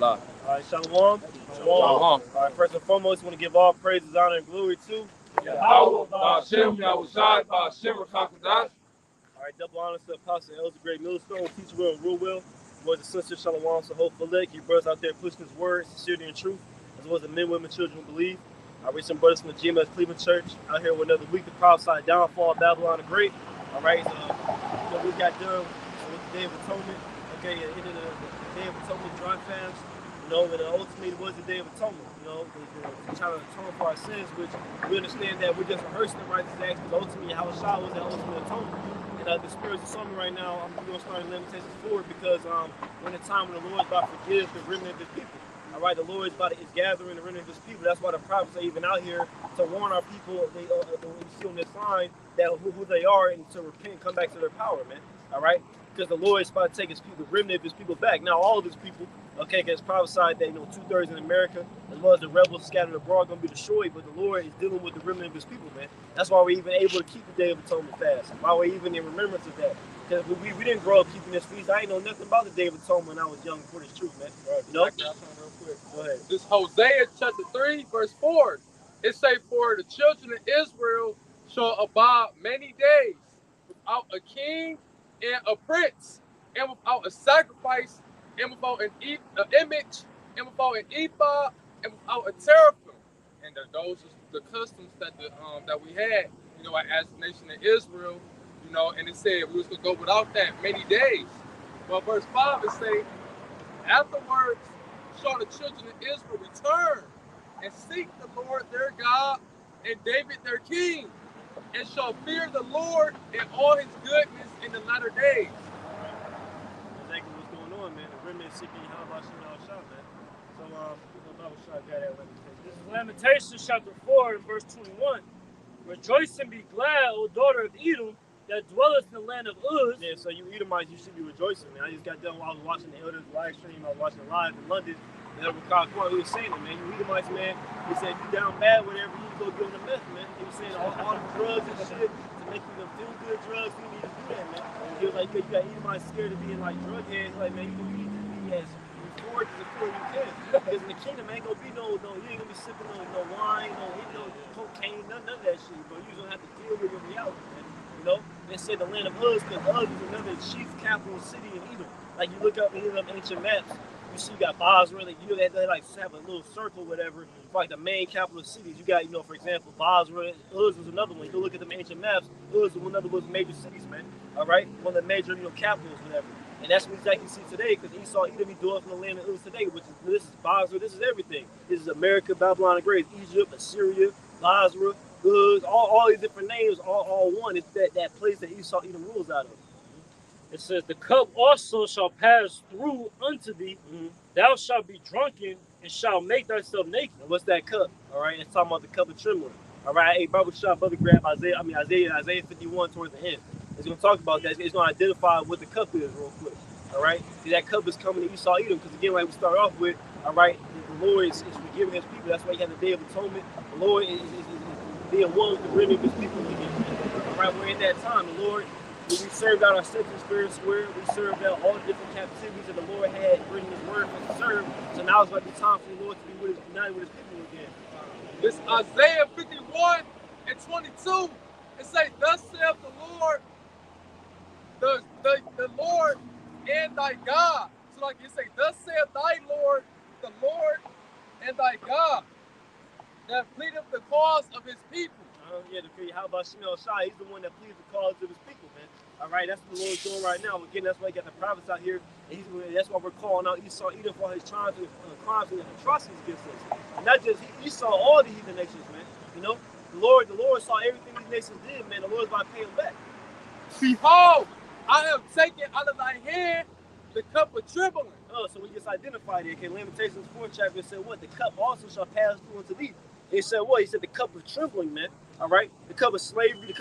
All right, Shalom. Shalom. All right, first and foremost, we want to give all praises, honor, and glory to YAHWAH, BAHASHAM, YAHWASHI, BAHASHAM, All Rakakadash. right, double honors to Apostle Elder Great Millstone, teacher will and rule will, as well as the sister Shalom, so hopefully you brothers out there pushing his word, sincerity and truth, as well as the men, women, children who believe. I read some brothers from the GMS Live Church out here with another week to prophesy downfall of Babylon the Great. All right, so we got done with the Day of Atonement. Okay, at the end of the Day of Atonement dry fast. And ultimately it was the Day of Atonement. We're trying to atone for our sins, which we understand that we're just rehearsing the righteous acts, because ultimately YAHWASHI was the ultimate atonement. And the Spirit is telling me right now, I'm going to start in Lamentations 4, because we're in a time when the Lord is about to forgive the remnant of his people. All right, the Lord is gathering the remnant of his people. That's why the prophets are even out here to warn our people. They see on this sign that who they are, and to repent and come back to their power, man. All right, because the Lord is about to take his people, the remnant of his people back. Now, all of his people, okay, because it's prophesied that 2/3 in America, as well as the rebels scattered abroad, going to be destroyed. But the Lord is dealing with the remnant of his people, man. That's why we're even able to keep the Day of Atonement fast. Why we're even in remembrance of that. Because we didn't grow up keeping this feast. I ain't know nothing about the Day of Atonement when I was young, for this truth, man. Real quick. Go ahead. This Hosea chapter 3, verse 4. It say, for the children of Israel shall abide many days without a king and a prince, and without a sacrifice, and without an image, and without an ephod, and without a teraphim. And those are the customs that that we had, as the nation of Israel, and it said we was gonna go without that many days. Well, verse 5 it say, afterwards shall the children of Israel return and seek the Lord their God and David their king, and shall fear the Lord and all his goodness in the latter days. Exactly what's going on, man. The remnant seeking YAHWASHI, man. So, YAHWASHI got that Lamentations. This is Lamentations chapter 4 and verse 21. Rejoice and be glad, O daughter of Edom, that dwelleth in the land of Uz. Yeah, so you Edomites, you should be rejoicing, man. I just got done while I was watching the Elders live stream. I was watching it live in London. And he was saying it, man. You Edomites, man. He said, you down bad, whatever, you need to go give them the meth, man. He was saying all the drugs and shit to make you feel good drugs. You need to do that, man. He was like, you got Edomites scared of being like drug heads. Like, man, you need to be as euphoric as you can. Because in the kingdom, ain't gonna be no, you ain't gonna be sipping no wine, no cocaine, none of that shit, bro. You're gonna have to deal with your reality, man. They say the land of Uz, because Uz is another chief capital city in Edom. Like, you look up ancient maps, you see you got Basra, they like have a little circle, whatever, for like the main capital cities. You got, for example, Basra. Uz was another one. You look at them ancient maps, Uz was one of those major cities, man. All right, one of the major capitals, whatever. And that's what exactly you see today, because Esau, Edom, he dwells in the land of Uz today, which is, this is Basra, this is everything. This is America, Babylon the Great, Egypt, Assyria, Basra, Uz, all these different names, all one. It's that place that Esau, Edom rules out of. It says, the cup also shall pass through unto thee. Thou shalt be drunken and shalt make thyself naked. And what's that cup? All right, it's talking about the cup of trembling. All right, hey, Bible shop, brother, grab Isaiah 51 towards the end. It's going to talk about that. It's going to identify what the cup is real quick. All right, see, that cup is coming to Esau, Edom, because again, like we start off with, all right, the Lord is forgiving his people. That's why you have the Day of Atonement. The Lord is being one with the remnant of his people again. All right, we're in that time. The Lord, we served out our sentence fair and square. We served out all the different captivities that the Lord had written his word for us to serve. So now it's going to be time for the Lord to be united with his people again. This Isaiah 51 and 22, it says, thus saith the Lord, the Lord and thy God. So like you say, thus saith thy Lord, the Lord and thy God, that pleadeth the cause of his people. Yeah, how about Shimel Shai? He's the one that pleads the cause of his people, man. All right, that's what the Lord's doing right now. Again, that's why you got the prophets out here. And that's why we're calling out Esau, Edom, for his crimes and atrocities against us. And not just Esau, all the heathen nations, man. The Lord saw everything these nations did, man. The Lord's about to pay them back. Behold, I have taken out of thy hand the cup of trembling. Oh, so we just identified it. Okay, Lamentations 4 chapter said what? The cup also shall pass through unto thee. He said what? He said the cup of trembling, man. All right, the cup of slavery, the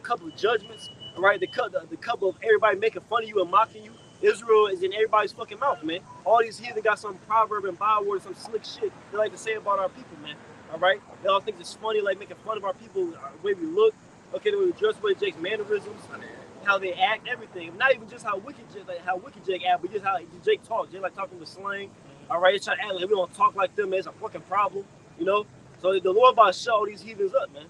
cup of judgments. All right, the cup of everybody making fun of you and mocking you. Israel is in everybody's fucking mouth, man. All these heathen got some proverb and byword, some slick shit they like to say about our people, man. All right, they all think it's funny, like making fun of our people, the way we look, okay, the way we dress, the way Jake's mannerisms, how they act, everything. Not even just how wicked Jake act, but just how Jake talks. Jake like talking with slang. All right, they try to act like we don't talk like them, man. It's a fucking problem, you know. So the Lord about to show these heathens up, man.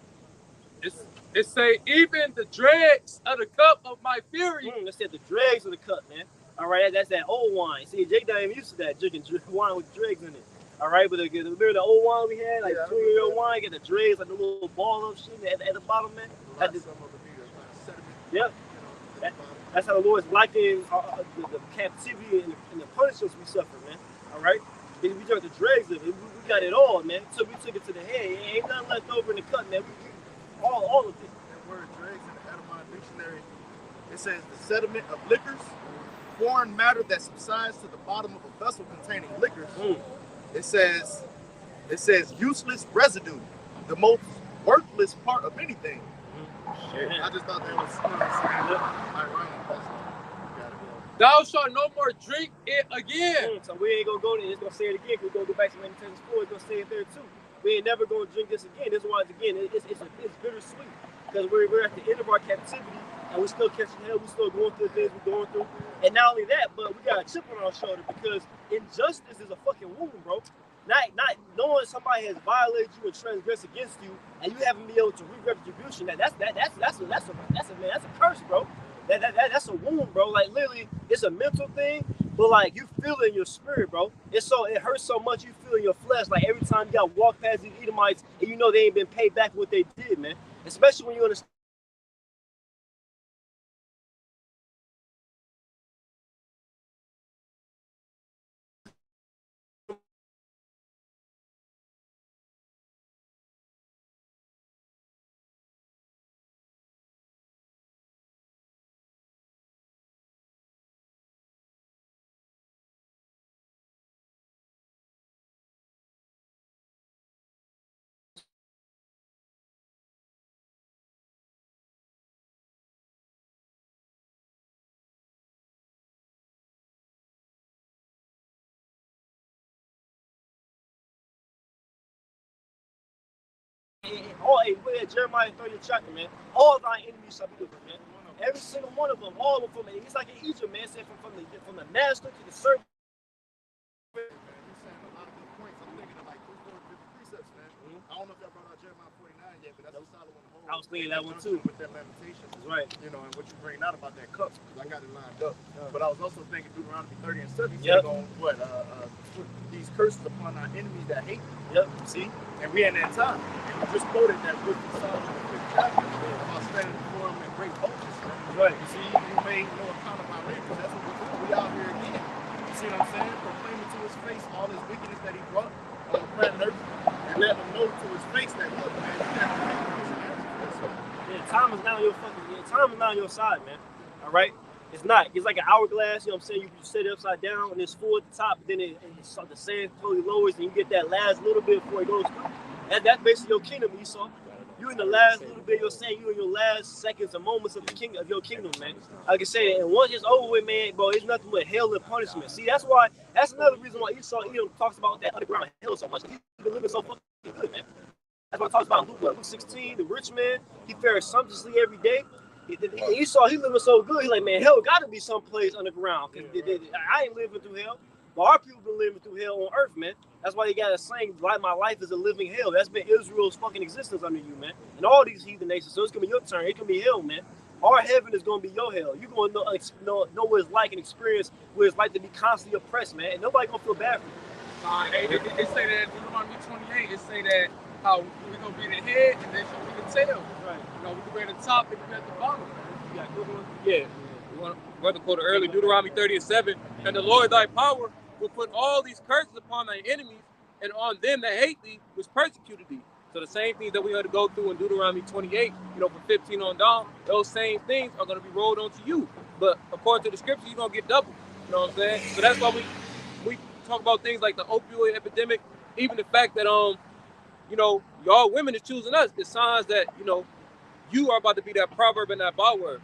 It say even the dregs of the cup of my fury. It said the dregs of the cup, man. All right, that's that old wine. See, Jake not even used to that drinking wine with dregs in it. All right, but remember the old wine we had, like 20-year-old wine, get the dregs, like the little ball of shit at the bottom, man. Yeah, that's how the Lord's liking the captivity and the punishments we suffer, man. All right, we drank the dregs of it. We got it all, man. So we took it to the head. Ain't nothing left over in the cup, man. All of it. That word dregs in the Edamon dictionary, it says the sediment of liquors, foreign matter that subsides to the bottom of a vessel containing liquors. It says useless residue, the most worthless part of anything. I just thought that was ironic. Thou shalt no more drink it again. So we ain't gonna go there. It's gonna say it again. We're gonna go back to Lamentations 4. It's gonna say it there too. We ain't never gonna drink this again. This wine again. It's bittersweet because we're at the end of our captivity and we're still catching hell. We're still going through the things we're going through. And not only that, but we got a chip on our shoulder because injustice is a fucking wound, bro. Not knowing somebody has violated you and transgressed against you, and you haven't been able to reap retribution. That's a curse, bro. That's a wound, bro. Like literally, it's a mental thing, but like you feel it in your spirit, bro. It hurts so much you feel in your flesh. Like every time you got to walk past these Edomites, and you know they ain't been paid back what they did, man. Especially when you understand. Jeremiah 30th chapter, man. All of thy enemies shall be delivered, man. Every single one of them, all of them from it. It's like in Egypt, man. Said from the master to the servant. You're saying a lot of good points. I'm thinking of like 3 4 different precepts, man. I don't know if y'all brought out Jeremiah 49 yet, but that's a solid one to hold. I was thinking that one too. With that Lamentations. That's right. You know, and what you bring out about that cup, because I got it lined up. But I was also thinking Deuteronomy 30 and 7. Yep. Going, put these curses upon our enemies that hate. Yep. See? And we in that time. And we just quoted that book of Psalms in the 5th chapter about standing before him in great boldness. Right. You see, you made no account of our labors. That's what we're doing. We out here again. You see what I'm saying? Proclaiming to his face all his wickedness that he brought on the planet Earth, and let him know to his face that, look, man, you have to make this and answer. Yeah, time is not on your side, man. All right? It's not. It's like an hourglass, you know what I'm saying? You set it upside down and it's full at the top, but then the sand totally lowers and you get that last little bit before it goes through. That's basically your kingdom, Esau. You in the last little bit, you're saying you in your last seconds and moments of your kingdom, man. Like I said, and once it's over with, man, bro, it's nothing but hell and punishment. See, that's another reason why Esau talks about that underground hell so much. He's been living so fucking good, man. That's what it talks about in Luke 16, the rich man, he fares sumptuously every day. Esau, he living so good, he's like, man, hell got to be someplace underground. Cause I ain't living through hell. But our people been living through hell on earth, man. That's why they got a saying, like, my life is a living hell. That's been Israel's fucking existence under you, man. And all these heathen nations. So it's going to be your turn. It can be hell, man. Our heaven is going to be your hell. You're going to know what it's like and experience what it's like to be constantly oppressed, man. And nobody going to feel bad for you. It say that in Deuteronomy 28, it say that how we're going to be the head and then we can tail. Right. You know, we can be at the top and we at the bottom. You got a good one? Yeah. Brother quoted earlier, Deuteronomy 30 and 7. And the Lord thy power will put all these curses upon thy enemies, and on them that hate thee, which persecuted thee. So the same things that we had to go through in Deuteronomy 28, from 15 on down, those same things are going to be rolled onto you. But according to the scripture, you're going to get double. You know what I'm saying? So that's why we talk about things like the opioid epidemic, even the fact that, y'all women is choosing us. It's signs that, you are about to be that proverb and that byword.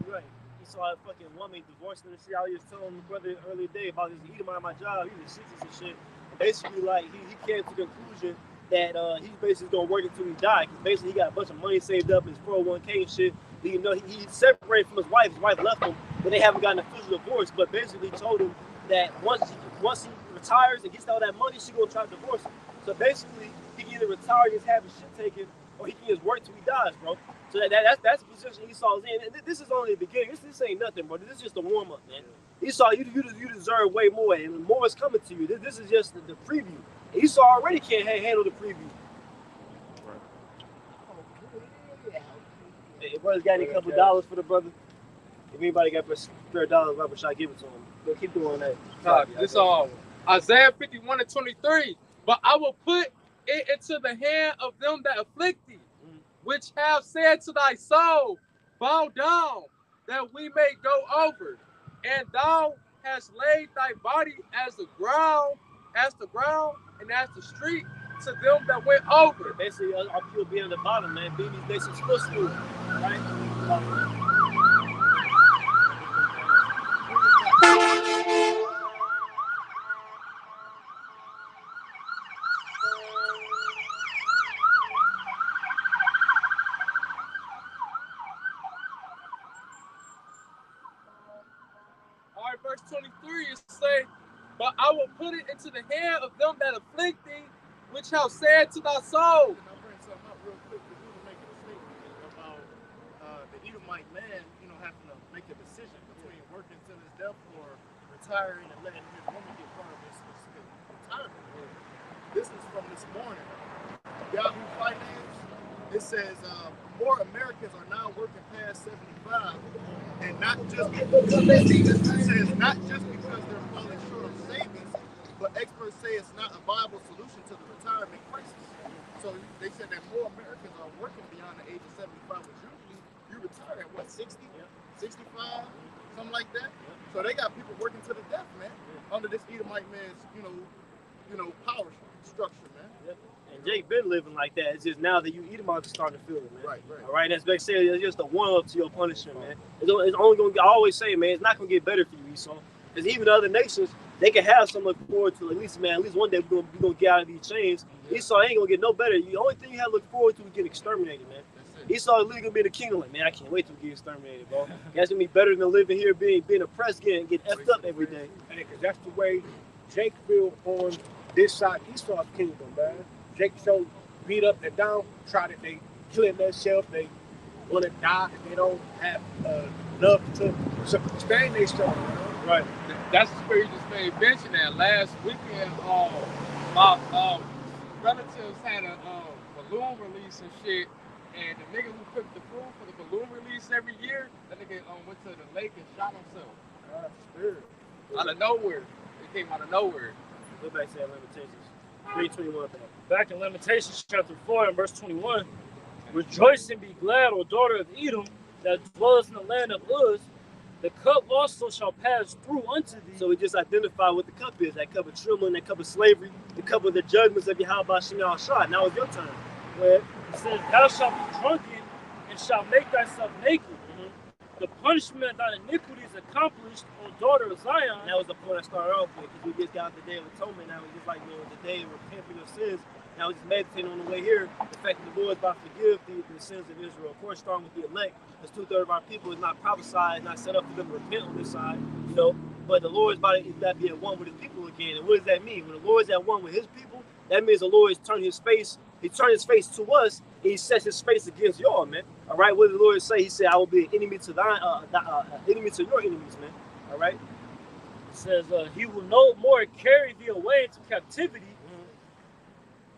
Right. He saw a fucking woman divorcing and shit. I was telling my brother earlier today about this Edomite at my job. He was in the 60s and shit. Basically, like, he came to the conclusion that he's basically going to work until he dies. Because basically, he got a bunch of money saved up in his 401k and shit. He separated from his wife. His wife left him, but they haven't gotten an official divorce. But basically, he told him that once he retires and gets all that money, she gonna try to divorce him. So basically, he can either retire, just have his shit taken, or he can just work till he dies, bro. So that's the position Esau's in. And this is only the beginning. This ain't nothing, bro. This is just a warm up, man. Esau, you deserve way more, and more is coming to you. This is just the preview. Esau already can't handle the preview. Hey, brother's got any couple dollars for the brother? If anybody got spare dollars, why should I give it to him? Go keep doing that. This Isaiah 51:23. But I will put it into the hand of them that afflict thee, which have said to thy soul, bow down, that we may go over. And thou hast laid thy body as the ground, and as the street to them that went over. Basically, our people be on the bottom, man. Being these nations footstool, right? Verse 23 is saying, but I will put it into the hand of them that afflict thee, which have said to thy soul. And I'll bring something up real quick, because we were making a statement about the Edomite man, having to make a decision between working till his death or retiring and letting his woman get part of his retirement. This is from this morning. Yahoo Finance. It says more Americans are now working past 75, and not just because they're falling short of savings, but experts say it's not a viable solution to the retirement crisis. So they said that more Americans are working beyond the age of 75, which usually you retire at what, 60, 65, something like that. So they got people working to the death, man, under this Edomite man's, power structure, man. And Jake been living like that. It's just now that you Edomites are starting to feel it, man. Right. All right, that's basically it's just a warm-up to your punishment, man. It's only going to, I always say, man, it's not going to get better for you, Esau. Because even other nations, they can have something to look forward to. At least one day we're going to get out of these chains. Esau ain't going to get no better. The only thing you have to look forward to is getting exterminated, man. Esau is literally going to be in the kingdom. Like, man, I can't wait to get exterminated, bro. That's going to be better than living here, being oppressed, getting effed up every day. Because that's the way Jake feel on this side Esau's kingdom, man. Jake so beat up and down, they killing themselves, they want to die, and they don't have enough to sustain themselves. Right. That's the spirit you just made mention that last weekend. My relatives had a balloon release and shit, and the nigga who cooked the food for the balloon release every year, that nigga went to the lake and shot himself. Out of nowhere. It came out of nowhere. Go back to that Lamentations. 3:21. Back in Lamentations chapter 4 and verse 21, rejoice and be glad, O daughter of Edom, that dwellest in the land of Uz. The cup also shall pass through unto thee. So we just identify what the cup is. That cup of trembling, that cup of slavery, the cup of the judgments of YAHWASHI. Now it's your turn. Where it says, thou shalt be drunken and shalt make thyself naked. The punishment of thine iniquity is accomplished, O daughter of Zion. And that was the point I started off with, because we just got the day of atonement. Now it's just like the day of repenting of sins. Now we're just meditating on the way here. The fact that the Lord is about to forgive the sins of Israel. Of course, starting with the elect, because 2/3 of our people is not prophesied, not set up for them to repent on this side, But the Lord is about to be at one with his people again. And what does that mean? When the Lord is at one with his people, that means the Lord is turning his face. He turned his face to us, and he sets his face against y'all, man. All right, what did the Lord say? He said, I will be an enemy to enemy to your enemies, man. All right. It says, he will no more carry thee away into captivity.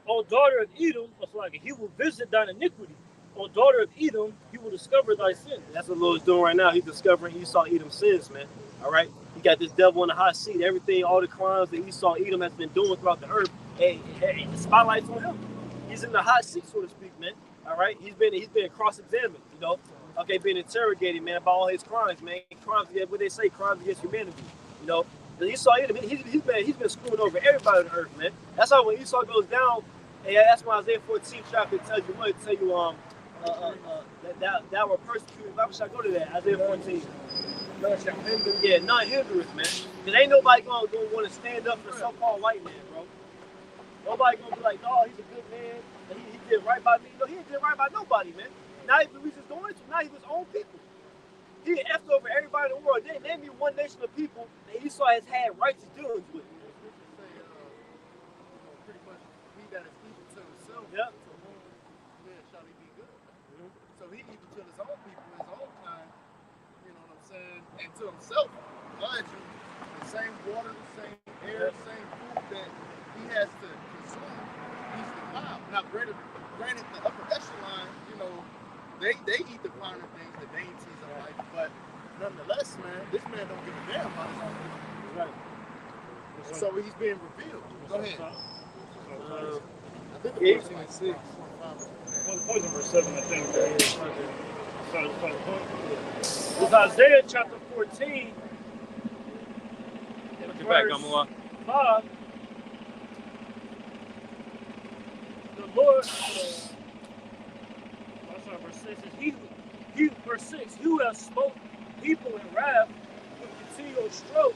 O daughter of Edom, he will visit thine iniquity. O daughter of Edom, he will discover thy sins. That's what the Lord's doing right now. He's discovering Esau, Edom's sins, man. All right. He got this devil in the hot seat. Everything, all the crimes that Esau, Edom has been doing throughout the earth, the spotlight's on him. He's in the hot seat, so to speak, man. All right. He's been cross-examined, Okay, being interrogated, man, about all his crimes, man. Crimes, what they say, crimes against humanity, Esau, Edom, he's been screwing over everybody on the earth, man. That's why when Esau goes down, that's why Isaiah 14 chapter tells you what? It tells you that were persecuted. Why should I go to that? Isaiah 14. None shall hinder. Yeah, none hindereth, man. Because ain't nobody gonna want to stand up for the so-called white man, bro. Nobody gonna be like, oh, he's a good man. He did right by me. He didn't right by nobody, man. Not even we just going to. Not even his own people. He effed over everybody in the world. Name me one nation of people that Esau has had righteous dealings with. Pretty much, he that is evil to himself, Yep. to whom then shall he be good. So he evil to his own people, his own kind, you know what I'm saying? And to himself, mind you, the same water, the same air, same food that he has to consume, he's defiled. Now, granted, the upper echelon, you know, they eat the finer things, the dainties of life, but nonetheless, man, this man don't give a damn about his own people. Right. And so he's being revealed. Go ahead. I think Yeah, it's 6. Point number 7, I think. It's Isaiah chapter 14. Look it back, YAHWAH. 5. The Lord, verse 6 says, verse 6, he who has smote people in wrath with continual stroke,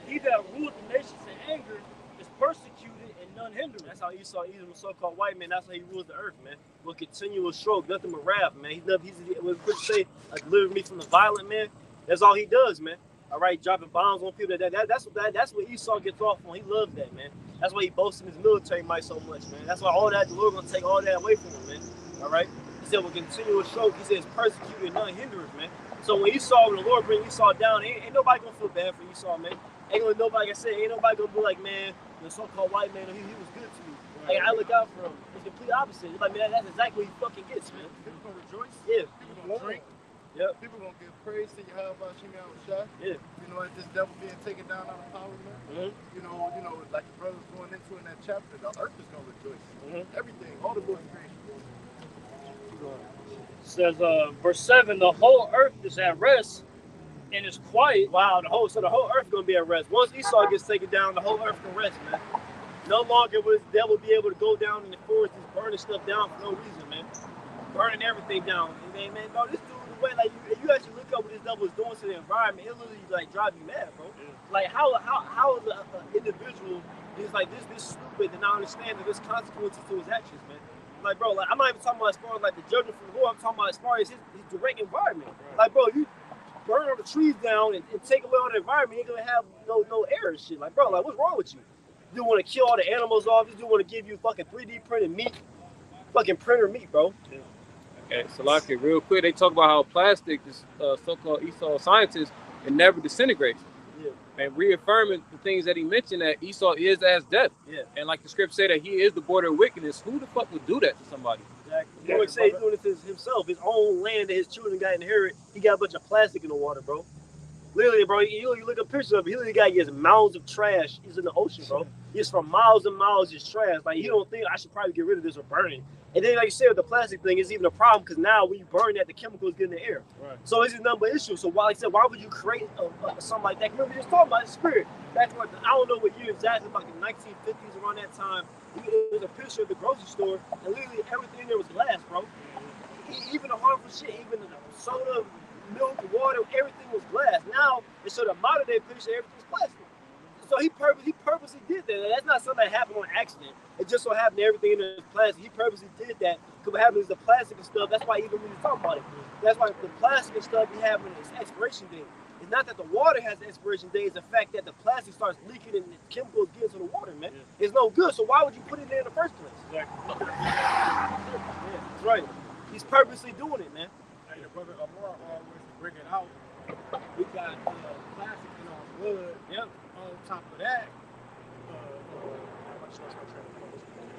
he that ruled the nations in anger is persecuted and none hindered. That's how Esau, even the so-called white man, that's how he rules the earth, man. With continual stroke, nothing but wrath, man. He's when people say, deliver me from the violent, man. That's all he does, man. All right, dropping bombs on people. That's what Esau gets off on. He loves that, man. That's why he boasts in his military might so much, man. That's why all that, the Lord gonna take all that away from him, man. All right. He said with continual stroke, he says persecuted and none hindereth, man. So when the Lord bring Esau down, ain't nobody gonna feel bad for Esau, man. Ain't nobody gonna be like, man, the so-called white man, he was good to me. Like, I look out for him. It's the complete opposite. It's like, man, that's exactly what he fucking gets, man. People gonna rejoice. Yeah. People gonna drink. Yep. People gonna give praise to YAHWASHI, YAHWASHI. Yeah. You know, at this devil being taken down out of power, man. You know, like the brothers going into in that chapter, the earth is gonna rejoice. Everything, all the Lord's creation. It says, verse 7, the whole earth is at rest and is quiet. Wow, the whole earth gonna be at rest. Once Esau gets taken down, the whole earth can rest, man. No longer will the devil be able to go down in the forest and burning stuff down for no reason, man. Burning everything down. And man, no, this dude, the way, like, you actually look up what this devil is doing to the environment, it literally like drive you mad, bro. Like, how is an individual is like this stupid to not understand that there's consequences to his actions, man. Like, bro, like, I'm not even talking about as far as like the judgment from the Lord. I'm talking about as far as his direct environment. Like, bro, you burn all the trees down and take away all the environment, you're gonna have no air and shit. Like, bro, like, what's wrong with you? You want to kill all the animals off. You want to give you fucking 3D printed meat, fucking printer meat, bro. Okay, so like it real quick, they talk about how plastic, this so-called Esau scientist, it never disintegrates. And reaffirming the things that he mentioned, that Esau is as death. And like the script say that he is the border of wickedness. Who the fuck would do that to somebody? Exactly. He would say he's doing it to himself, his own land that his children got inherit. He got a bunch of plastic in the water, bro. Literally, bro, you look at pictures of it, he literally got his mounds of trash. He's in the ocean, bro. He's from miles and miles just trash. Like, he don't think I should probably get rid of this or burn it. And then, like you said, with the plastic thing is even a problem because now when you burn that, the chemicals get in the air. Right. So it's a number of issues. So why would you create something like that? Remember, we just talking about the spirit. Back in, I don't know what year exactly, like the 1950s, around that time, it was a picture of the grocery store, and literally everything in there was glass, bro. Even the harmful shit, even the soda, milk, water, everything was glass. Now, it showed a modern day picture, everything's plastic. So he purposely did that. That's not something that happened on accident. It just so happened everything in there is plastic. He purposely did that because what happens is the plastic and stuff. That's why even when you talk about it, that's why the plastic and stuff be having its expiration date. It's not that the water has an expiration date. It's the fact that the plastic starts leaking and the chemicals get into the water, man. It's no good. So why would you put it there in the first place? Exactly. That's right. He's purposely doing it, man. Hey, the brother Amar always bring it out. We got plastic in our blood. Yep. On top of that,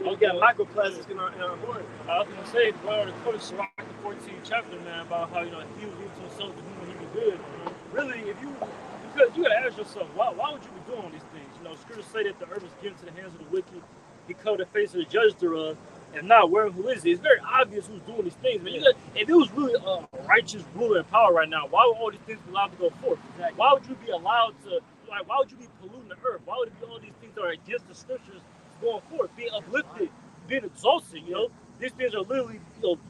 we got microplastics in our blood. I was gonna say, well, the quote Sirach, the 14th chapter, man, about how he was evil to himself to whom he was good. Really, because you gotta ask yourself, why would you be doing these things? Scriptures say that the earth is given to the hands of the wicked. He covered the face of the judge thereof, and not where who is it. It's very obvious who's doing these things, man. If it was really a righteous ruler in power right now, why would all these things be allowed to go forth? Exactly. Why would you be allowed to? Why would you be polluting the earth? Why would it be all these things that are against the scriptures going forth, being uplifted, being exalted? These things are literally,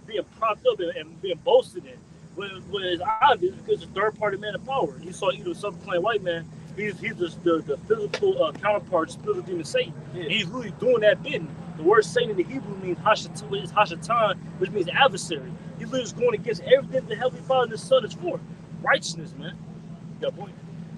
being propped up and being boasted in. When it's obvious because it's a third-party man of power. You saw some plain white man. He's the physical counterpart, spiritual demon Satan. Yeah. He's really doing that bidding. The word Satan in the Hebrew means Hashatan, which means adversary. He's literally going against everything the Heavenly Father and His Son is for. righteousness, man. You got a point?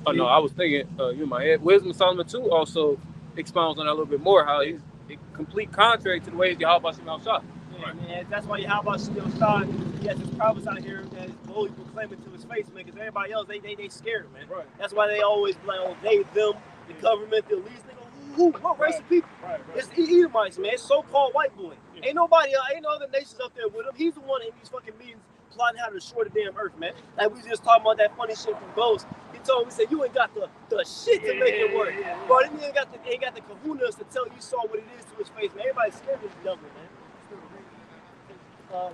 Oh no, I was thinking you in my head. Wisdom of Solomon 2 also expounds on that a little bit more, how he's in complete contrary to the ways YAHWASHI shot. Yeah, right. Man, that's why YAHWASHI shot. He has his prophets out here that is boldly proclaiming to his face, man, because everybody else, they scared, man. Right. That's why they always be like, oh, they, them, the government, the elites. Who? What race of people? Right. It's Edomites, man. It's so-called white boy. Yeah. Ain't nobody, ain't no other nations up there with him. He's the one in these fucking meetings plotting how to destroy the damn earth, man. Like we just talking about that funny shit from Ghost. He told me, he said, you ain't got the shit to make it work. Bro, he ain't got the kahunas to tell you saw what it is to his face, man. Everybody's scared of this devil, man.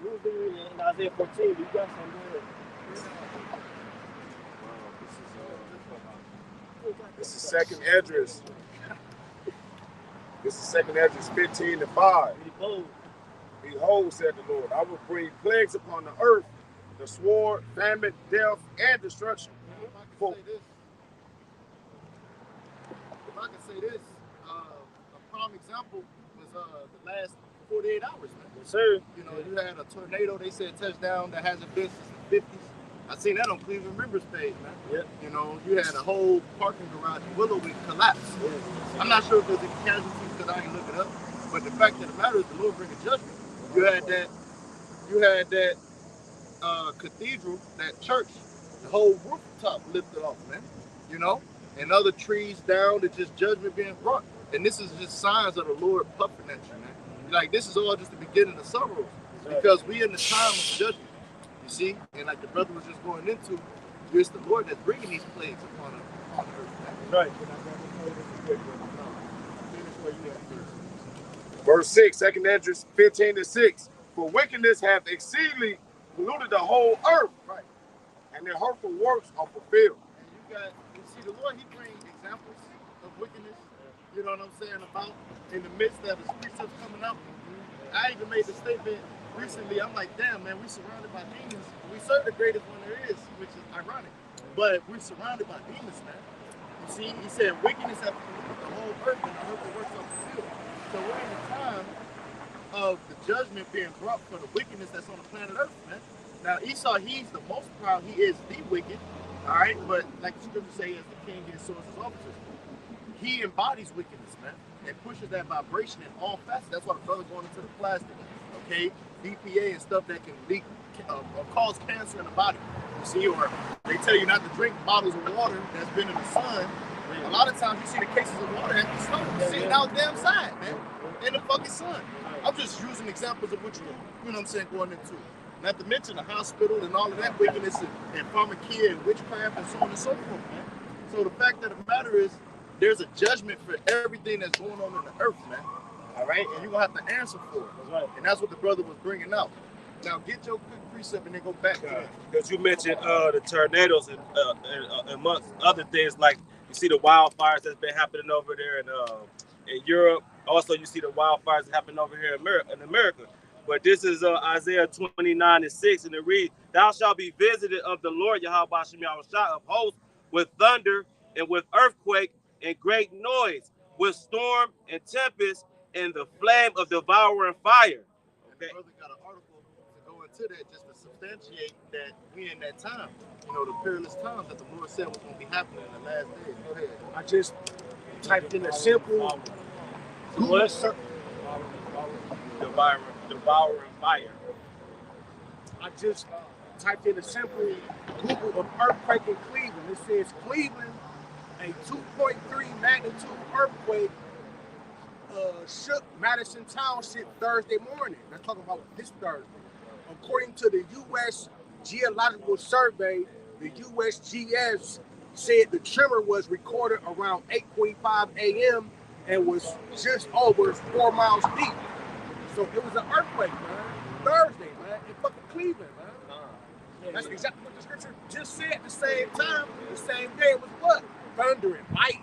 We was reading in Isaiah 14, but you got something good. This is second Esdras. This is second Esdras 15-5. Behold, said the Lord, I will bring plagues upon the earth, the sword, famine, death, and destruction. If I can say this, a prime example was the last 48 hours, man. Yes, sir. You know, you had a tornado, they said touchdown that hasn't been since the 50s. I seen that on Cleveland Rivers page, man. Yep. You know, you had a whole parking garage in Willowwick collapse. Yes. I'm not sure if there's any casualties because I ain't look it up. But the fact of the matter is the Lord bring a judgment. You had that cathedral, that church, the whole rooftop lifted off, man. You know? And other trees down, it's just judgment being brought. And this is just signs of the Lord puffing at you, man. Like, this is all just the beginning of sorrows. Because we in the time of judgment. You see? And like the brother was just going into, it's the Lord that's bringing these plagues upon earth. Right. Verse 6, second Esdras 15-6. For wickedness hath exceedingly polluted the whole earth, right? And their hurtful works are fulfilled. And you see, the Lord, he brings examples of wickedness, you know what I'm saying, about in the midst of his precepts coming out. I even made the statement recently, I'm like, damn, man, we surrounded by demons. We serve the greatest one there is, which is ironic. But we're surrounded by demons, man. You see, he said, wickedness hath polluted the whole earth and the hurtful works are fulfilled. So we're in the time of the judgment being brought for the wickedness that's on the planet Earth, man. Now, Esau, he's the most proud. He is the wicked, all right? But like the scripture say, as the king gets so as his officers. He embodies wickedness, man, and pushes that vibration in all facets. That's why the brother going into the plastic, okay? BPA and stuff that can leak or cause cancer in the body. You see, or they tell you not to drink bottles of water that's been in the sun. A lot of times you see the cases of water at the sun, sitting out damn side, man, in the fucking sun. I'm just using examples of what you know what I'm saying, going into. Not to mention the hospital and all of that wickedness and pharmakia and witchcraft and so on and so forth, man. So the fact of the matter is, there's a judgment for everything that's going on in the earth, man. All right? And you're going to have to answer for it. That's right. And that's what the brother was bringing out. Now, get your quick precept and then go back to it. Because you mentioned the tornadoes and amongst other things, like you see the wildfires that's been happening over there in Europe. Also, you see the wildfires happening over here in America. But this is Isaiah 29:6, and it reads, "Thou shalt be visited of the Lord YAHWASHI of hosts with thunder and with earthquake and great noise, with storm and tempest and the flame of devouring fire." Okay. Brother got an article to go into that just to substantiate that we in that time. You know, the perilous times that the Lord said was going to be happening in the last days. Go ahead. I just typed in a simple Google search. Devouring fire. I just typed in a simple Google of earthquake in Cleveland. It says Cleveland, a 2.3 magnitude earthquake shook Madison Township Thursday morning. They're talking about this Thursday. According to the U.S. Geological Survey, the USGS said the tremor was recorded around 8:45 a.m. and was just over 4 miles deep. So it was an earthquake, man. Thursday, man, in fucking Cleveland, man. That's exactly what the scripture just said. At the same time, the same day, it was what? Thunder and light.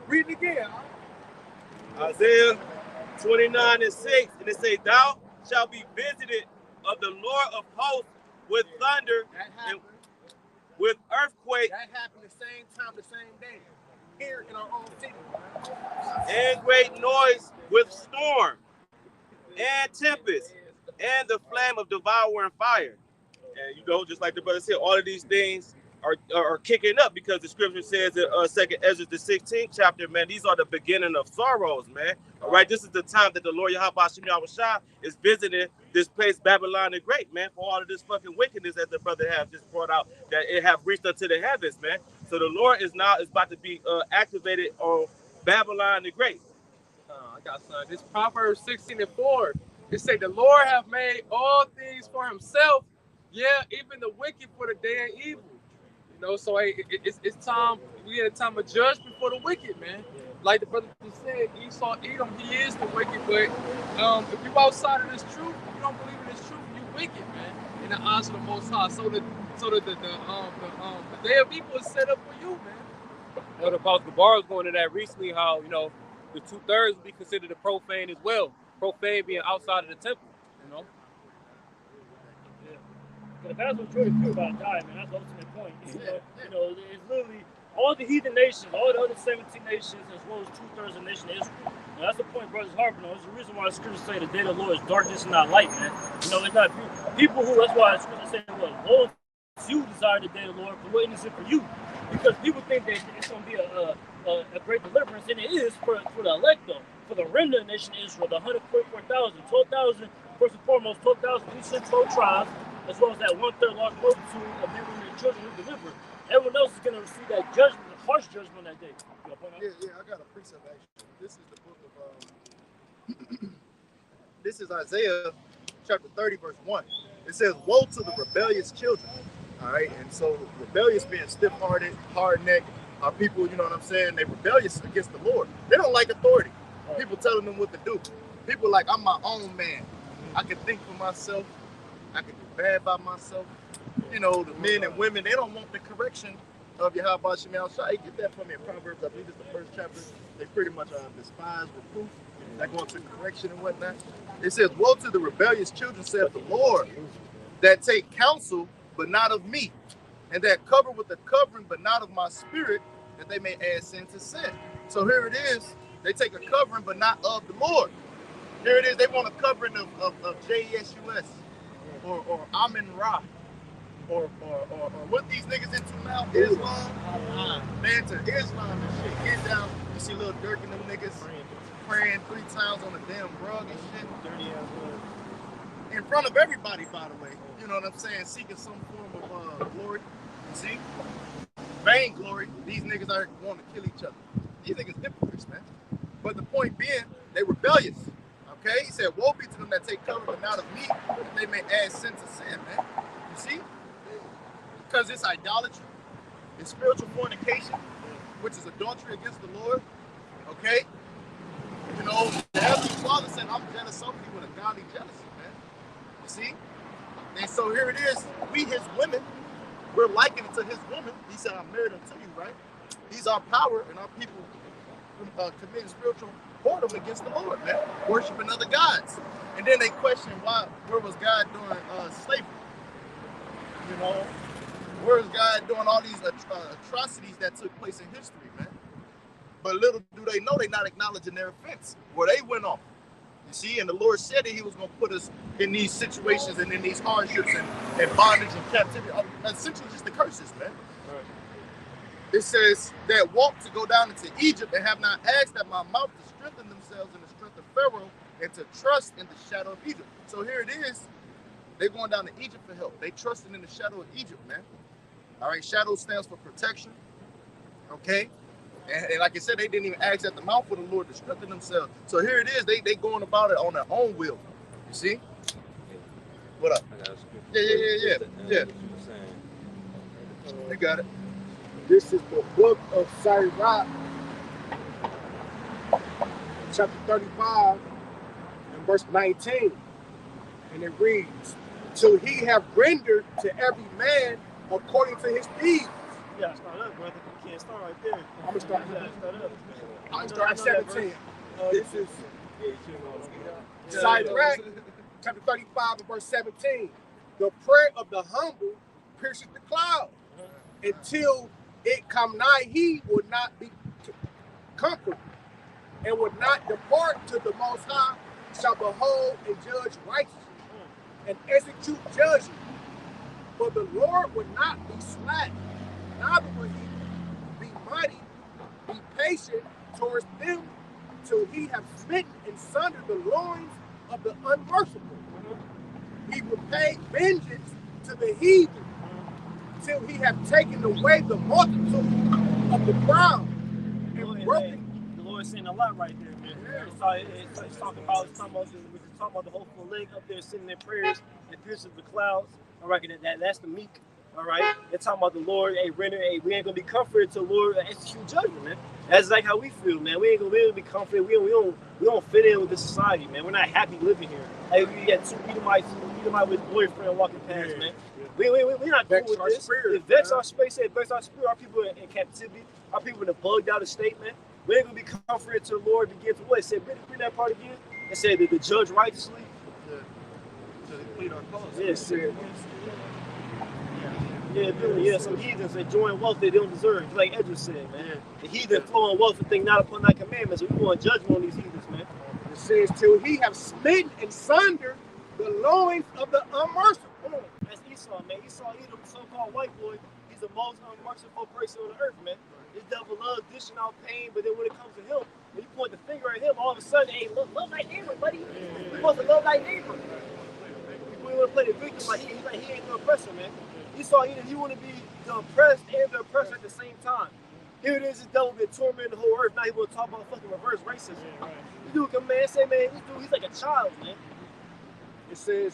Read it again, huh? Isaiah 29:6, and it says, "Thou shalt be visited of the Lord of hosts with thunder and with earthquake." That happened the same time, the same day, here in our own city. "And great noise with storm and tempest and the flame of devouring fire." And, you know, just like the brother said, all of these things are kicking up because the scripture says in 2nd Ezra, the 16th chapter, man, these are the beginning of sorrows, man. All right, this is the time that the Lord YAHWASHI is visiting this place, Babylon the Great, man, for all of this fucking wickedness that the brother have just brought out, that it have reached unto the heavens, man. So the Lord is about to be activated on Babylon the Great. I got something. This Proverbs 16:4. It say the Lord have made all things for himself. Yeah, even the wicked for the day of evil. You know, so hey, it's time. We in a time of judgment for the wicked, man. Like the brother just said, Esau, Edom, he is the wicked. But if you outside of this truth, if you don't believe in this truth, you wicked, man. In the eyes of the Most High. So the day of evil is set up for you, man. You know, the Apostle Bar was going to that recently, how, you know, the 2/3 would be considered a profane as well. Profane being outside of the temple, you know. Yeah. That's what Jordan feel about dying, man. That's the ultimate point. You know, it's literally all the heathen nations, all the other 17 nations, as well as 2/3 of the nation of Israel. Now, that's the point brothers harping on. It's the reason why the scriptures say the day of the Lord is darkness and not light, man. You know, it's not people who, that's why the scriptures say, well, Lord, you desire the day of the Lord, but what is it for you? Because people think that it's going to be a great deliverance, and it is for the elect, though. For the remnant nation of Israel, the 144,000, 12,000, first and foremost, 12,000 eastern 12 tribes, as well as that 1/3 large multitude of men, women, and children who delivered. Everyone else is going to receive that judgment, the harsh judgment on that day. Yeah, I got a precept actually. This is the book of, this is Isaiah chapter 30, verse 1. It says, woe to the rebellious children. All right, and so rebellious being stiff-hearted, hard-necked, people, you know what I'm saying, they're rebellious against the Lord. They don't like authority. People telling them what to do. People like, I'm my own man. I can think for myself. I can do bad by myself. You know, the men and women, they don't want the correction of YAHWASHI. Get that for me in Proverbs. I believe it's the first chapter. They pretty much despise reproof. They go into correction and whatnot. It says, woe to the rebellious children, saith the Lord, that take counsel, but not of me, and that cover with the covering, but not of my spirit, that they may add sin to sin. So here it is. They take a covering, but not of the Lord. Here it is. They want a covering of JESUS or Amin Ra or what these niggas into now? Islam. They into Islam and shit. Get down. You see Lil Durk and them niggas praying 3 times on the damn rug and shit. Dirty ass in front of everybody, by the way. You know what I'm saying? Seeking some form of glory. See? Vain glory. These niggas are want to kill each other. These niggas hypocrites, man. But the point being, they rebellious. Okay? He said, woe be to them that take cover but not of me, that they may add sin to sin, man. You see? Because it's idolatry, it's spiritual fornication, which is adultery against the Lord. Okay? You know, the Heavenly Father said, I'm jealous of you with a godly jealousy, man. You see? And so here it is, we his women, we're likened to his woman. He said, I'm married unto you, right? He's our power and our people committing spiritual whoredom against the Lord, man. Worshiping other gods. And then they question where was God during slavery? You know? Where is God doing all these atrocities that took place in history, man? But little do they know they're not acknowledging their offense, where they went off. You see, and the Lord said that he was going to put us in these situations and in these hardships and bondage and captivity. Essentially just the curses, man. Right. It says that walk to go down into Egypt and have not asked at my mouth to strengthen themselves in the strength of Pharaoh and to trust in the shadow of Egypt. So here it is. They're going down to Egypt for help. They trusted in the shadow of Egypt, man. All right, shadow stands for protection. Okay? And like I said, they didn't even ask at the mouth for the Lord to strengthen themselves. So here it is. They going about it on their own will. You see? What up? Yeah. You got it. This is the book of Sirach, chapter 35, and verse 19. And it reads, till he have rendered to every man according to his deeds. Yeah, start up, brother. You can't start right there. I'm going to start. Start up. I'm going to start at 17. This is Sirach, chapter 35 and verse 17. The prayer of the humble pierces the cloud. Until it come nigh, he would not be comforted, and would not depart to the Most High, shall behold and judge righteously, and execute judgment. For the Lord would not be slack, neither will he be mighty, be patient towards them till he have smitten and sundered the loins of the unmerciful. He will pay vengeance to the heathen till he have taken away the multitude of the proud and broken. The Lord's saying a lot right there, man. It's talking about the hopeful leg up there sitting in prayers and pierces the clouds. I reckon that's the meek. All right, they're talking about the Lord. Hey, we ain't gonna be comforted till the Lord execute judgment, man. That's like how we feel, man. We ain't gonna be comforted. We don't fit in with this society, man. We're not happy living here. Hey, we got two Edomites with his boyfriend walking past, man. We not cool with this. It vex our space. It vex our spirit. Our people in captivity. Our people in a bugged out state, man. We ain't gonna be comforted till the Lord begins to what? It said, bring that part again. It said that the judge righteously. Yeah, some heathens enjoying wealth they don't deserve, like Edris said, man. The heathen flowing wealth and think not upon thy commandments. So we want judgment on these heathens, man. It says, till he have smitten and sundered the loins of the unmerciful. That's Esau, man. Esau, Edom, so-called white boy, he's the most unmerciful person on the earth, man. This devil loves dishing out pain, but then when it comes to him, when you point the finger at him, all of a sudden, hey, love thy neighbor, buddy. You're supposed to love thy neighbor. We want to play the victim like he ain't the oppressor, man. Esau, he want to be the oppressed and the oppressor at the same time. Here it is, this devil been tormenting the whole earth. Now he want to talk about fucking reverse racism. This dude come, man, say, man, this dude, he's like a child, man. It says,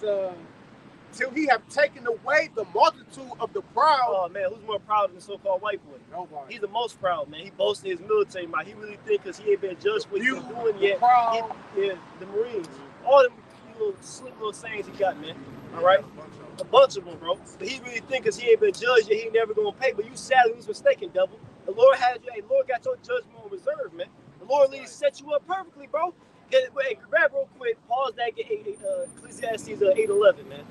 till he have taken away the multitude of the proud. Oh, man, who's more proud than the so-called white boy? Nobody. He's the most proud, man. He boasts in his military might. He really think because he ain't been judged for what he's doing yet. The Marines. All them slick little sayings he got, man. All right? A bunch of them, bro. But he really think because he ain't been judged yet, he ain't never gonna pay. But you sadly was mistaken, devil. The Lord had you. Hey, Lord got your judgment on reserve, man. The Lord really set you up perfectly, bro. Hey, grab real quick. Pause that. Ecclesiastes 8:11, man.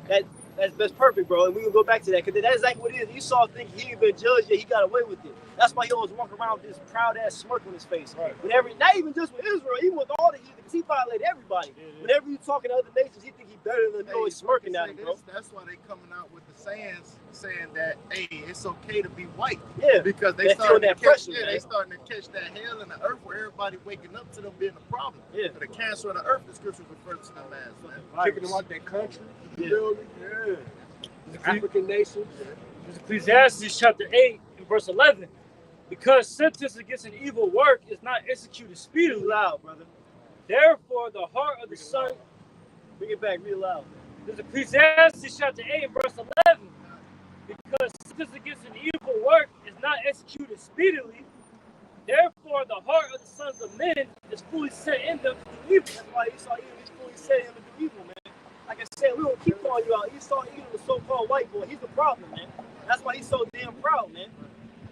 That's perfect, bro. And we can go back to that because that's exactly what it is. Esau think he ain't been judged yet, he got away with it. That's why he always walk around with this proud ass smirk on his face. Right. Not even just with Israel, even with all the heathen, because he violated everybody. Whenever you talking to other nations, he think he better than always smirking at him, bro. That's why they coming out with the sayings saying that, hey, it's okay to be white. Yeah, because they starting to catch, they starting to catch that hell in the earth where everybody waking up to them being a problem. Yeah, for the cancer of the earth, the scripture refers to them as, man. Kicking them out their country, building, African nations. Ecclesiastes chapter 8 and verse 11. Because sentence against an evil work is not executed speedily. Loud, brother. Therefore, the heart of the son. Bring it back real loud. There's Ecclesiastes chapter 8 and verse 11. Because sentence against an evil work is not executed speedily. Therefore, the heart of the sons of men is fully set in them to do evil. That's why Esau is fully set him to do evil, man. Like I said, we don't keep calling you out. Esau, the so-called white boy, he's the problem, man. That's why he's so damn proud, man.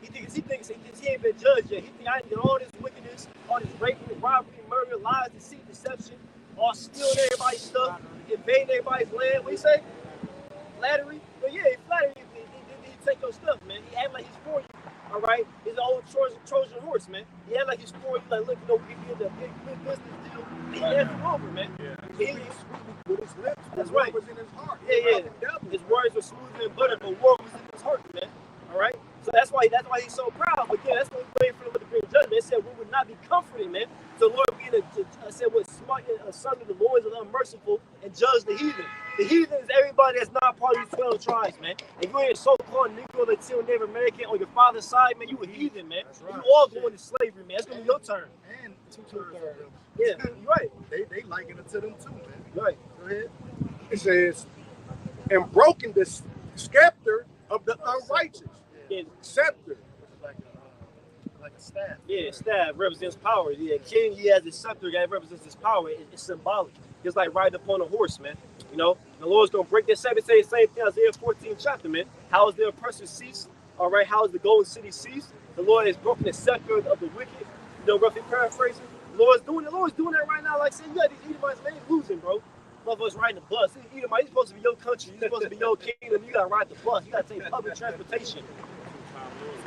He thinks he ain't been judged yet. He thinks I did all this wickedness, all this raping, robbery, murder, lies, deceit, deception, all stealing everybody's stuff, invading everybody's land. What you say? Flattery? But yeah, he flattery. He take your stuff, man. He act like he's for you. All right? He's an old Trojan horse, man. He act like he's for you. Like, look, we get the big business deal. He hands you over, man. Yeah. With his lips, that's right. Was in his heart. Yeah. His words were smoother than butter, but war was in his heart, man. All right? So that's why he's so proud. But yeah, that's what we're waiting for him to bring judgment. They said we would not be comforted, man. So Lord being smite asunder the loins of the unmerciful and judge the heathen. The heathen is everybody that's not part of these 12 tribes, man. If you ain't a so-called Negro, Latino, Native American on your father's side, man, you a heathen, man. Right. You all going to slavery, man. It's gonna be your turn. And two-thirds of them. Yeah, you're right. They liken it to them too, man. You're right. Go ahead. It says, and broken the scepter of the unrighteous. Yeah. Scepter. Like a staff. Yeah, staff represents power. Yeah, king, he has his scepter that represents his power. It's symbolic. It's like riding upon a horse, man. You know, the Lord's going to break that scepter. Say the same thing as Isaiah 14 chapter, man. How is the oppressor ceased? All right, how is the golden city ceased? The Lord has broken the scepter of the wicked. You know, roughly paraphrasing. The Lord's doing that right now. Like saying, you got these Edomites, man, losing, bro. Love us riding the bus. Edomite, you're supposed to be your country. You're supposed to be your kingdom. You got to ride the bus. You got to take public transportation.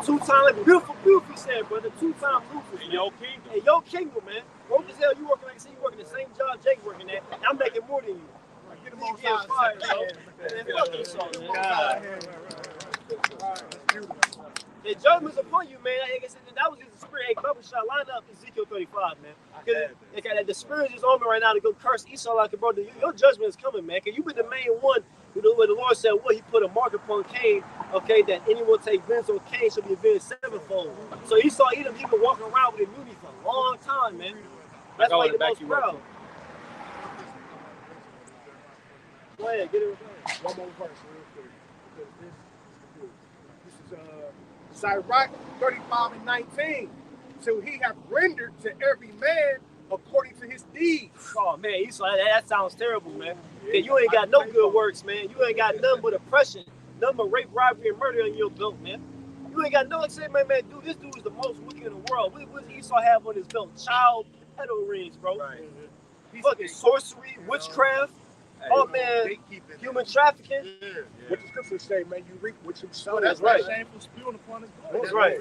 2 times, like beautiful said, brother. 2-time losers. In your kingdom. In your kingdom, man. Broke as hell, you working like I said, you working the same job Jake working at, and I'm making more than you. Get them on Get fired, side. man. Fuck Esau, man. God. The judgment's upon you, man. Like I said, that was just the spirit. Hey, BAHASHAM, line up Ezekiel 35, man. Because the spirit is on me right now to go curse Esau like a brother. Your judgment is coming, man. Because you been the main one where the Lord said, what? He put a mark upon Cain, okay, that anyone take vengeance on Cain shall be avenged sevenfold. So Esau, Edom, he been walking around with immunity for a long time, man. That's why he's the most proud. Go ahead, get it. One more verse real quick. Because this is Sirach 35 and 19. So he hath rendered to every man according to his deeds. Oh man, Esau, that sounds terrible, man. Yeah, you ain't got no good works, man. You ain't got nothing but oppression, nothing but rape, robbery, and murder on your belt, man. You ain't got no say, man, dude, this dude is the most wicked in the world. What does Esau have on his belt? Child pedo rings, bro. Right. Fucking sorcery, witchcraft. Oh man, human trafficking. Yeah. What the scriptures say, man, you reap what you sow. Oh, that's right. Shameful spewing upon his blood. That's right.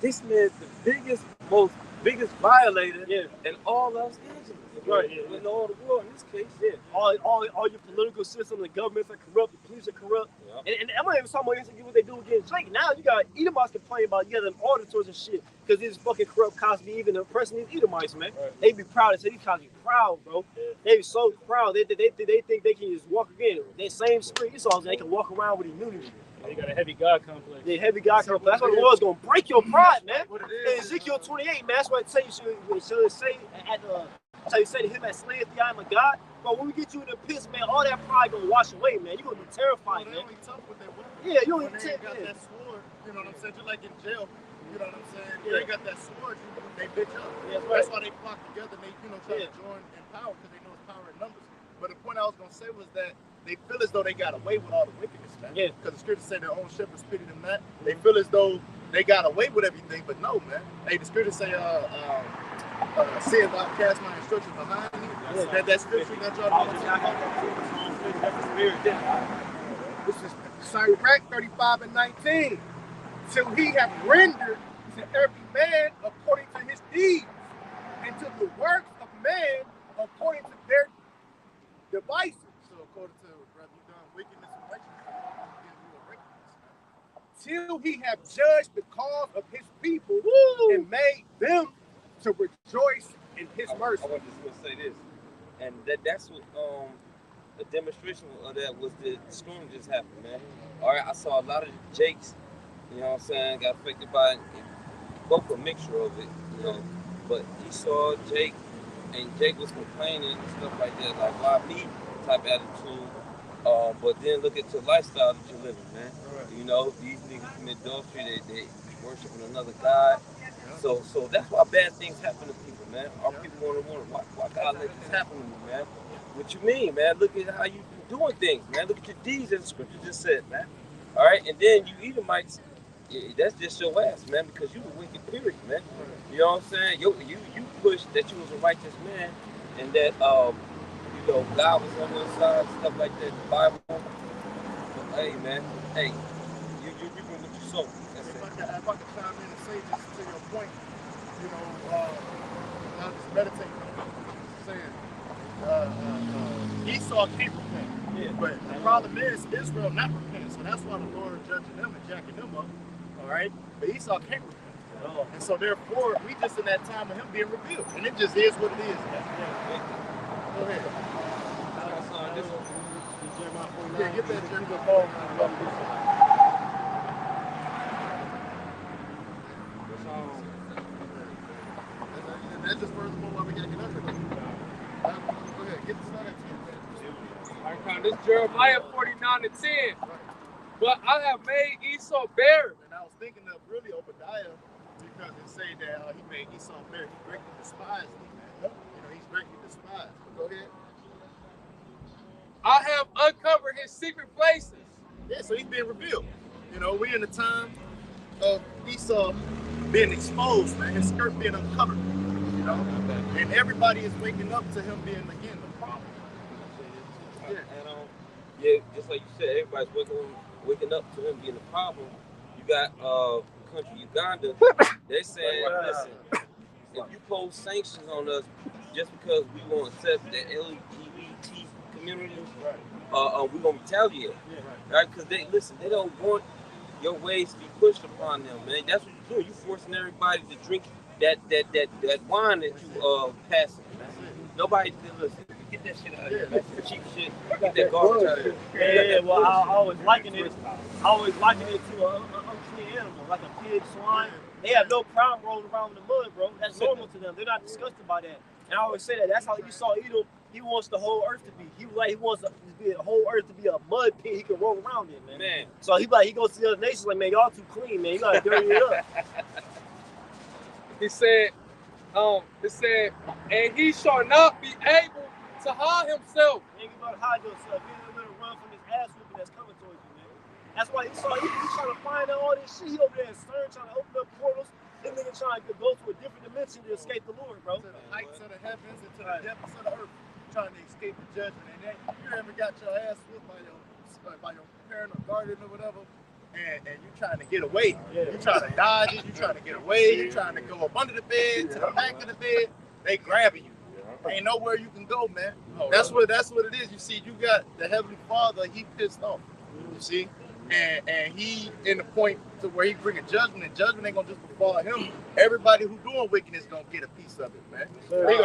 This man's the biggest violator in all Los Angeles. Right. In all the world in this case. Yeah. All your political system, the governments are corrupt, the police are corrupt. Yep. And I'm not even talking about what they do against Drake. Now you got Edomites complaining about them auditors and shit because these fucking corrupt cops be even oppressing these Edomites, man. Right. They be proud. They say these cops be proud, bro. Yeah. They be so proud. They think they can just walk again. That same spirit Esau, they can walk around with immunity. They got a heavy God complex. Yeah, heavy God complex. That's why the Lord's gonna break your pride, man. In Ezekiel 28, man, that's what I tell you. Should say at the. So you say to him that slayeth thee, I am a God. But when we get you in the pits, man, all that pride gonna wash away, man. You're gonna be terrified, man. Tough with that weapon. Yeah, you don't even got that sword, you know what I'm saying? Just like in jail, you know what I'm saying? Yeah. They got that sword, they bitch up. Yeah, that's why they flock together and they, try to join in power because they know it's power in numbers. But the point I was gonna say was that they feel as though they got away with all the wickedness, man. Yeah. Because the scriptures say their own shepherds pitied them not. They feel as though they got away with everything, but no, man. Hey, the scriptures say, sin thou cast my instructions behind me. Yeah. That scripture that y'all know. This is Sirach 35 and 19. Till he hath rendered to every man according to his deeds, and to the works of man according to their devices. So according to whether you done wickedness and righteousness, till he hath judged the cause of his people and made them to rejoice in his mercy. I was just going to say this, and that's what a demonstration of that was the storm just happened, man. All right, I saw a lot of the Jakes, you know what I'm saying, got affected by it, both a mixture of it, you know, but Esau, Jake, and Jake was complaining and stuff like that, like, why me type attitude, but then look at the lifestyle that you're living, man. Right. You know, these niggas commit adultery, they worshiping another God. So that's why bad things happen to people, man. Our people want to wonder, why God let this happen to me, man? What you mean, man? Look at how you doing things, man. Look at your deeds, as the scripture just said, man. All right, and then you Edomites, that's just your ass, man, because you were wicked, period, man. You know what I'm saying? You pushed that you was a righteous man, and that you know God was on your side, stuff like that, the Bible. But hey, man, hey, you reaping what you sow. If I could chime in and say just to your point, you know, I was just meditating on saying Esau can't repent. Yeah. But the problem is Israel not repent. So that's why the Lord judging them and jacking them up. All right? But Esau can't repent. Oh. And so therefore, we just in that time of him being revealed. And it just is what it is. Go ahead. Yeah, get that Jeremiah. That's just furthermore why we gotta get under them. Go ahead, get the start at 10, man. This Jeremiah 49 and 10. Right. But I have made Esau barren. And I was thinking of really Obadiah because it say that he made Esau barren. He greatly despised me, man. You know, he's greatly despised. But go ahead. I have uncovered his secret places. Yeah, so he's being revealed. You know, we're in the time of Esau being exposed, man. His skirt being uncovered. You know? And everybody is waking up to him being, again, the problem. Yeah. And just like you said, everybody's waking up to him being the problem. You got country Uganda. They said, listen, if you pose sanctions on us, just because we won't accept the LGBT community, we're gonna retaliate, right? Because they don't want your ways to be pushed upon them, man. That's what you're doing. You forcing everybody to drink that wine that you passing. Nobody listen. Get that shit out of here. That's cheap shit. Get that garbage out of here. Yeah. Well, I always liken it. to an unclean animal, like a pig, swine. They have no problem rolling around in the mud, bro. That's normal to them. They're not disgusted by that. And I always say that. That's how Esau Edom. He wants the whole earth to be. He wants the whole earth to be a mud pit he can roll around in, man. So he goes to the other nations like, man, y'all too clean, man. You gotta dirty it up. He said, and he shall not be able to hide himself. You ain't gonna hide yourself. You ain't gonna run from this ass whooping that's coming towards you, man. That's why he's trying to find out all this shit. He over there in CERN trying to open up portals. This nigga trying to go to a different dimension to escape the Lord, bro. To the heights of the heavens and to the depths of the earth, trying to escape the judgment. And then you ever got your ass whooped by your parent or guardian or whatever, and you trying to get away. You trying to dodge it. You trying to get away. You trying to go up under the bed, to the back of the bed. They grabbing you. Ain't nowhere you can go, man. That's what it is. You see, you got the Heavenly Father. He pissed off. You see, and he in the point to where he bringing judgment, and judgment ain't gonna just befall him. Everybody who doing wickedness gonna get a piece of it, man.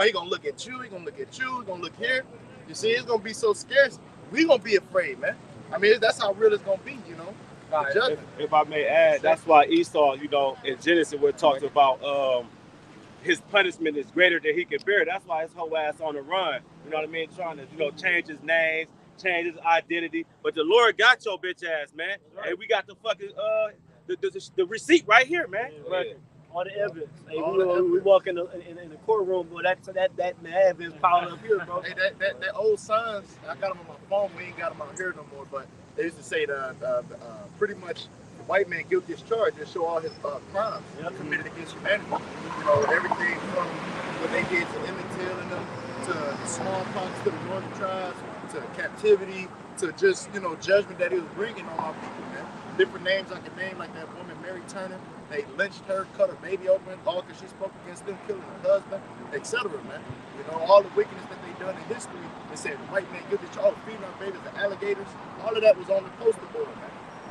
He gonna look at you. He gonna look at you. He gonna look here. You see, it's gonna be so scarce. We gonna be afraid, man. I mean, that's how real it's gonna be, you know. If I may add, that's why Esau, you know, in Genesis, we're talking about his punishment is greater than he can bear. That's why his whole ass on the run. You know what I mean? Trying to, you know, change his name, change his identity. But the Lord got your bitch ass, man. And we got the fucking the receipt right here, man. Right. All the evidence. Hey, we walk in the courtroom, bro. That evidence piled up here, bro. Hey, that old signs, I got them on my phone. We ain't got them out here no more. But they used to say pretty much the white man guilty as charged and show all his crimes committed against humanity. You know, everything from what they did to Emmett Till and them, to smallpox, to the northern tribes, to captivity, to just, you know, judgment that he was bringing on our people, man. Different names I can name, like that woman Mary Turner. They lynched her, cut her baby open, all because she spoke against them, killing her husband, etc., man. You know, all the wickedness that they done in history. They said the white man guilty, all the female babies, the alligators, all of that was on the poster board, man.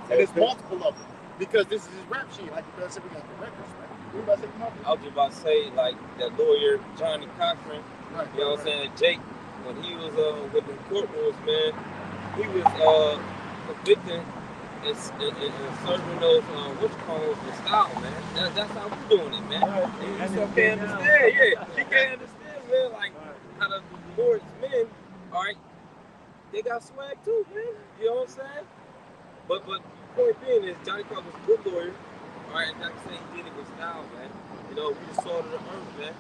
And there's multiple of them, because this is his rap sheet, like the said, we got the records, man. What about to say, I was just about to say, like, that lawyer, Johnny Cochran, you know what I'm saying, Jake, when he was with the courtrooms, man, he was convicted and serving those the style, man. That's how we doing it, man. And you can't understand, he can't understand, man, like how the Lord's men, all right, they got swag too, man. You know what I'm saying? But the point being is Johnny Cochran was a good lawyer, all right, and like I say, he did it with style, man. You know, we just saw it in the earth, man.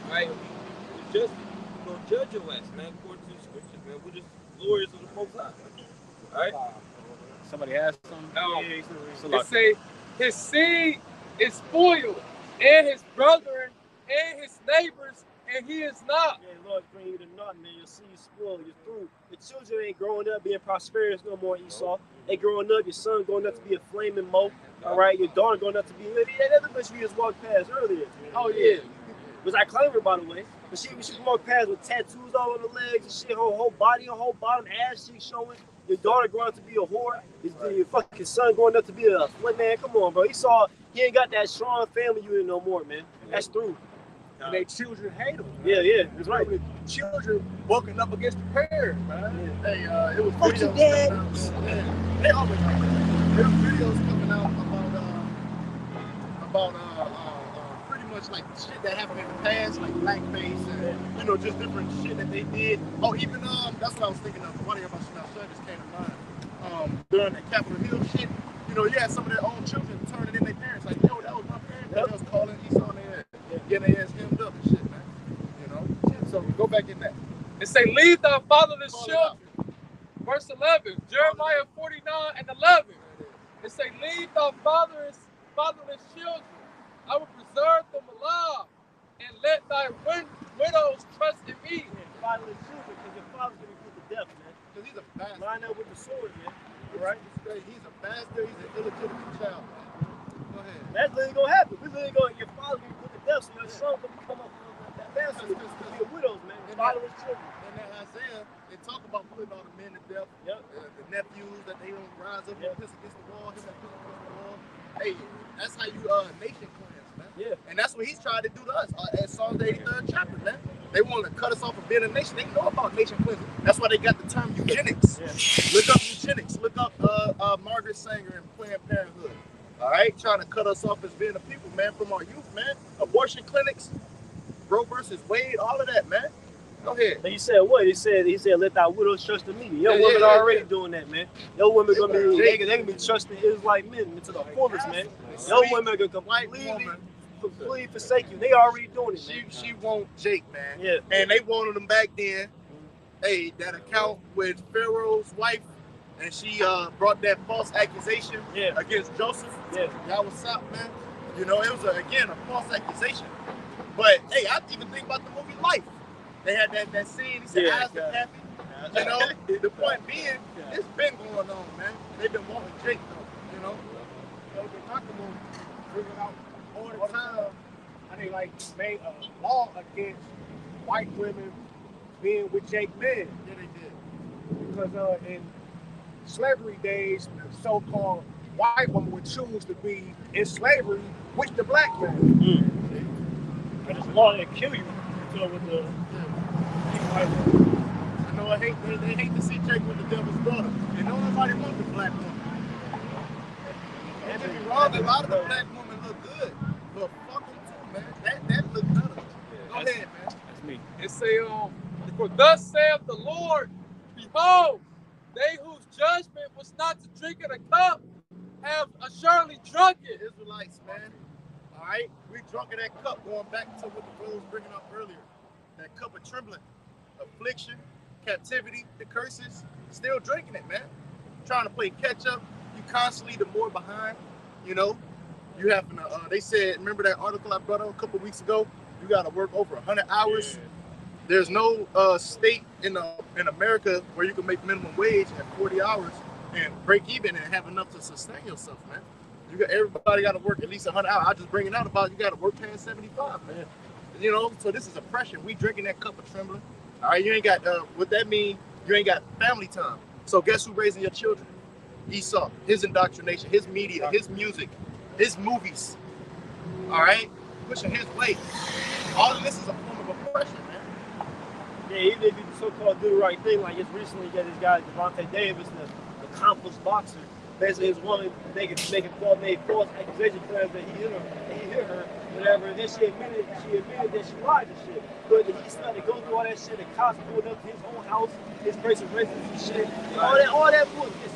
All right, we just gonna judge your ass, man, according to the scriptures, man. We're just lawyers of the Most High, all right? Somebody asked something. It say his seed is spoiled, and his brethren, and his neighbors, and he is not. Yeah, Lord, bring you to naught, man. Your seed spoiled. Your through. The children ain't growing up being prosperous no more, Esau. They growing up. Your son growing up to be a flaming moat. All right, your daughter growing up to be. That other bitch we just walked past earlier. Oh yeah. Was I claim her, by the way? But she walked past with tattoos all on the legs and shit. Her whole body, her whole bottom, ass cheek showing. Your daughter growing up to be a whore. Your fucking son growing up to be a slut, man. Come on, bro. He ain't got that strong family unit no more, man. That's through. And their children hate them. Yeah, that's right. The children walking up against the parents, man. Hey, it was Fuck videos you, Dad. coming out. They always like that. There was videos coming out about pretty much like shit that happened in the past, like blackface and you know, just different shit that they did. Oh, even that's what I was thinking of. One of your just came to mind. During the Capitol Hill shit, you know, you had some of their own children turning in their parents like, yo, that was my parents. That was calling Esau on their ass, getting their ass hemmed up and shit, man. You know, so go back in that. It say, leave thy fatherless children. Verse 11, Jeremiah 49:11. It say, leave thy fatherless children. I will preserve them alive, and let thy widows trust in me. Fatherless children, because your father's going to be put to death, man. Because he's a bastard. Line up with the sword, man. Right? He's a bastard. He's an illegitimate child, man. Go ahead. That's literally going to happen. Your father's going to be put to death, so your son's going to come up. family, be widows, man. Fatherless children. And then Isaiah, they talk about putting all the men to death. Yep. The nephews that they don't rise up and piss against the wall. Him that piss against the wall. Hey, that's how you nation cleanse, man. Yeah. And that's what he's trying to do to us at Psalms 83rd chapter, man. They want to cut us off of being a nation. They know about nation cleansing. That's why they got the term eugenics. Yeah. Look up eugenics. Look up Margaret Sanger and Planned Parenthood. All right, trying to cut us off as being a people, man, from our youth, man. Abortion clinics, Roe versus Wade, all of that, man. Go ahead. He said what? He said let thy widows trust in me. Your women are already doing that, man. Your women gonna be they can be trusting Israelite men to the fullest, man. Your women are completely forsake you. They already doing it. She want Jake, man. Yeah. And they wanted him back then. Hey, that account with Pharaoh's wife, and she brought that false accusation against Joseph. Yeah. Y'all was up, man. You know, it was again a false accusation. But hey, I even think about the movie Life. They had that scene. He said, "Eyes are happy." You know, the point being, it's been going on, man. They've been wanting Jake, though. You know, so the document bring it out all the time. I think like made a law against white women being with Jake men. Yeah, they did. Because in slavery days, the so-called white woman would choose to be in slavery with the black man. And it's a law that kill you with the. I know they hate to see Jake with the devil's daughter. And nobody wants the black woman. Don't get me wrong, a lot of the black women look good. But fuck them too, man. That look better. Go ahead, man. That's me. It say, for thus saith the Lord, behold, they whose judgment was not to drink in a cup have assuredly drunk it. Israelites, man. All right? We drunk in that cup, going back to what the brother was bringing up earlier. That cup of trembling, affliction, captivity, the curses, still drinking it, man. Trying to play catch up. You constantly the more behind, you know. You have to, they said, remember that article I brought up a couple weeks ago? You got to work over 100 hours. Yeah. There's no state in America where you can make minimum wage at 40 hours and break even and have enough to sustain yourself, man. Everybody got to work at least 100 hours. I just bring it out about you got to work past 75, man. You know, so this is oppression. We drinking that cup of trembling. All right, you ain't got, what that mean, you ain't got family time. So guess who raising your children? Esau, his indoctrination, his media, his music, his movies. All right, pushing his way. All of this is a form of oppression, man. Yeah, even if you so-called do the right thing, like just recently you got this guy, Devontae Davis, the accomplished boxer. Basically, his woman made false accusation claims that he hit her, whatever. And then she admitted that she lied and shit. But he still had to go through all that shit. The cops pulled up to his own house, his place of residence and shit. All that bullshit,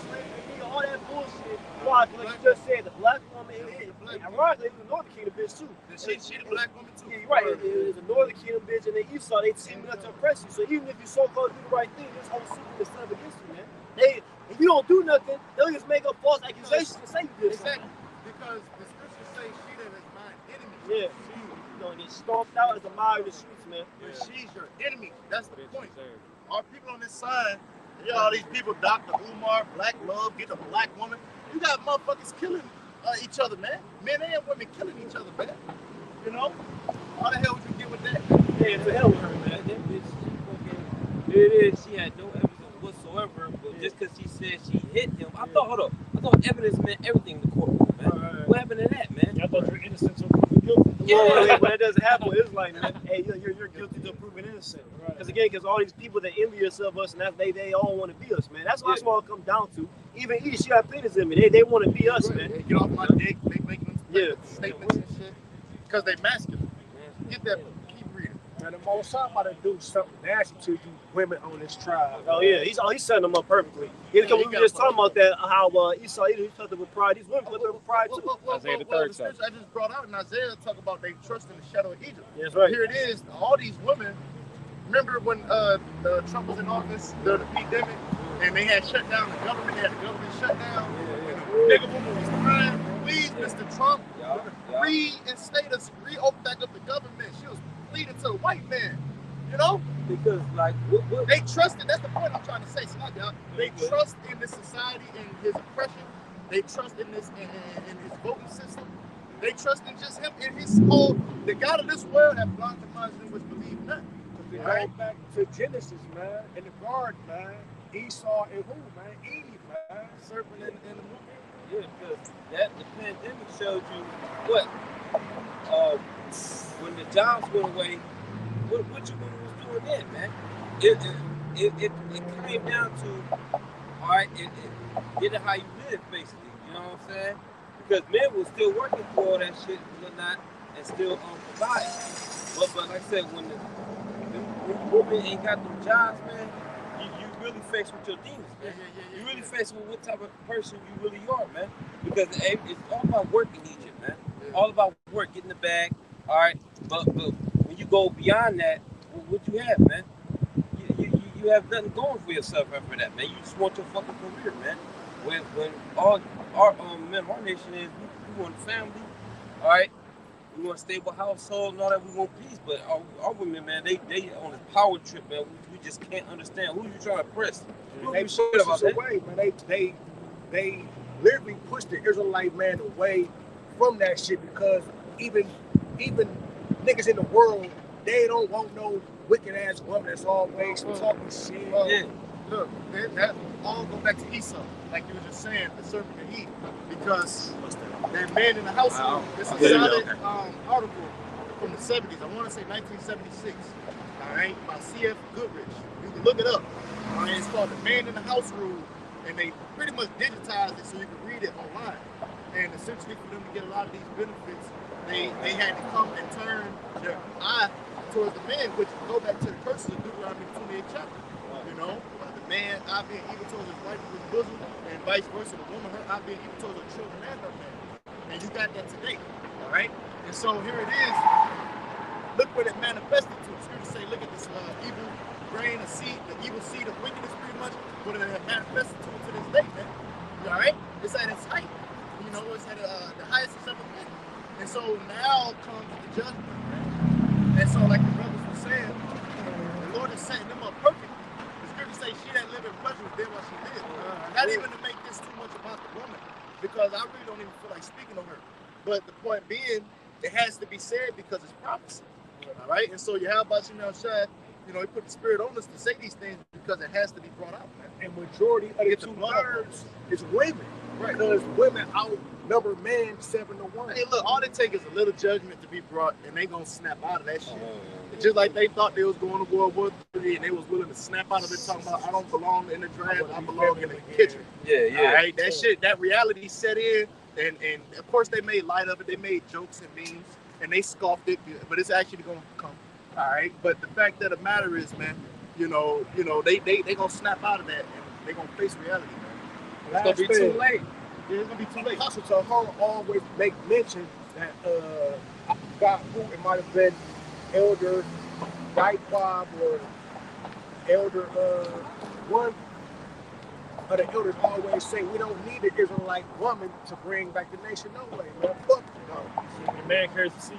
all that bullshit. Why? Like you just said, the black woman, ironically, it was the Northern Kingdom bitch too. She the black woman too. Yeah, you're right. It was the Northern Kingdom bitch, and then Esau, they teamed up to oppress you. So even if you so-called do the right thing, this whole system is set up against you, man. If you don't do nothing, they'll just make up false accusations and say you did something. Exactly. Because the scriptures say she that is mine enemy. Yeah. You're going to get stomped out as a mile in the streets, man. Yeah. She's your enemy. That's the point. Our people on this side, all these people, Dr. Umar, Black Love, get a black woman. You got motherfuckers killing each other, man. Men and women killing each other, man. You know? How the hell would you get with that? Yeah, to hell with her, man. That bitch, it is. She had no evidence whatsoever, but just because she said she hit him, I thought evidence meant everything in the courtroom, man. Right. What happened to that, man? I thought you were innocent until proven guilty. Yeah, when that doesn't happen, it's like, man, hey, you're guilty until proven innocent. Because all these people that envious of us, and they all want to be us, man. That's what it comes down to. Even she got penis in me. They want to be us, man. They get off my dick. They making statements and shit because they masculine. Get that. Now the Most High about to do something nasty to you women on this tribe. Oh yeah, he's setting them up perfectly. We were just talking about that, how Esau, he put them with pride. These women put them with pride too. Isaiah the third chapter. I just brought out in Isaiah talk about they trust in the shadow of Egypt. That's right. Here it is. All these women. Remember when Trump was in office, the pandemic, and they had shut down the government. They had the government shut down. And the nigga woman was crying, "Please, Mr. Trump, reinstate us, reopen back up the government." She was leading to a white man, you know? Because, like, what? They trusted, that's the point I'm trying to say. So, they trust in this society and his oppression. They trust in this in his voting system. They trust in just him and his whole. The God of this world have blind the minds in which believe not. We go back to Genesis, man, in the garden, man. Esau and who, man? Eve, man. Serpent in the movie. Yeah, because the pandemic showed you what? When the jobs went away, what you was doing then, man? It came down to, all right, get it how you live, basically. You know what I'm saying? Because men was still working for all that shit and whatnot and still provide. But like I said, when women ain't got them jobs, man, you really faced with your demons, man. You really faced with what type of person you really are, man. Because it's all about work in Egypt, man. All about work, getting the bag, all right? But when you go beyond that, what you have, man? You have nothing going for yourself after that, man. You just want your fucking career, man. When all our men, our nation is, we want family, all right? We want a stable household and all that. We want peace, but our women, man, they on this power trip, man. We just can't understand who you trying to press. They push us away, man. They literally push the Israelite man away from that shit because even niggas in the world, they don't want no wicked ass woman that's always talking shit. Yeah. Look, that all go back to Esau, like you were just saying, the serpent and Eve, because that man in the household. This is a solid article from the 70s. I want to say 1976. All right, by C.F. Goodrich. You can look it up. All right, it's called The Man in the House Rule, and they pretty much digitized it so you can read it online. And essentially, for them to get a lot of these benefits, they had to come and turn their eye towards the man, which go back to the curses of Deuteronomy 28th chapter. You know, the man eye being evil towards his wife with his bosom, and vice versa, the woman her eye being evil towards her children and her man. And you got that today, all right? And so here it is. Look what it manifested to. Scripture say, look at this evil grain of seed, the evil seed of wickedness, pretty much what it manifested to this day, man. All right? It's at its height. You know, it's at the highest it's ever been. And so now comes the judgment, man. And so, like the brothers were saying, the Lord is setting them up perfect. The scripture says, she that liveth in pleasure is dead while she lives. Not even to make this too much about the woman, because I really don't even feel like speaking on her. But the point being, it has to be said because it's prophecy. All right? And so YAHWASHI, you know, he put the spirit on us to say these things because it has to be brought out, man. And majority of the 2/3 is women. Right. Because women outnumber men 7-1. Hey, look, all they take is a little judgment to be brought, and they gonna snap out of that shit. Just like they thought they was going to World War III, and they was willing to snap out of it, talking about, I don't belong in the draft, I belong in the kitchen. Yeah. All right, that shit, that reality set in, and of course they made light of it. They made jokes and memes, and they scoffed it, but it's actually gonna come. All right, but the fact of the matter is, man, you know, they gonna snap out of that, and they gonna face reality, man. It's gonna be too late. Yeah, it's gonna be too late. Apostle to her always make mention that I forgot who it might have been, Elder YAHWAH or Elder one of the elders always say we don't need an Israelite woman to bring back the nation. No way, man. Fuck no. The man carries the seed.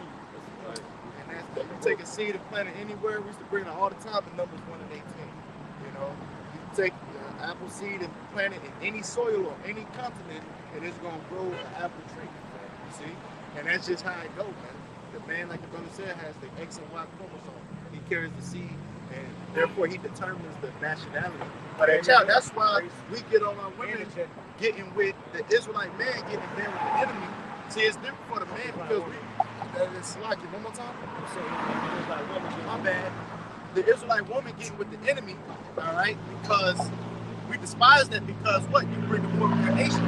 And that's you take a seed and plant it anywhere. We used to bring it all the time in Numbers 1 and 18. You know, you can take apple seed and plant it in any soil or any continent, and it's gonna grow an apple tree. You see, and that's just how it goes, man. The man, like the brother said, has the X and Y chromosome. He carries the seed, and therefore he determines the nationality. But that's why we get on our women getting with the Israelite man getting there with the enemy. See, it's different for the man because it's like it one more time. My bad. The Israelite woman getting with the enemy, all right, because we despise that because what? You bring them forth your nation.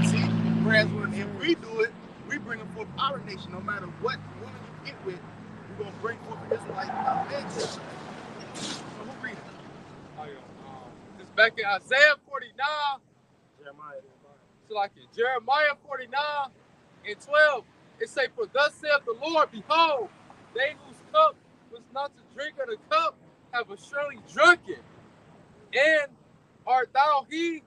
See? Whereas if we do it, we bring them forth our nation. No matter what woman you get with, we're going to bring forth the Israelite men. So who read it? It's back in Isaiah 49. So like in Jeremiah 49 and 12, it say, for thus saith the Lord, behold, they whose cup was not to drink of the cup have surely drunken. And art thou he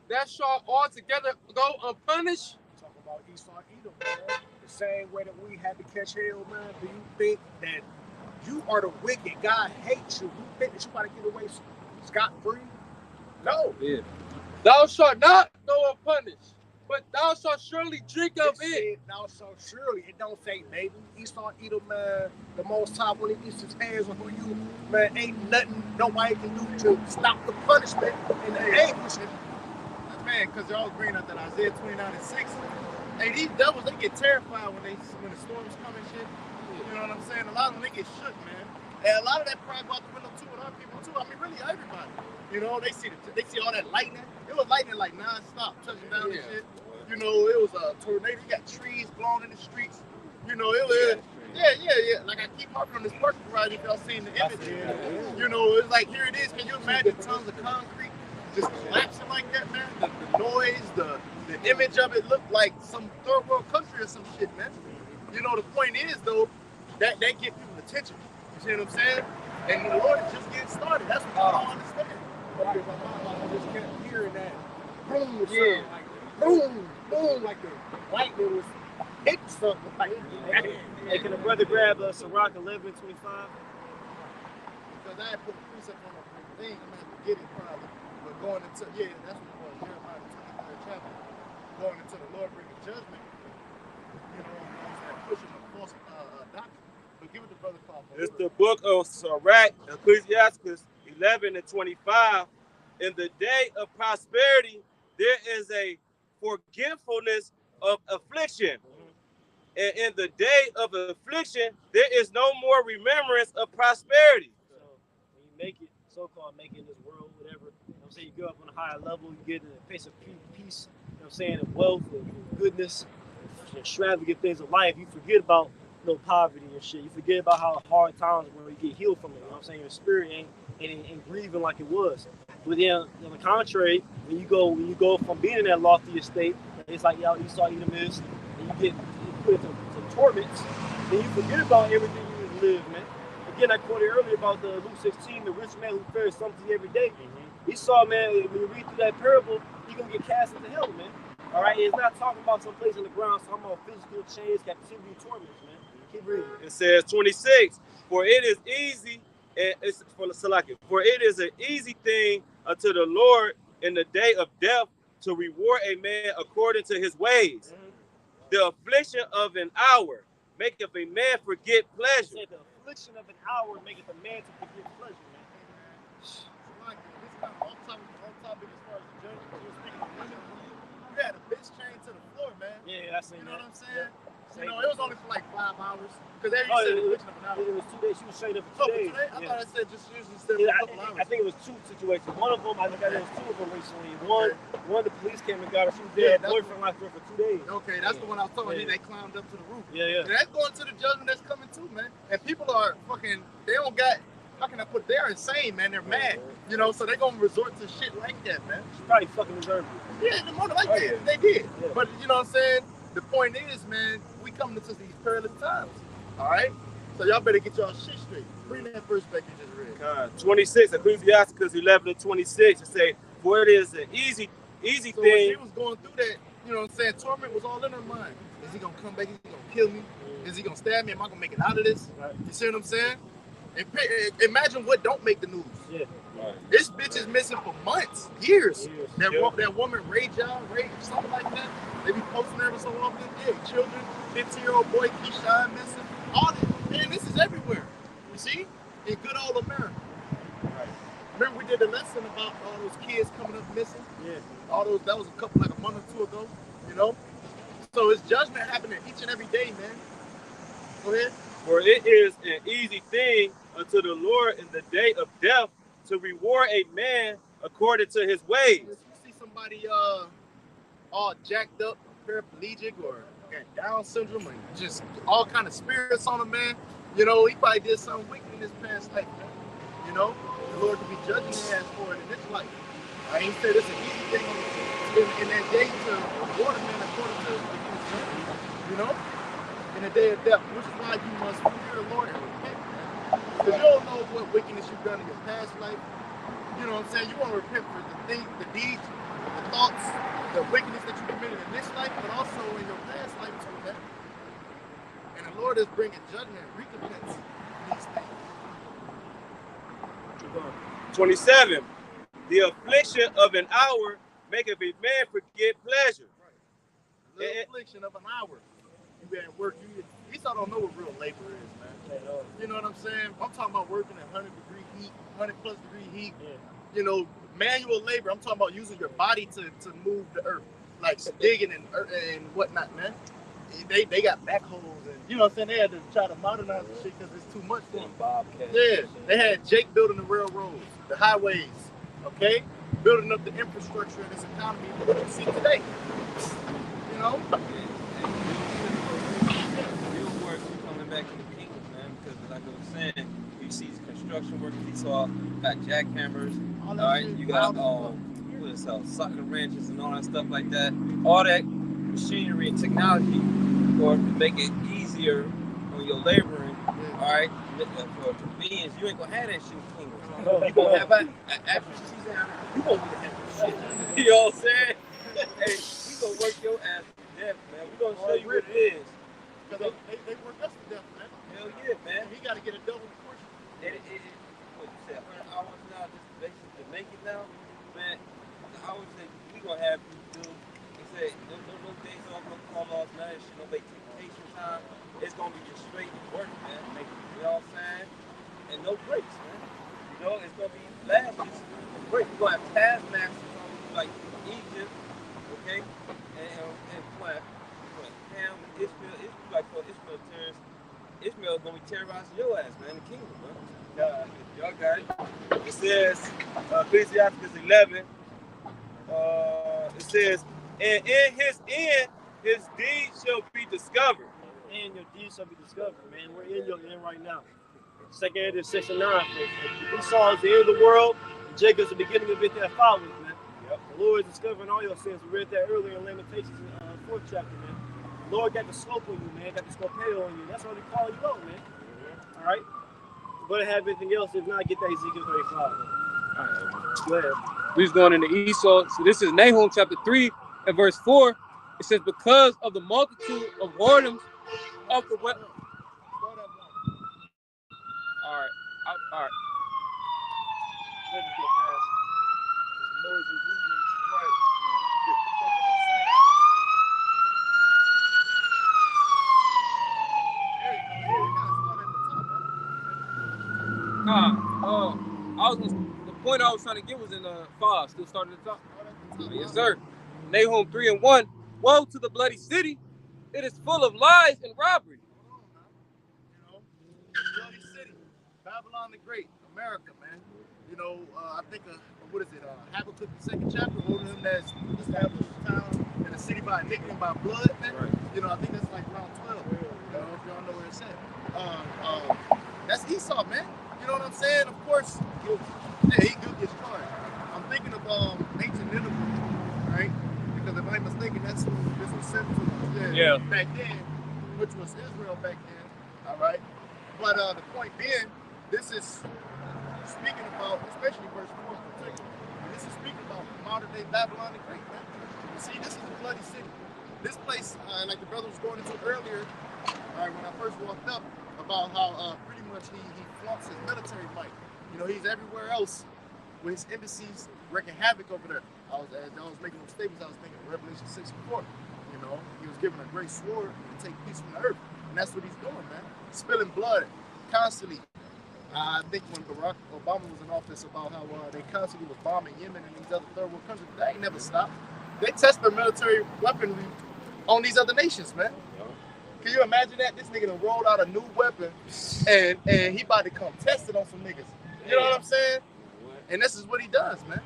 that shall altogether go unpunished? Talk about Esau Edom, man. The same way that we had to catch hell, man. Do you think that you are the wicked? God hates you. You think that you about to get away scot-free? No. Yeah. Thou shalt not go unpunished. But thou shalt surely drink of it. Thou shalt surely. It don't say maybe. Esau, Edom, man, the Most High, when he gets his hands on you, man, ain't nothing nobody can do to stop the punishment and the anguish. Man, because they're all agreeing on that Isaiah 29:6. Hey, these devils, they get terrified when the storms come and shit. You know what I'm saying? A lot of them, they get shook, man. And a lot of that probably go out the window too with our people too. I mean, really everybody. You know, they see all that lightning. It was lightning like non-stop, touching down and shit. You know, it was a tornado. You got trees blowing in the streets. You know, it was yeah. Like I keep harping on this parking garage. If y'all seen the image, you know, it's like here it is. Can you imagine tons of concrete just collapsing like that, man? The noise, the image of it looked like some third world country or some shit, man. You know, the point is though, that get people attention. You see what I'm saying? And the Lord is just getting started. That's what y'all don't understand. I just kept hearing that boom, like boom, boom, like the lightning was hitting something. Like, hey, can a brother grab Sirach 11:25? Because I had put a precept on the thing, I'm gonna have to get it probably. But going into that's what it was, Jeremiah 23rd chapter. Going into the Lord bringing judgment. You know, those that pushing the false doctrine. But give it to Brother Paul. It's the book of Sirach, Ecclesiastes 11:25. In the day of prosperity, there is a forgetfulness of affliction. And in the day of affliction, there is no more remembrance of prosperity. So when you make it, so-called make it in this world, whatever, you know what I'm saying, you go up on a higher level, you get in a place of peace, you know what I'm saying, of wealth, of goodness, extravagant things of life. You forget about poverty and shit. You forget about how hard times when you get healed from it. You know what I'm saying? Your spirit ain't grieving like it was. But then on the contrary, when you go from being in that lofty estate, it's like y'all Esau Edom is, and you get put into torments, then you forget about everything you live, man. Again, I quoted earlier about the Luke 16, the rich man who fares something every day. Esau, man, when you read through that parable, you're gonna get cast into hell, man. All right, it's not talking about some place on the ground. It's talking about physical chains, captivity, torments, man. Keep reading. It says 26, for it is easy, and it's for the Salaki, for it is an easy thing unto the Lord in the day of death to reward a man according to his ways. The affliction of an hour maketh a man forget pleasure. The affliction of an hour maketh a man to forget pleasure, man. This is kind of off topic as far as the journey. You had a bitch chained to the floor, man. Yeah, I seen You know that. what I'm saying? Yeah. You know, it was only for like 5 hours. Because they said the affliction of an hour. It was 2 days. She was chained up for 2 days. I thought I said just instead of Yeah, a couple hours. I think it was 2 situations. One of them, I think there was 2 of them recently. One, the police came and got her. She was there. Her boyfriend locked her for 2 days. Okay, that's the one I was talking about. They climbed up to the roof. Yeah. And that's going to the judgment that's coming too, man. And people are fucking, they don't got, how can I put, they're insane, man. They're mad. You know, so they're going to resort to shit like that, man. She probably fucking deserved it. Yeah, the more like they did. Yeah. But you know what I'm saying? The point is, man, we coming into these perilous times. All right? So y'all better get y'all shit straight. Bring that verse back you just read. God, 26, Ecclesiastes 11:26, it say, for it is an easy So thing. when she was going through that, you know what I'm saying, torment was all in her mind. Is he going to come back? Is he going to kill me? Is he going to stab me? Am I going to make it out of this? Right. You see what I'm saying? And imagine what don't make the news. Yeah. Right. This bitch is missing for months, years. Yeah. That woman, Ray John, something like that. They be posting her every so often. Yeah, children, 15-year-old boy, Keyshawn missing. All that. Man, this is everywhere. You see? In good old America. Right. Remember we did a lesson about all those kids coming up missing? Yeah. All those, that was a month or 2 ago, you know? So it's judgment happening each and every day, man. Go ahead. For it is an easy thing unto the Lord in the day of death to reward a man according to his ways. If you see somebody all jacked up, paraplegic, or got Down syndrome, and just all kind of spirits on him, man, you know, he probably did something wicked in his past life, man. You know, the Lord could be judging his ass for it in this life. I ain't said it's an easy thing in that day to reward a man according to his journey, you know, in the day of death, which is why you must fear the Lord and repent, man. Because you don't know what wickedness you've done in your past life. You know what I'm saying? You want to repent for the deeds, the thoughts, the wickedness that you committed in this life, but also in your past life too, man. And the Lord is bringing judgment and recompense for these things. 27. The affliction of an hour maketh a man forget pleasure. little affliction of an hour. You been at work. Esau don't know what real labor is, man. You know what I'm saying? I'm talking about working at 100-degree heat, 100+ degree heat. Yeah. You know, manual labor. I'm talking about using your body to move the earth, like digging and whatnot, man. They got backhoes and you know what I'm saying. They had to try to modernize the shit because it's too much for them. Yeah, they had Jake building the railroads, the highways, okay, building up the infrastructure in this economy that you see today. You know. Real work coming back to the kingdom, man. Because like I was saying, you see these construction workers. You saw got jackhammers. All right, you got sucker wrenches and all that stuff like that. All that machinery and technology for to make it easier on your laboring. All right, for convenience, you ain't gonna have that shit in the kingdom. You gonna have an average season. You gonna be having shit. You know what I'm saying? Hey, we gonna work your ass to death, man. We gonna show you what it is. Because they work us to death, man. Hell yeah, man. He got to get a double portion. What you said, 100 hours now, just basically to make it now, man. The hours that we gonna have you do, they say no days off, no call offs, none of that shit, no vacation time. It's gonna be just straight work, man. You know what I'm saying? And no breaks, man. You know, it's gonna be lavish and break. We're gonna have taskmasters like Egypt, okay, and Ham, Ishmael, like for Ishmael terrorists. Ishmael's gonna be terrorizing your ass, man, in the kingdom, man. Y'all got it. It says, Ecclesiastes 11, it says, and in his end, his deeds shall be discovered. And your deeds shall be discovered, man. We're in your end right now. Second Edith, section 9. Esau is the end of the world, and Jacob's the beginning of it that follows, man. Yep. The Lord is discovering all your sins. We read that earlier in Lamentations, 4th chapter, man. The Lord got the scope on you, man. Got the scopeo on you. That's why we call you out, man. Mm-hmm. All right? Go ahead, have anything else. If not, get that Ezekiel 35. All right. Go ahead. We was going into Esau. So this is Nahum chapter 3 and verse 4. It says, because of the multitude of whoredoms of the west. All right. Let's get past this noise and movements. The point I was trying to get was in 5, still starting at the top. Yes, sir. Nahum 3 and 1. Woe to the bloody city! It is full of lies and robbery. You know, bloody city, Babylon the Great, America, man. You know, I think Habakkuk the 2nd chapter wrote him that's established a town and a city by iniquity and by blood, man. Right. You know, I think that's like around 12. You know, if y'all know where it's at. That's Esau, man. You know what I'm saying? Of course, he guilty as charged. I'm thinking of ancient Nineveh, right? Because if I'm mistaken, that's who this was sent to back then, which was Israel back then. All right. But the point being, this is speaking about, especially verse 4 in particular, this is speaking about modern day Babylon the Great, man. You see, this is a bloody city. This place, like the brother was going into earlier, when I first walked up, about how pretty much he flaunts his military might. You know, he's everywhere else with his embassies wreaking havoc over there. I was making those statements. I was thinking of Revelation 6 and 4. You know, he was given a great sword to take peace from the earth, and that's what he's doing, man. Spilling blood constantly. I think when Barack Obama was in office, about how they constantly was bombing Yemen and these other third world countries. That ain't never stopped. They test their military weaponry on these other nations, man. Can you imagine that? This nigga done rolled out a new weapon and he about to come test it on some niggas. You know what I'm saying? And this is what he does, man.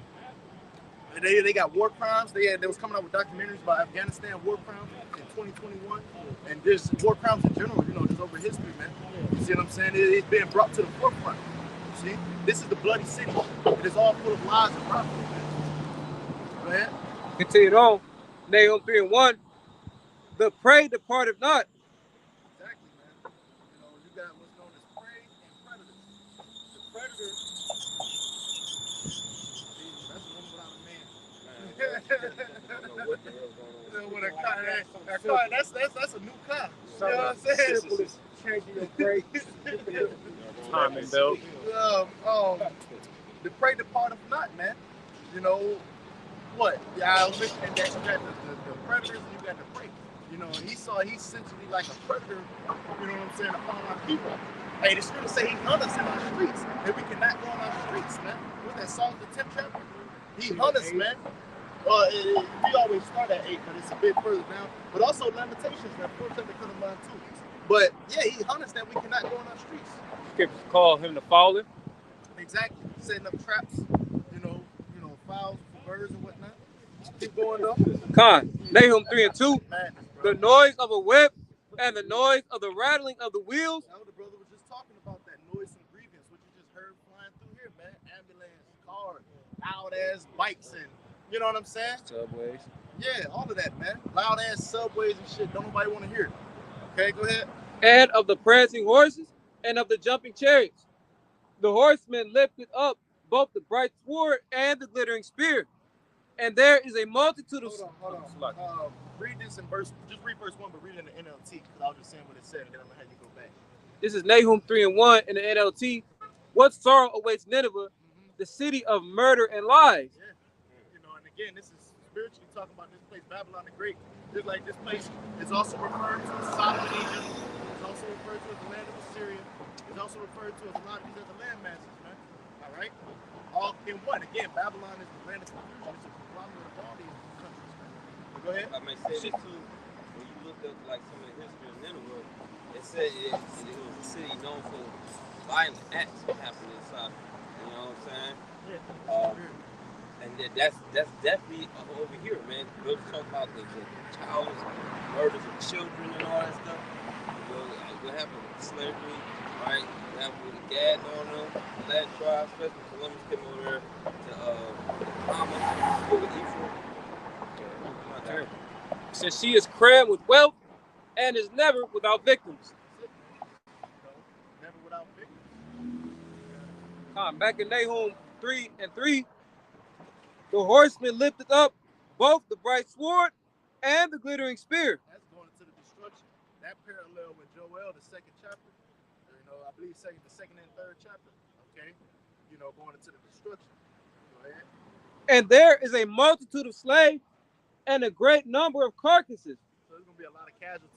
And they got war crimes. They was coming out with documentaries about Afghanistan war crimes in 2021. And there's war crimes in general, you know, just over history, man. You see what I'm saying? It's being brought to the forefront. You see? This is the bloody city. It is all full of lies and robbery, man. Go ahead. Continue on. Nahum 3 and 1. The prey departed not. Exactly, man. You know, you got what's known as prey and predators. The predator, that's a woman without a man. I don't know what the hell's going on. With a car, that's a new car. You know what I'm saying? Changing your brakes. Timing belt. The prey departed not, man. You know, what? Yeah, I was mentioning that you got the predators and you got the prey. You know, and Esau, he's essentially like a predator, you know what I'm saying, upon our people. Hey, the scripture say he hunt us in our streets, and we cannot go on our streets, man. What's that Psalms the 10th chapter? He hunt us, man. We always start at 8, but it's a bit further down. But also Lamentations, that 4th chapter comes to mind too. But yeah, he hunt us that we cannot go on our streets. Scriptures call him the fowler. Exactly, setting up traps, you know, fowls for birds and whatnot. Keep going though. Con, Nahum 3 and 2. Madness, The noise of a whip and the noise of the rattling of the wheels. Now the brother was just talking about that noise and grievance, what you just heard flying through here, man. Ambulance, cars, loud ass bikes, and you know what I'm saying? Subways. Yeah, all of that, man. Loud ass subways and shit. Don't nobody want to hear it. Okay, go ahead. And of the prancing horses and of the jumping chariots. The horsemen lifted up both the bright sword and the glittering spear. And there is a multitude of... Hold on. Read this in verse, just read verse 1, but read it in the NLT, because I was just saying what it said, and then I'm going to have you go back. This is Nahum 3 and 1 in the NLT. What sorrow awaits Nineveh, the city of murder and lies. Yeah. You know, and again, this is spiritually talking about this place, Babylon the Great. Just like this place is also referred to as Sodom and Egypt. It's also referred to as the land of Assyria. It's also referred to as a lot of these other land masses, man. All right? All in one. Again, Babylon is the land of confusion. It's a conglomerate of all these countries, man. But go ahead. I may say this too. When you look up like some of the history of Nineveh, it said it was a city known for violent acts that happened inside. You know what I'm saying? And that's definitely over here, man. We're talking about the child murders of children and all that stuff. You know, what happened with slavery, right? What happened with the Gad on them, the last tribe, especially Columbus came over there to Bahamas, over Ephraim. Since she is crammed with wealth and is never without victims. Never without victims. Back in Nahum 3 and 3, the horsemen lifted up both the bright sword and the glittering spear. That's going into the destruction. That parallel with Joel, the 2nd chapter. You know, I believe the second and third chapter. Okay, you know, going into the destruction. Go ahead. And there is a multitude of slain and a great number of carcasses. So there's gonna be a lot of casualties.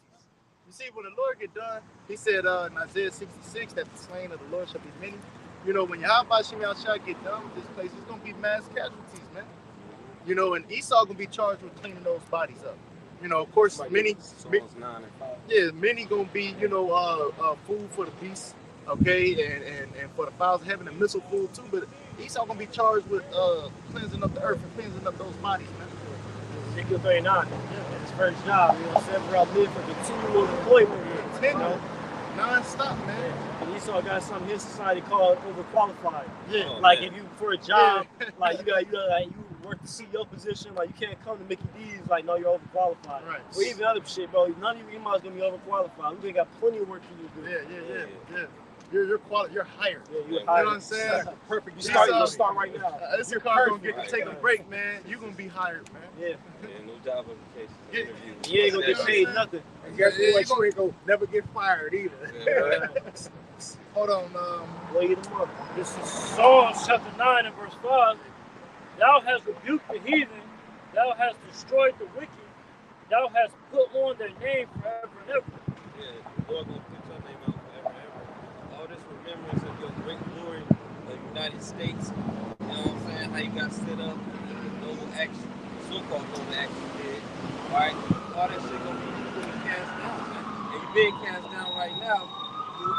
You see, when the Lord get done, he said in Isaiah 66 that the slain of the Lord shall be many. You know, when YAHWASHI shall get done with this place, it's gonna be mass casualties, man. You know, and Esau gonna be charged with cleaning those bodies up. You know, of course, Like many gonna be, you know, food for the beasts, okay, and for the fowls of heaven and missile food too. But Esau gonna be charged with cleansing up the earth and cleansing up those bodies, man. Ezekiel 39, his first job, you know, set out live for continual employment, you know, non-stop, man. And Esau got something in his society called overqualified. Yeah, like if you for a job, like you work to see your position, like you can't come to Mickey D's, like no, you're overqualified. Right. Or even other shit, bro. None of you might gonna be overqualified. We got plenty of work for you to do. Yeah. You're qualified. You're hired. Yeah, you know what I'm saying? Perfect. You start right now. This car gonna get to take a break, man. You gonna be hired, man. Yeah. No job application. You ain't gonna get paid nothing. And guess what? You ain't gonna never get fired either. Yeah. Hold on. This is Psalms chapter 9 and verse 5. Thou hast rebuked the heathen. Thou hast destroyed the wicked. Thou hast put on their name forever and ever. Yeah, the Lord gonna put your name out forever and ever. All this remembrance of your great glory of the United States. You know what I'm saying? How you got set up, the noble action, so-called noble action did. Alright? All that shit gonna be cast down, man. And you're being cast down right now through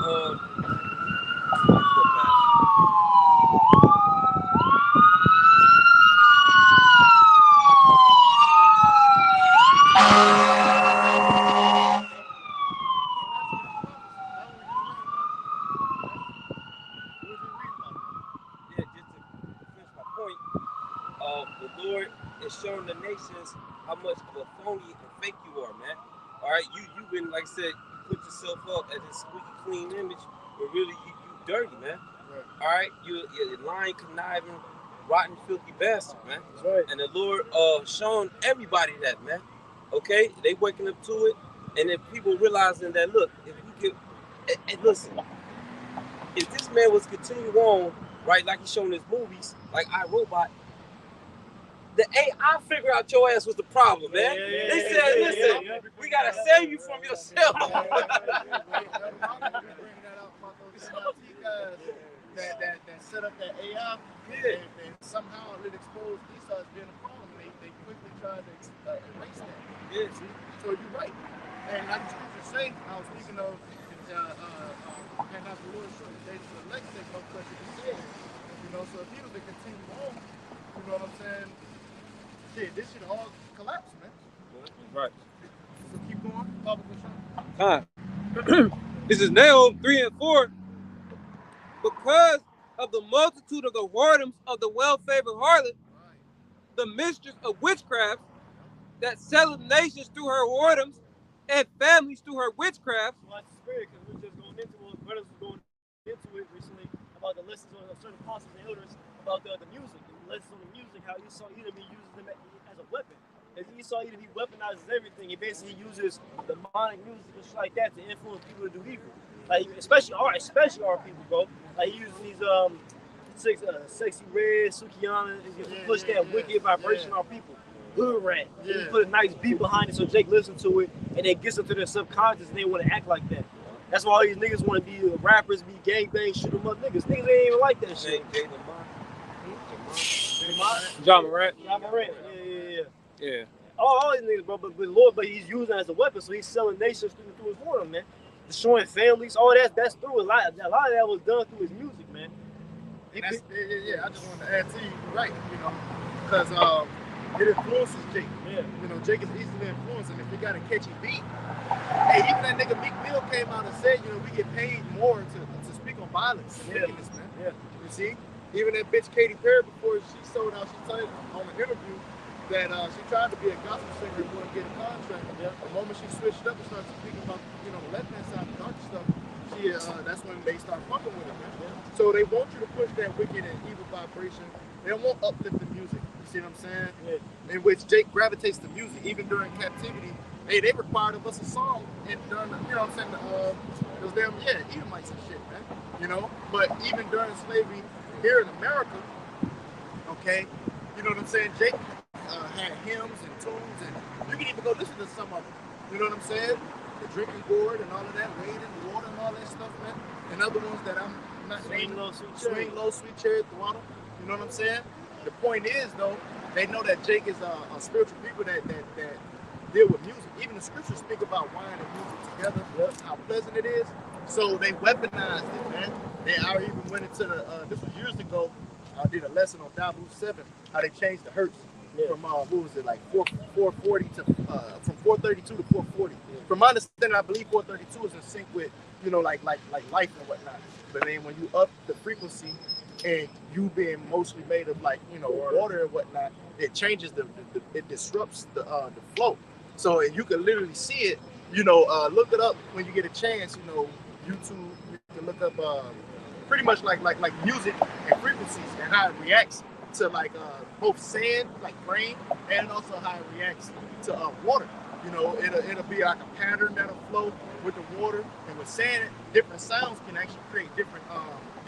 the Lord is showing the nations how much of a phony and fake you are, man. All right, you've been, like I said, you put yourself up as a squeaky clean image, but really you dirty, man. Right. All right, you're lying, conniving, rotten, filthy bastard, man. That's right. And the Lord showing everybody that, man. Okay, they waking up to it, and then people realizing that, look, if we could, and listen, if this man was continuing on, right, like he's showing his movies, like iRobot, the AI figure out your ass was the problem, man. They said, listen, we gotta save you from yourself. That set up that AI, and somehow it exposed Esau as being a problem. They quickly tried to erase that. Yeah. So you're right. And like the scripture say, I was speaking of, and not the Lord showed the days of the elect, there's no pressure to say. You know, so if he was to continue on, you know what I'm saying? Shit, this should all collapse, man. Right. So keep going. Papa, This is Nahum 3 and 4. Because of the multitude of the whoredoms of the well-favored harlot, the mistress of witchcraft, that selleth nations through her whoredoms and families through her witchcraft. Watch the spirit, because we're just going into it. Brothers were going into it recently about the lessons on certain apostles and elders about the music, the lessons on the music, how Esau Edom uses them as a weapon. As Esau Edom, he weaponizes everything. He basically uses demonic music and shit like that to influence people to do evil. Like especially our people, bro. Like he uses these sexy red Sukiana to push that wicked vibration on people. Hood rat. He put a nice beat behind it so Jake listens to it and it gets into their subconscious and they want to act like that. That's why all these niggas want to be rappers, be gangbang, shoot 'em up niggas. Niggas ain't even like that shit. John Morant. Yeah. All these niggas, bro, but Lord, but he's using it as a weapon, so he's selling nations through his whoredom, man. Destroying families, all that's through a lot of that was done through his music, man. I just wanted to add to you, right? You know, because it influences Jake. Yeah. You know, Jake is easily influenced, and if he got a catchy beat, hey, even that nigga Meek Mill came out and said, you know, we get paid more to speak on violence and wickedness, man. Yeah. You see, even that bitch Katy Perry, before she sold out, she told on an interview that she tried to be a gospel singer and wouldn't get a contract. Yeah. The moment she switched up and started speaking about, you know, the left-hand side of dark stuff, that's when they start fucking with it, man. Yeah. So they want you to push that wicked and evil vibration. They don't want uplifting music. You see what I'm saying? Yeah. In which Jake gravitates to music. Even during captivity, they required of us a song and done, you know what I'm saying? Those damn, Edomites and shit, man. You know? But even during slavery here in America, okay, you know what I'm saying? Jake had hymns and tunes, and you can even go listen to some of them. You know what I'm saying? The drinking gourd and all of that, wading the water and all that stuff, man. And other ones that I'm not Swing low, sweet cherry, throttle. You know what I'm saying? The point is, though, they know that Jake is a spiritual people that deal with music. Even the scriptures speak about wine and music together, how pleasant it is. So they weaponized it, man. I even went into this was years ago. I did a lesson on Dabu 7, how they changed the hertz from what was it, like 440 to from 432 to 440. From my understanding, I believe 432 is in sync with, you know, like life and whatnot. But then when you up the frequency and you being mostly made of, like, you know, water and whatnot, it changes it disrupts the flow. So you can literally see it. You know, look it up when you get a chance. You know, YouTube. You can look up pretty much like music and frequencies and how it reacts to both sand, like rain, and also how it reacts to water. You know, it'll be like a pattern that'll flow with the water, and with sand, different sounds can actually create different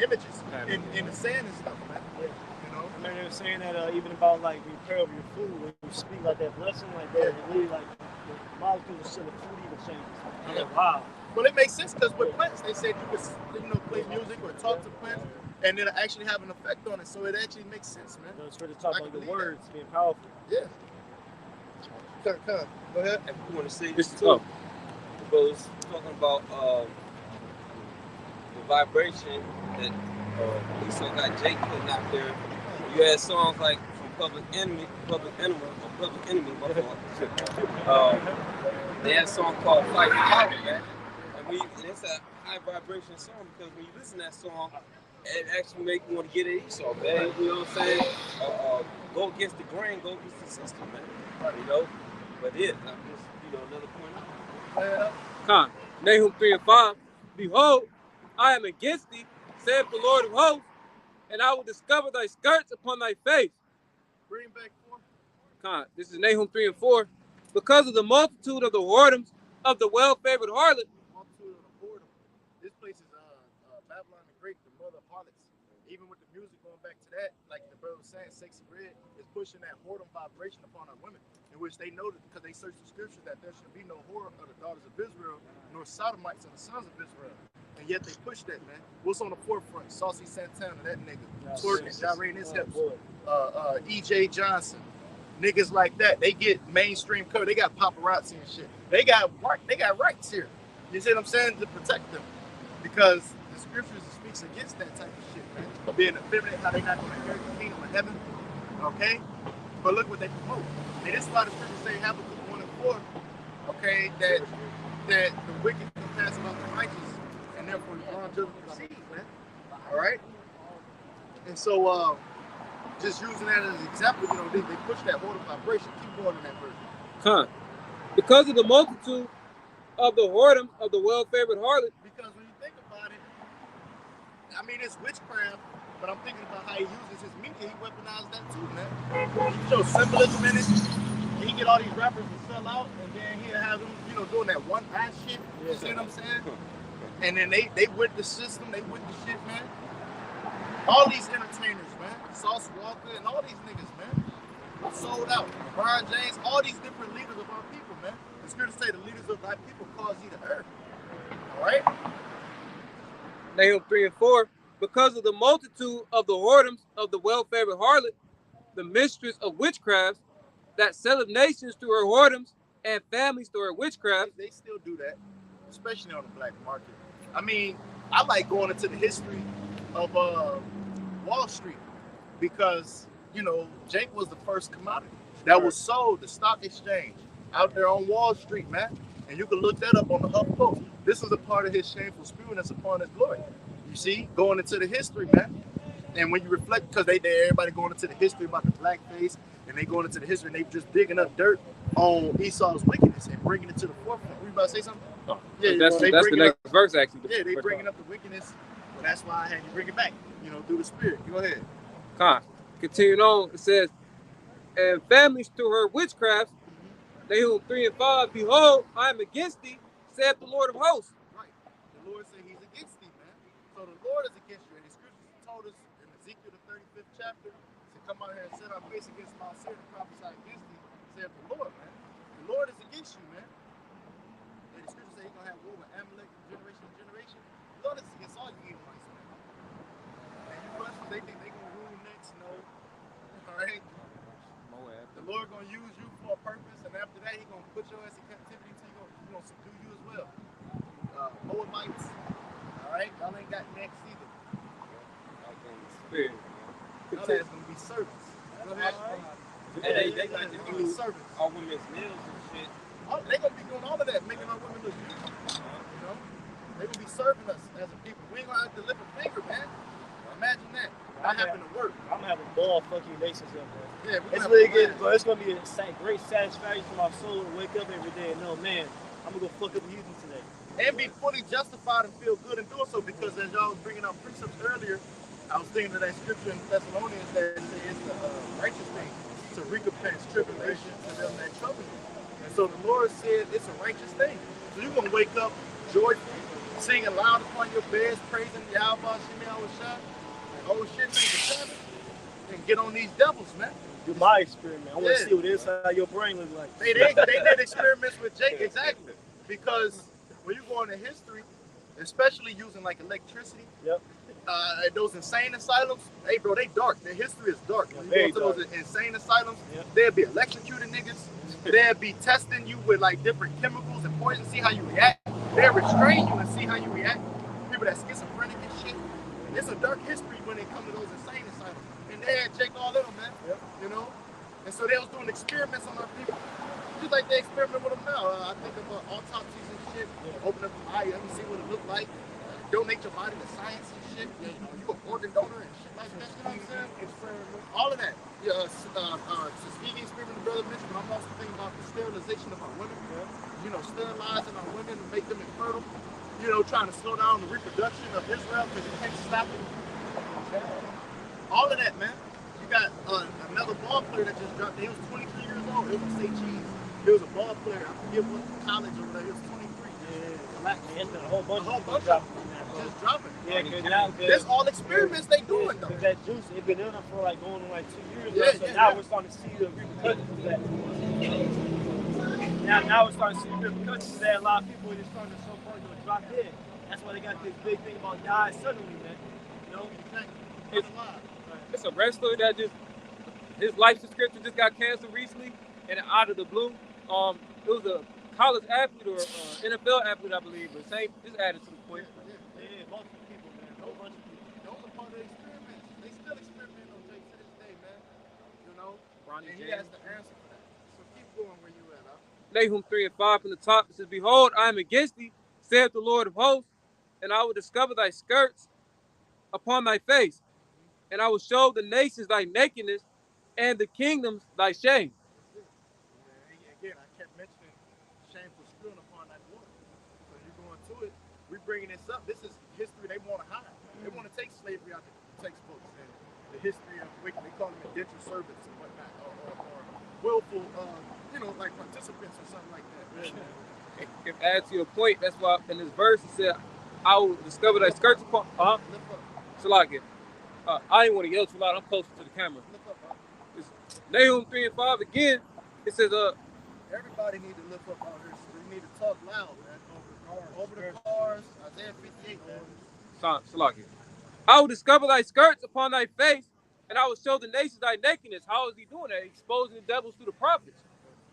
images in the sand and stuff, man. Yeah. You know, I remember they were saying that even about like repair of your food when you speak like that blessing, like that, it really like the molecules of the food even changes. I'm like, wow. Well, it makes sense because with plants, they said you could, you know, play music or talk to plants, and it'll actually have an effect on it. So it actually makes sense, man. It's for the talk about the words being powerful. Yeah. Come. Go ahead. If you want to say this too, because talking about the vibration that Esau got Jake putting out there. You had songs like from Public Enemy, my fault. They had a song called Fight for Power, man. And it's a high vibration song because when you listen to that song, it actually makes you want to get at Esau, man. You know what I'm saying? Go against the grain, go against the system, man. You know? But I'm just, another point out. Nahum 3 and 5. Behold, I am against thee, saith the Lord of hosts, and I will discover thy skirts upon thy face. Bring back 4. This is Nahum 3 and 4. Because of the multitude of the whoredoms of the well-favored harlot. Multitude of the whoredom. This place is Babylon the Great, the mother of harlots. even with the music, going back to that, like the brother was saying, Sexy Red is pushing that whoredom vibration upon our women, in which they know that because they search the scripture that there should be no whore of the daughters of Israel, nor sodomites of the sons of Israel. And yet they push that, man. What's on the forefront? Saucy Santana, that nigga. Twerking, gyrating his hips. E.J. Johnson. Niggas like that, they get mainstream cover. They got paparazzi and shit. They got rights here. You see what I'm saying? To protect them. Because the scriptures speaks against that type of shit, man. Being effeminate, how they not going to inherit the kingdom of heaven. Okay? But look what they promote. And this is why the scriptures say Habakkuk 1 and 4, okay, that the wicked can pass about the righteous, and therefore the wrong judgment proceeds, man. Alright? And so just using that as an example, you know, they push that whoredom vibration. Keep going in that version. Because of the multitude of the whoredoms of the well-favored harlot. Because when you think about it, I mean, it's witchcraft, but I'm thinking about how he uses his media. He weaponized that too, man. He shows symbolism in it. He get all these rappers to sell out, and then he'll have them, you know, doing that one eye shit. You see what I'm saying? And then they with the system, they with the shit, man. All these entertainers, man. Sauce Walker and all these niggas, man. Sold out. Brian James, all these different leaders of our people, man. The scriptures say the leaders of thy people cause thee to err. All right? Nahum 3 and 4. Because of the multitude of the whoredoms of the well-favored harlot, the mistress of witchcrafts, that selleth nations through her whoredoms and families through her witchcraft. They still do that, especially on the black market. I mean, I like going into the history of Wall Street because, you know, Jake was the first commodity that was sold, the stock exchange, out there on Wall Street, man. And you can look that up on the HuffPost. This is a part of his shameful spewing that's upon his glory. You see, going into the history, man. And when you reflect, because everybody going into the history about the blackface, and they going into the history, and they just digging up dirt on Esau's wickedness and bringing it to the forefront. Were you about to say something? Oh, yeah, that's the next verse, actually. Yeah, they bringing up the wickedness. Well, that's why I had you bring it back, you know, through the spirit. Go ahead. Continuing on, it says, and families through her witchcraft, Nahum 3 and 5, behold, I am against thee, saith the Lord of hosts. Right. The Lord said he's against thee, man. So the Lord is against you. And the scriptures told us in Ezekiel, the 35th chapter, to come out here and set our face against Mount Seir and prophesy against thee, saith the Lord, man. The Lord is against you, man. And the scriptures say he's going to have war with Amalek from generation to generation. The Lord is against all you Edomites, man. And you questions, they think they're going to rule next. No. All right? The Lord going to use you for a purpose, and after that, he's going to put your ass in captivity until he's going to subdue you as well. Moabites, all right? Y'all ain't got next either. Y'all ass going to be servants. Go ahead. They like to do servants. All women's nails and shit. They going to be doing all of that, making our women look beautiful. You know? They going to be serving us as a people. We ain't going to have to lift a finger, man. Imagine that. That happened to work. I'm gonna have a ball fucking nations up, man. Yeah, it's really good, bro. It's gonna be a great satisfaction for my soul to wake up every day and know, man, I'm gonna go fuck up the heathen today. And be fully justified and feel good in doing so, because as y'all was bringing up precepts earlier, I was thinking of that scripture in Thessalonians that says it's the righteous thing to recompense tribulation to them that trouble you. And so the Lord said it's a righteous thing. So you're gonna wake up joyful, singing loud upon your beds, praising YAHWASHI, YAHWASHI. Oh shit, nigga, and get on these devils, man. Do my experiment. I want to see what inside your brain looks like. They did experiments with Jake, exactly. Because when you go into history, especially using like electricity, those insane asylums, hey bro, they dark. Their history is dark. When you go to those insane asylums, they'll be electrocuting niggas. They'll be testing you with like different chemicals and poison, see how you react. They'll restrain you and see how you react. People that schizophrenic and shit. It's a dark history when they come to those insane asylums. And they had Jake all in them, man. You know? And so they was doing experiments on our people. Just like they experiment with them now. I think of autopsies and shit. Open up the eye, let me see what it looked like. Donate your body to science and shit. You know, you an organ donor and shit like that. You know what I'm saying? All of that. Speaking experiment the brother mentioned, but I'm also thinking about the sterilization of our women. You know, sterilizing our women to make them infertile. You know, trying to slow down the reproduction of Israel because you can't stop it. All of that, man. You got another ball player that just dropped. He was 23 years old. It was say cheese. He was a ball player. I forget what college or whatever. He was 23. Yeah, there's been a whole bunch of them. just dropping. Yeah, because now That's all experiments they doing though. Because that juice, it's been in them for like going on like 2 years. Yeah, So yeah, now yeah. we're starting to see the repercussions of that. Now we're starting to see the repercussions of that. A lot of people are just starting to so far drop dead. That's why they got this big thing about die suddenly, man. You know? It's a wrestler that just his life subscription just got canceled recently, and out of the blue, it was a college athlete or NFL athlete, I believe, but same just added to the point. Yeah, multiple people, man. A whole bunch of people. Those are part of the experiments. They still experiment on Jake to this day, man. You know? Ronnie And he James. has the answer for that. So keep going where you at, huh? Nahum 3 and 5 from the top. It says, Behold, I am against thee, saith the Lord of hosts, and I will discover thy skirts upon thy face, and I will show the nations thy nakedness, and the kingdoms thy shame. Again, I kept mentioning shameful spilling upon that water. So you're going to it. We're bringing this up. This is history they want to hide. They want to take slavery out the textbooks and the history of wicked. They call them indentured servants and whatnot, or willful, like participants or something like that. If add to your point, that's why in this verse it said, I will discover thy skirts upon. Salakia. I didn't want to yell too loud. I'm closer to the camera. It's Nahum 3 and 5 again. It says, everybody need to lift up our history. We need to talk loud, man. Over the cars. Isaiah 58, man. Salakia. I will discover thy skirts upon thy face, and I will show the nations thy nakedness. How is he doing that? Exposing the devils through the prophets.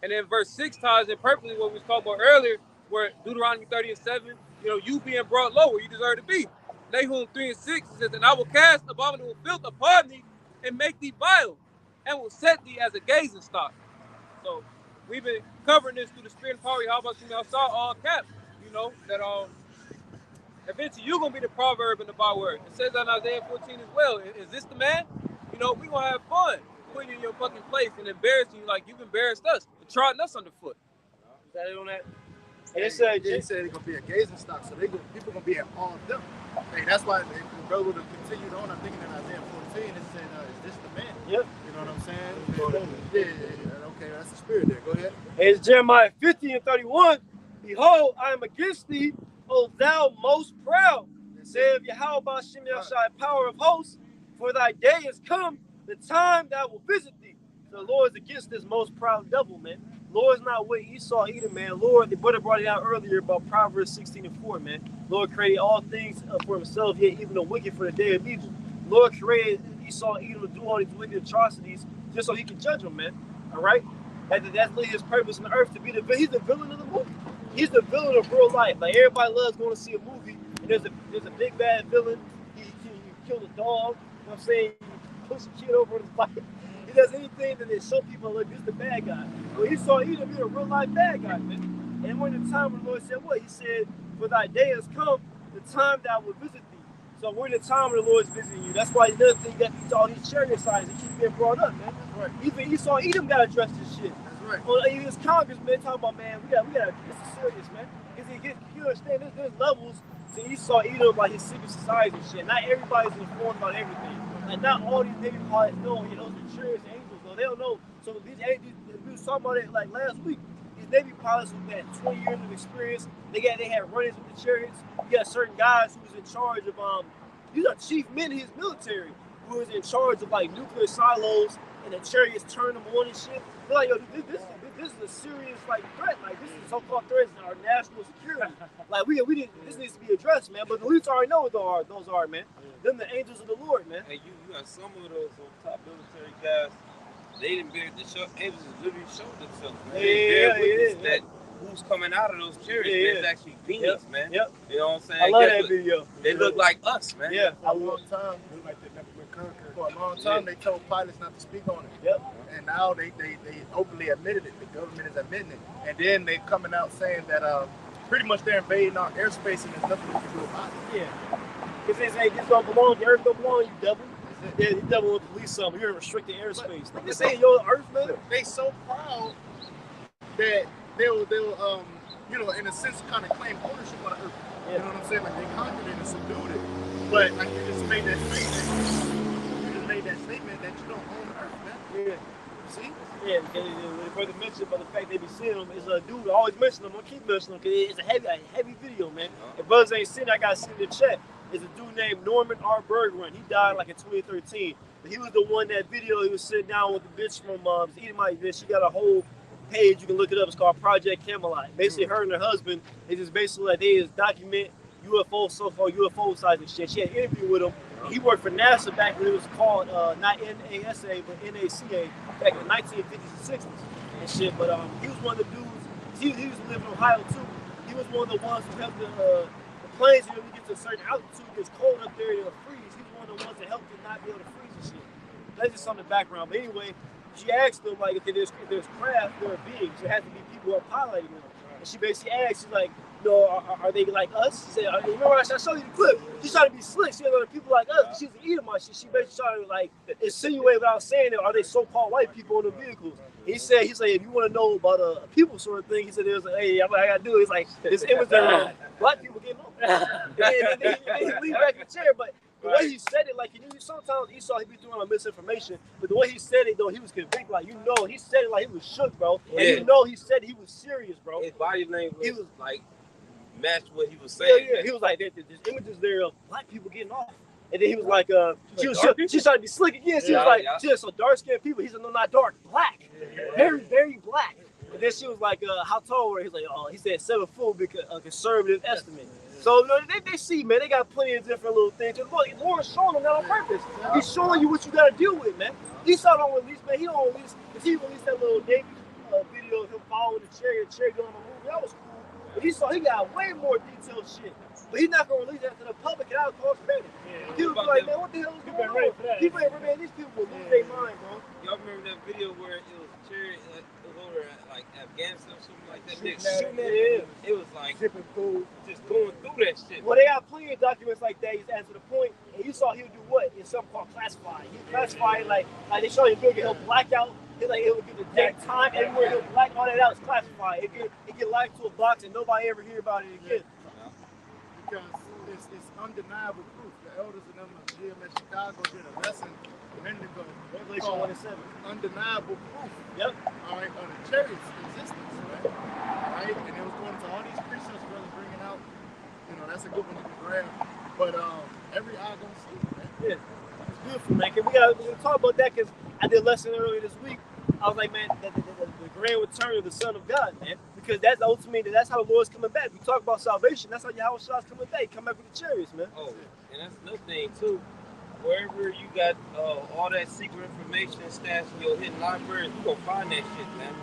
And then verse 6 ties in perfectly what we was talking about earlier, where Deuteronomy 30 and 7, you being brought low where you deserve to be. Nahum 3 and 6 says, and I will cast abominable filth upon thee and make thee vile, and will set thee as a gazing stock. So we've been covering this through the spirit and power. YAHWASHI outside all caps. That eventually you're gonna be the proverb and the byword. It says on Isaiah 14 as well. Is this the man? We gonna have fun putting you in your fucking place and embarrassing you like you've embarrassed us and trodden us underfoot. Is that it on that? And they said it's gonna be a gazing stock, so people gonna be at all of them. Hey, that's why the brother would have continued on. I'm thinking in Isaiah 14, it said, "Is this the man?" Yep. You know what I'm saying? Yeah. Okay, that's the spirit there. Go ahead. It's Jeremiah 50 and 31. Behold, I am against thee, O thou most proud. Saith Yahweh Shem Yahshai, power of hosts, for thy day is come, the time that I will visit thee. The Lord is against this most proud devil, man. Lord's not with Esau either, man. Lord, the brother brought it out earlier about Proverbs 16 and 4, man. Lord created all things for himself, yet even the wicked for the day of evil. Lord created Esau, Edom to do all these wicked atrocities just so he can judge them, man. All right? That's literally his purpose on the earth, to be he's the villain of the movie. He's the villain of real life. Like, everybody loves going to see a movie, and there's a big bad villain. He killed a dog, you know what I'm saying? He pushed a kid over on his bike. He does anything that they show people, look, this is the bad guy. Well, he saw Edom be a real life bad guy, man. And when the time when the Lord said what? He said, for thy day has come, the time that I will visit thee. So we're in the time when the Lord is visiting you. That's why another thing, you got all these chariot signs that keep being brought up, man. That's right. Even Esau, Edom got to address this shit. That's right. Well, even this congressman talking about, man, we got this is serious, man. Because you understand, there's levels to Esau, Edom, like his secret society and shit. Not everybody's informed about everything. Like, not all these Navy pilots know, those are chariots and angels, though. They don't know. So we was talking about it like last week. These Navy pilots who had 20 years of experience, they had run-ins with the chariots. You got certain guys who was in charge of these are chief men in his military who was in charge of like nuclear silos, and the chariots turn them on and shit. They're like, yo, this is a serious like threat. Like, this is so-called threats to our national security. Like, this needs to be addressed, man. But the least already know what those are, man. Them the angels of the Lord, man. And you got some of those top military guys. They didn't bear the show. Angels literally showed themselves. Man. That who's coming out of those chariots, man, it's actually beings, man. Yep. You know what I'm saying? I love that video. They look like us, man. Yeah. For a long time, they told pilots not to speak on it. Yep. And now they openly admitted it. The government is admitting it. And then they coming out saying that pretty much they're invading our airspace and there's nothing we can do about it. Yeah. Because they say this don't belong, the earth don't belong, you devil. Yeah, the devil will police something. You're in restricted airspace. They say your earth, man. They so proud that they'll in a sense kind of claim ownership on the earth. Yeah. You know what I'm saying? Like, they conquered it and subdued it. But like, you just made that statement that you don't own the earth, man. Yeah. See? Yeah, because the brother mentioned about the fact they be seeing them. It's a dude I always mention them. I'm gonna keep mentioning them because it's a heavy video, man. If brothers ain't seen it, I gotta see the chat. It's a dude named Norman R. Bergeron. He died like in 2013. But he was the one that video. He was sitting down with the bitch from Edomite bitch. She got a whole page. You can look it up. It's called Project Camelot. Basically, her and her husband is just basically like they just document UFO, so-called UFO sites and shit. She had an interview with him. He worked for NASA back when it was called not NASA but NACA back in the 1950s and 60s and shit. But he was one of the dudes. He was living in Ohio too. He was one of the ones who helped the planes. You know, when you get to a certain altitude, it gets cold up there, it'll freeze. He was one of the ones that helped it not be able to freeze and shit. That's just some of the background. But anyway, she asked him like if there's craft, there are beings. There has to be people who are piloting them. And she basically asked, she's like, no, are they like us? She said, remember I showed you the clip. She's trying to be slick. She said, people like us. She's an Edomite. She basically trying to like insinuate without saying it, are they so-called white people in the vehicles? He's like, if you want to know about a people sort of thing, he said, there's hey, I gotta do it. It's like this image that black people getting on. And then he leaned back in the chair, but the way he said it, like, sometimes Esau, he be throwing misinformation, but the way he said it, though, he was convicted. Like, he said it like he was shook, bro. And he said he was serious, bro. His body language was like matched what he was saying. Yeah. He was like, there's images there of black people getting off. And then he was like, she's trying to be slick again. She was like, so dark-skinned people. He said, no, not dark, black. Very, very black. And then she was like, how tall were you? He's like, he said 7 foot, because a conservative estimate. So, they see, man, they got plenty of different little things. Look, Lauren's showing them that on purpose. He's showing you what you got to deal with, man. Esau don't release, man. He don't release. If he released that little David video of him following the cherry going on the movie, that was cool. But he got way more detailed shit. But he's not going to release that to the public, and that'll cause credit. People be like, man, what the hell is going on? People ain't, man, these people will lose their mind, bro. Y'all remember that video where it was cherry, it was over at like Afghanistan or something like that? It was like sipping food, just going through that shit. Well, they got plenty of documents like that. He's answered the point, and you saw he would do what? It's something called classified. He classified like they show you he'll black out. It would give the date, time, everywhere he'll black all that out. It's classified. It get locked to a box, and nobody ever hear about it again. Because it's undeniable proof. The elders of them of GMS Chicago did a lesson a minute ago. Revelation 1 and 7. Undeniable proof. Yep. All right, on the chariot's existence, right? All right, and it was going to all these precepts brothers bringing out. That's a good one to grab. But every eye gonna see it, man. Yeah, it's beautiful, man. We gotta talk about that because I did a lesson earlier this week. I was like, man, the grand return of the Son of God, man. Because that's ultimately, that's how the Lord's coming back. We talk about salvation. That's how YAHWASHI's coming back. Come back with the chariots, man. Oh, and that's another thing, too. Wherever you got all that secret information stashed in your hidden library, we're going to find that shit, man.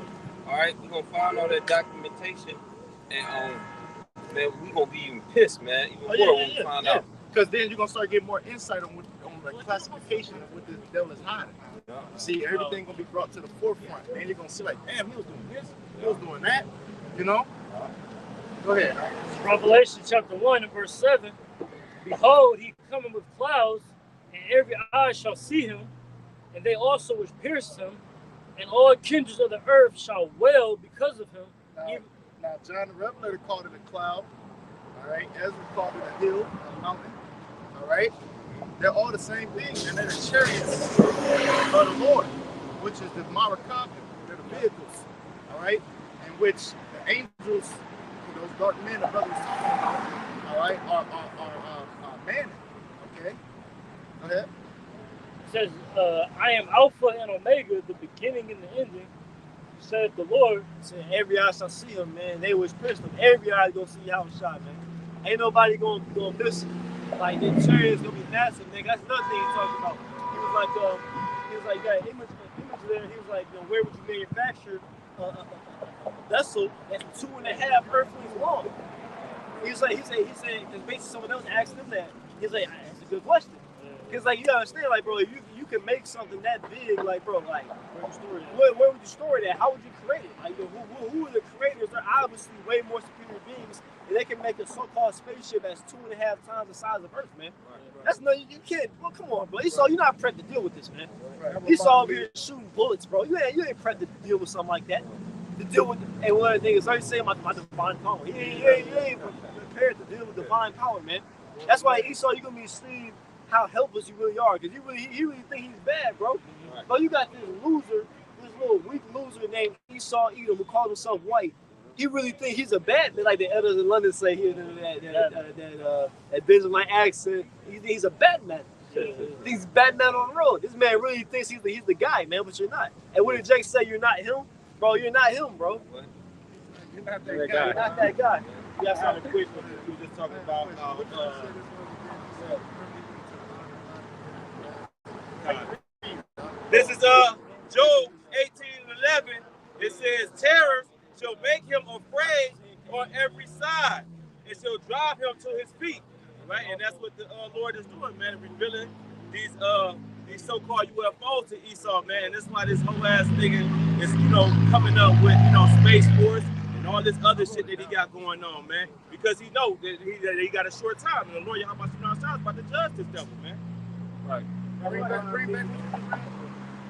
All right? We're going to find all that documentation. And, man, we're going to be even pissed, man. Even more when we find out. Because then you're going to start getting more insight on the classification of what the devil is hiding. You see, everything going to be brought to the forefront. And you're going to see, like, damn, he was doing this, he was doing that, Go ahead. Revelation chapter 1 and verse 7. Behold, he coming with clouds, and every eye shall see him, and they also which pierced him, and all kindreds of the earth shall wail because of him. Now John the Revelator called it a cloud. All right. Ezra called it a hill, a mountain. All right. They're all the same thing, and they're the chariots of the Lord, which is the Marakah, they're the vehicles. All right. In which the angels, those dark men the brother was talking about, all right, are manning. Okay. Go ahead. It says, I am Alpha and Omega, the beginning and the ending, said the Lord. Said every eye shall see him, man. They was pierced him. Every eye gonna see YAHWASHI, man. Ain't nobody gonna miss it. Like the chariot's gonna be massive, nigga. That's another thing he talked about. He was like, that image there. He was like, where would you manufacture a vessel that's 2.5 earthlings long? He said, because basically someone else asked him that. He's like, that's a good question. Because, like, you gotta understand, like, bro, if you can make something that big, like, bro, like, where would you store it at? How would you create it? Like, who are the creators? They're obviously way more superior beings, and they can make a so-called spaceship that's 2.5 times the size of Earth, man. That's no, you can't. Well, come on, bro. Esau, you're not prepped to deal with this, man. Esau over here shooting bullets, bro. You ain't prepped to deal with something like that. To deal with, and one of the things, I say my divine power. You ain't prepared to deal with divine power, man. That's why Esau, you're gonna be seeing how helpless you really are, because he really think he's bad, bro. But you got this loser, this little weak loser named Esau Edom who called himself white. He really think he's a Batman, like the editors in London say here, that Benjamin accent. He's a Batman. He's Batman on the road. This man really thinks he's the guy, man, but you're not. And what did Jake say? You're not him, bro. You're not him, bro. You're not that You're guy. not that guy. You got something quick for we were just talking about how this is Job 18:11. It says, terror shall make him afraid on every side, and shall drive him to his feet. Right, and that's what the Lord is doing, man, revealing these so-called UFOs to Esau, man. And that's why this whole ass nigga is, coming up with, Space Force and all this other shit that he got going on, man. Because he know that he got a short time, and the Lord YAHWASHI is about to judge this devil, man. Right.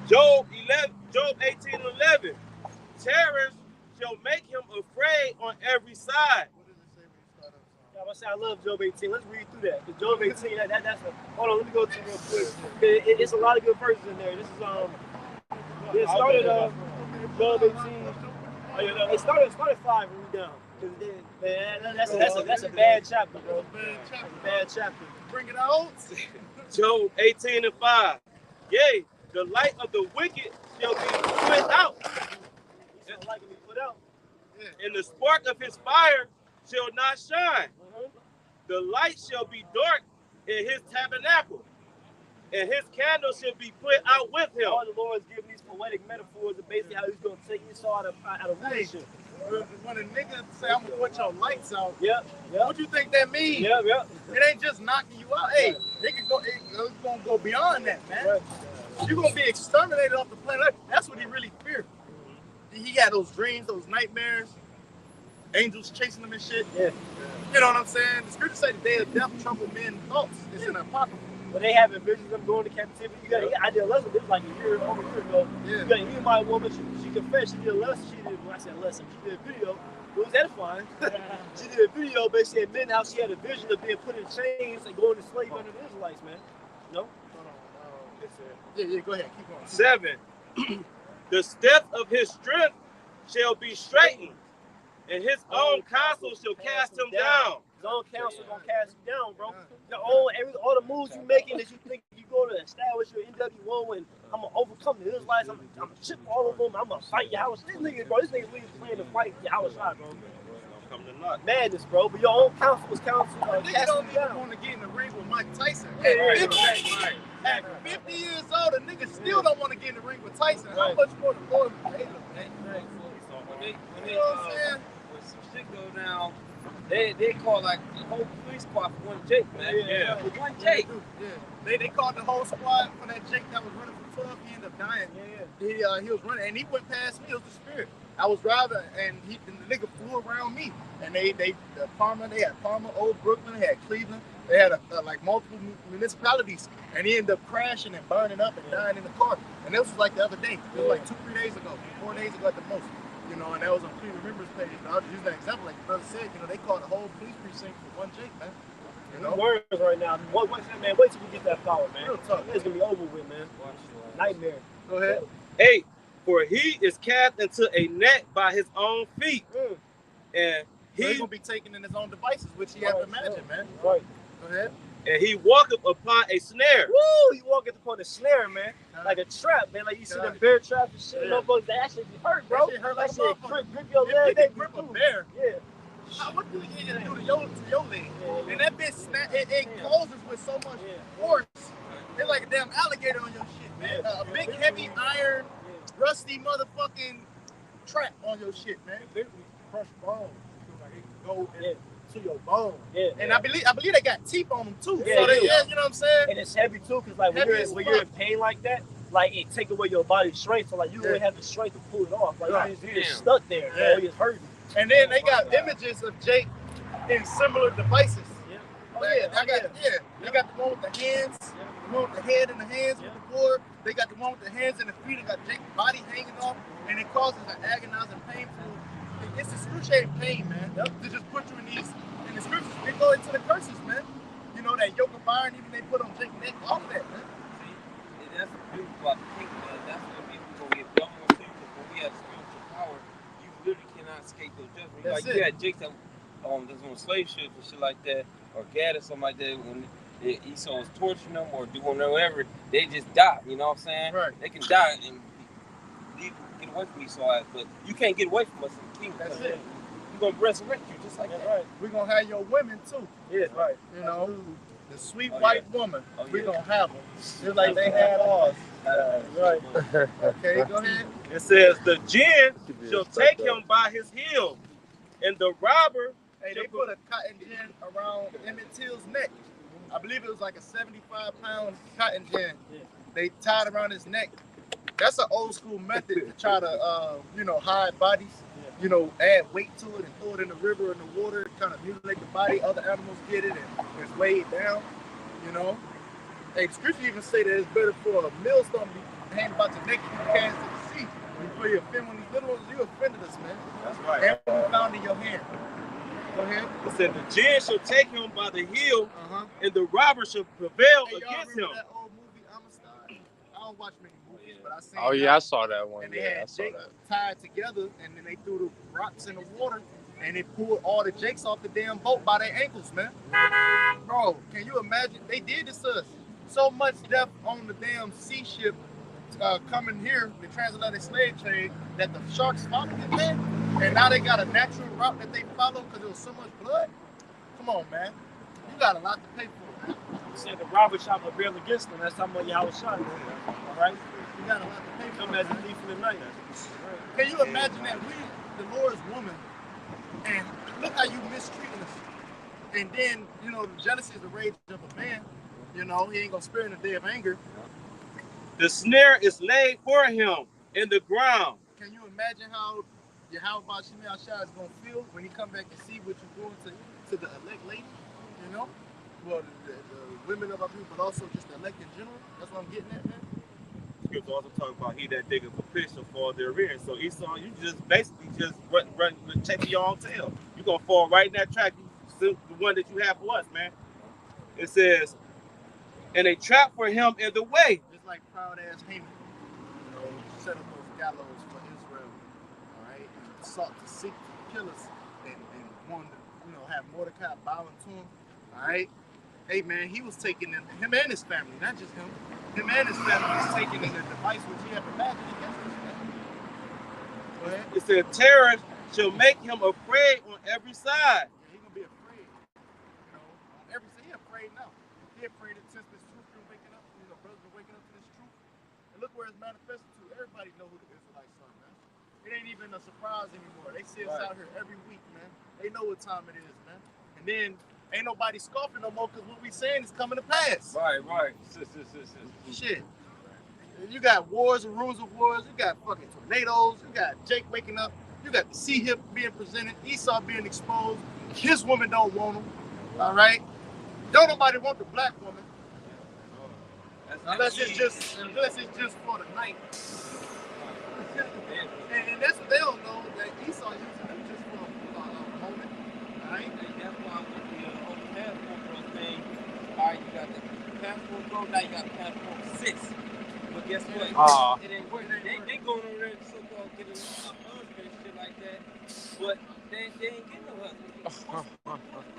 Job 18:11. Terrors shall make him afraid on every side. I love Job 18. Let's read through that. Because Job 18, that's a, hold on, let me go to it real quick. It's a lot of good verses in there. This is it started Job 18. It started 5 and read down. That's a bad chapter, bro. Bad chapter. Bring it out. Job 18:5. Yea, the light of the wicked shall be put out. And the spark of his fire shall not shine. The light shall be dark in his tabernacle, and his candle shall be put out with him. All the Lord's giving these poetic metaphors of basically how he's going to take Esau out of rulership. When a nigga say, I'm going to put your lights out, yep. What you think that means? Yep. It ain't just knocking you out. Hey, it's going to go beyond that, man. Right. You're going to be exterminated off the planet. That's what he really feared. He had those dreams, those nightmares, angels chasing him and shit. Yeah. You know what I'm saying? The scriptures say the day of death trouble men's thoughts. It's in the apocrypha. When they have visions of them going to captivity, I did a lesson. It was like over a year ago. Yeah. You got an Edomite woman. She confessed. She did a lesson. She did a video. It was edifying. She did a video basically admitting how she had a vision of being put in chains and going to slave under the Israelites, man. No? Yeah, go ahead. Keep going. 7. The steps of his strength shall be straightened, and his own counsel shall cast him down. His own counsel gonna cast you down, bro. All the moves you making that you think you go to establish your NW1 and I'm gonna overcome the Israelites, I'm gonna chip all of them, I'm gonna fight YAHWASHI. This nigga really playing to fight YAHWASHI, bro. Madness, bro. But your own counsel was nigga don't even want to get in the ring with Mike Tyson. At 50 years old, a nigga still don't want to get in the ring with Tyson. How much more the Lord will pay him? When some shit go down, they call like the whole police squad for one Jake, man. Yeah. For one Jake. Yeah. They called the whole squad for that Jake that was running for 12. He ended up dying. Yeah. He was running, and he went past me. It was the spirit. I was driving, and the nigga flew around me. And they had Palmer, Old Brooklyn, they had Cleveland. They had like multiple municipalities, and he ended up crashing and burning up and dying in the car. And this was like the other day. It was like 2-3 days ago, 4 days ago at the most. And that was on Cleveland Members page. I was using that example, like the brother said. They called the whole police precinct for one Jake, man. Words right now. Man, wait till we get that power, man. Real talk. It's gonna be over with, man. Nightmare. Go ahead. 8. For he is cast into a net by his own feet, and he's gonna be taken in his own devices, which he has to imagine, man. Right. Go ahead. And he walketh upon a snare. Woo! He walketh upon a snare, man. Like a trap, man. Like you see them bear traps and shit. Motherfuckers that actually hurt, bro. That shit hurt like like shit grip your leg. They grip a bear. Yeah. What do you do to your leg? Yeah. And that bitch it closes with so much force. It's like a damn alligator on your shit, man. A big heavy iron, rusty motherfucking trap on your shit, man. Literally crush bones. Like it can go to your bone. Yeah. And I believe they got teeth on them too. Yeah, So they, you know what I'm saying? And it's heavy too, because like when you're in pain like that, like it take away your body's strength. So like you wouldn't have the strength to pull it off. Like you're just stuck there. Yeah. You're just hurting. And then they got images of Jake in similar devices. Yeah. They got the one with the hands, the one with the head and the hands with the board. They got the one with the hands and the feet. They got Jake's body hanging off, and it causes an agonizing, painful. It's excruciating pain, man. To just put you in these. And the scriptures, they go into the curses, man. That yoke of iron, even they put on Jake's neck, all of that, man. See, that's the beauty about the kingdom, man. That's what people gonna get dumb on people. like you had Jake that that's on slave ships and shit like that, or Gad or something like that, when Esau was torturing them or doing whatever, they just die. You know what I'm saying? Right. They can die and get away from Esau, but you can't get away from us in the kingdom. That's it. We're gonna resurrect you just like that. Right. We're gonna have your women too. Yeah, right. You know, the sweet Oh, white woman. We're gonna have them just like they had ours. Right. Okay, go ahead. It says the gin shall take him by his heel, and the robber. Hey, they put a cotton gin around Emmett Till's neck. I believe it was like a 75-pound cotton gin. Yeah. They tied around his neck. That's an old school method to try to, hide bodies. Yeah. You know, add weight to it and throw it in the river or in the water, kind of mutilate the body. Other animals get it and it's weighed down. You know. Hey, the scripture even say that it's better for a millstone to be hanged about your neck and cast to the sea before you offend one of these little ones. You offended us, man. That's right. And we found in your hand. Go ahead. It said the gin shall take him by the heel, and the robber shall prevail Hey, y'all against remember him. that old movie Amistad? I don't watch many movies, but I seen. Oh yeah, I saw that one. And they Yeah, I had saw Jake that. tied together, and then they threw the rocks in the water, and they pulled all the Jakes off the damn boat by their ankles, man. Bro, can you imagine? They did this to us. So much death on the damn sea ship coming here, the transatlantic slave trade, that the sharks followed it, man. And now they got a natural route that they follow because there was so much blood. Come on, man. You got a lot to pay for, man. You said the robber shall prevail against them. That's how much YAHWASHI. All right? You got a lot to pay for. Come as a thief in the night. Can you imagine that we, the Lord's woman, and look how you mistreating us. And then, you know, the jealousy is the rage of a man. You know, he ain't gonna spare in the day of anger. The snare is laid for him in the ground. Can you imagine how YAHWASHI is gonna feel when he come back and see what you're doing to the elect lady? You know? Well, the women of our people, but also just the elect in general. That's what I'm getting at, man. Scripture also talk about he that diggeth a pit shall fall therein. So Esau, you just basically just run chasing your own tail. You're gonna fall right in that track. The one that you have for us, man. It says, and a trap for him in the way. Just like proud ass Haman, you know, set up those gallows for Israel, all right, and sought to seek to kill us, and wanted to, you know, have Mordecai bowing to him, all right. Hey man, he was taking in him and his family, not just him. Him and his family was taking in the device which he had imagined against us, man. Go ahead. It said, terror shall make him afraid on every side. Yeah, he gonna be afraid. You know, on every side. He afraid now. He afraid that since this truth been waking up, you know, brothers been waking up to this truth. And look where it's manifested to. Everybody know who the Israelites are, man. It ain't even a surprise anymore. They see us out here every week, man. They know what time it is, man. And then ain't nobody scoffing no more because what we saying is coming to pass. Right. Shit. You got wars and rumors of wars. You got fucking tornadoes. You got Jake waking up. You got the sea hip being presented. Esau being exposed. His woman don't want him. All right. Don't nobody want the black woman. Unless it's just for the night. And that's what they don't know, that Esau using them just for a moment. All right. And that's why with the whole passport bro thing, all right, you got the passport bro, now you got passport 6. But guess what? It ain't working. They going over there so-called getting a husband and shit like that, but they ain't getting no husband. Who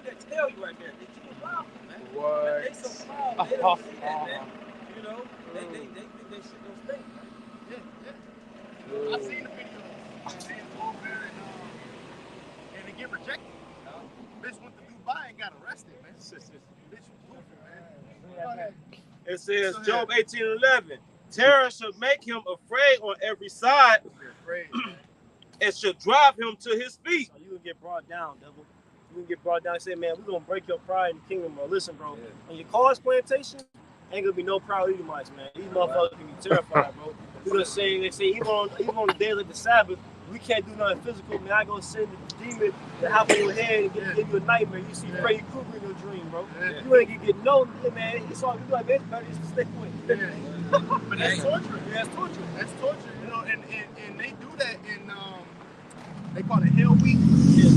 that tell you right there? That you a problem, man. What? Man, they so proud. They don't see that, man. You know, they think they shit don't stay. I've seen the videos. They go over there and they get rejected. Bitch went to Dubai and got arrested, man. Bitch was goofy, man. Go ahead. It says, Job 18:11, terror shall make him afraid on every side, and shall drive him to his feet. So you gonna get brought down, devil. You gonna get brought down and say, man, we're gonna break your pride in the kingdom, bro. Listen, bro, on your cause plantation, ain't gonna be no proud Edomites, man. These motherfuckers can be terrified, bro. We're gonna say, they say, even on the days like the Sabbath, we can't do nothing physical, man. I gonna send the demon to hop on your head and give you a nightmare. You see Freddy Krueger in your dream, bro. You ain't get no, man. It's all you like, man. It's better just to stay away. But that's torture. Yeah, that's torture. That's torture. You know, and they do that in they call it Hell Week. Yeah.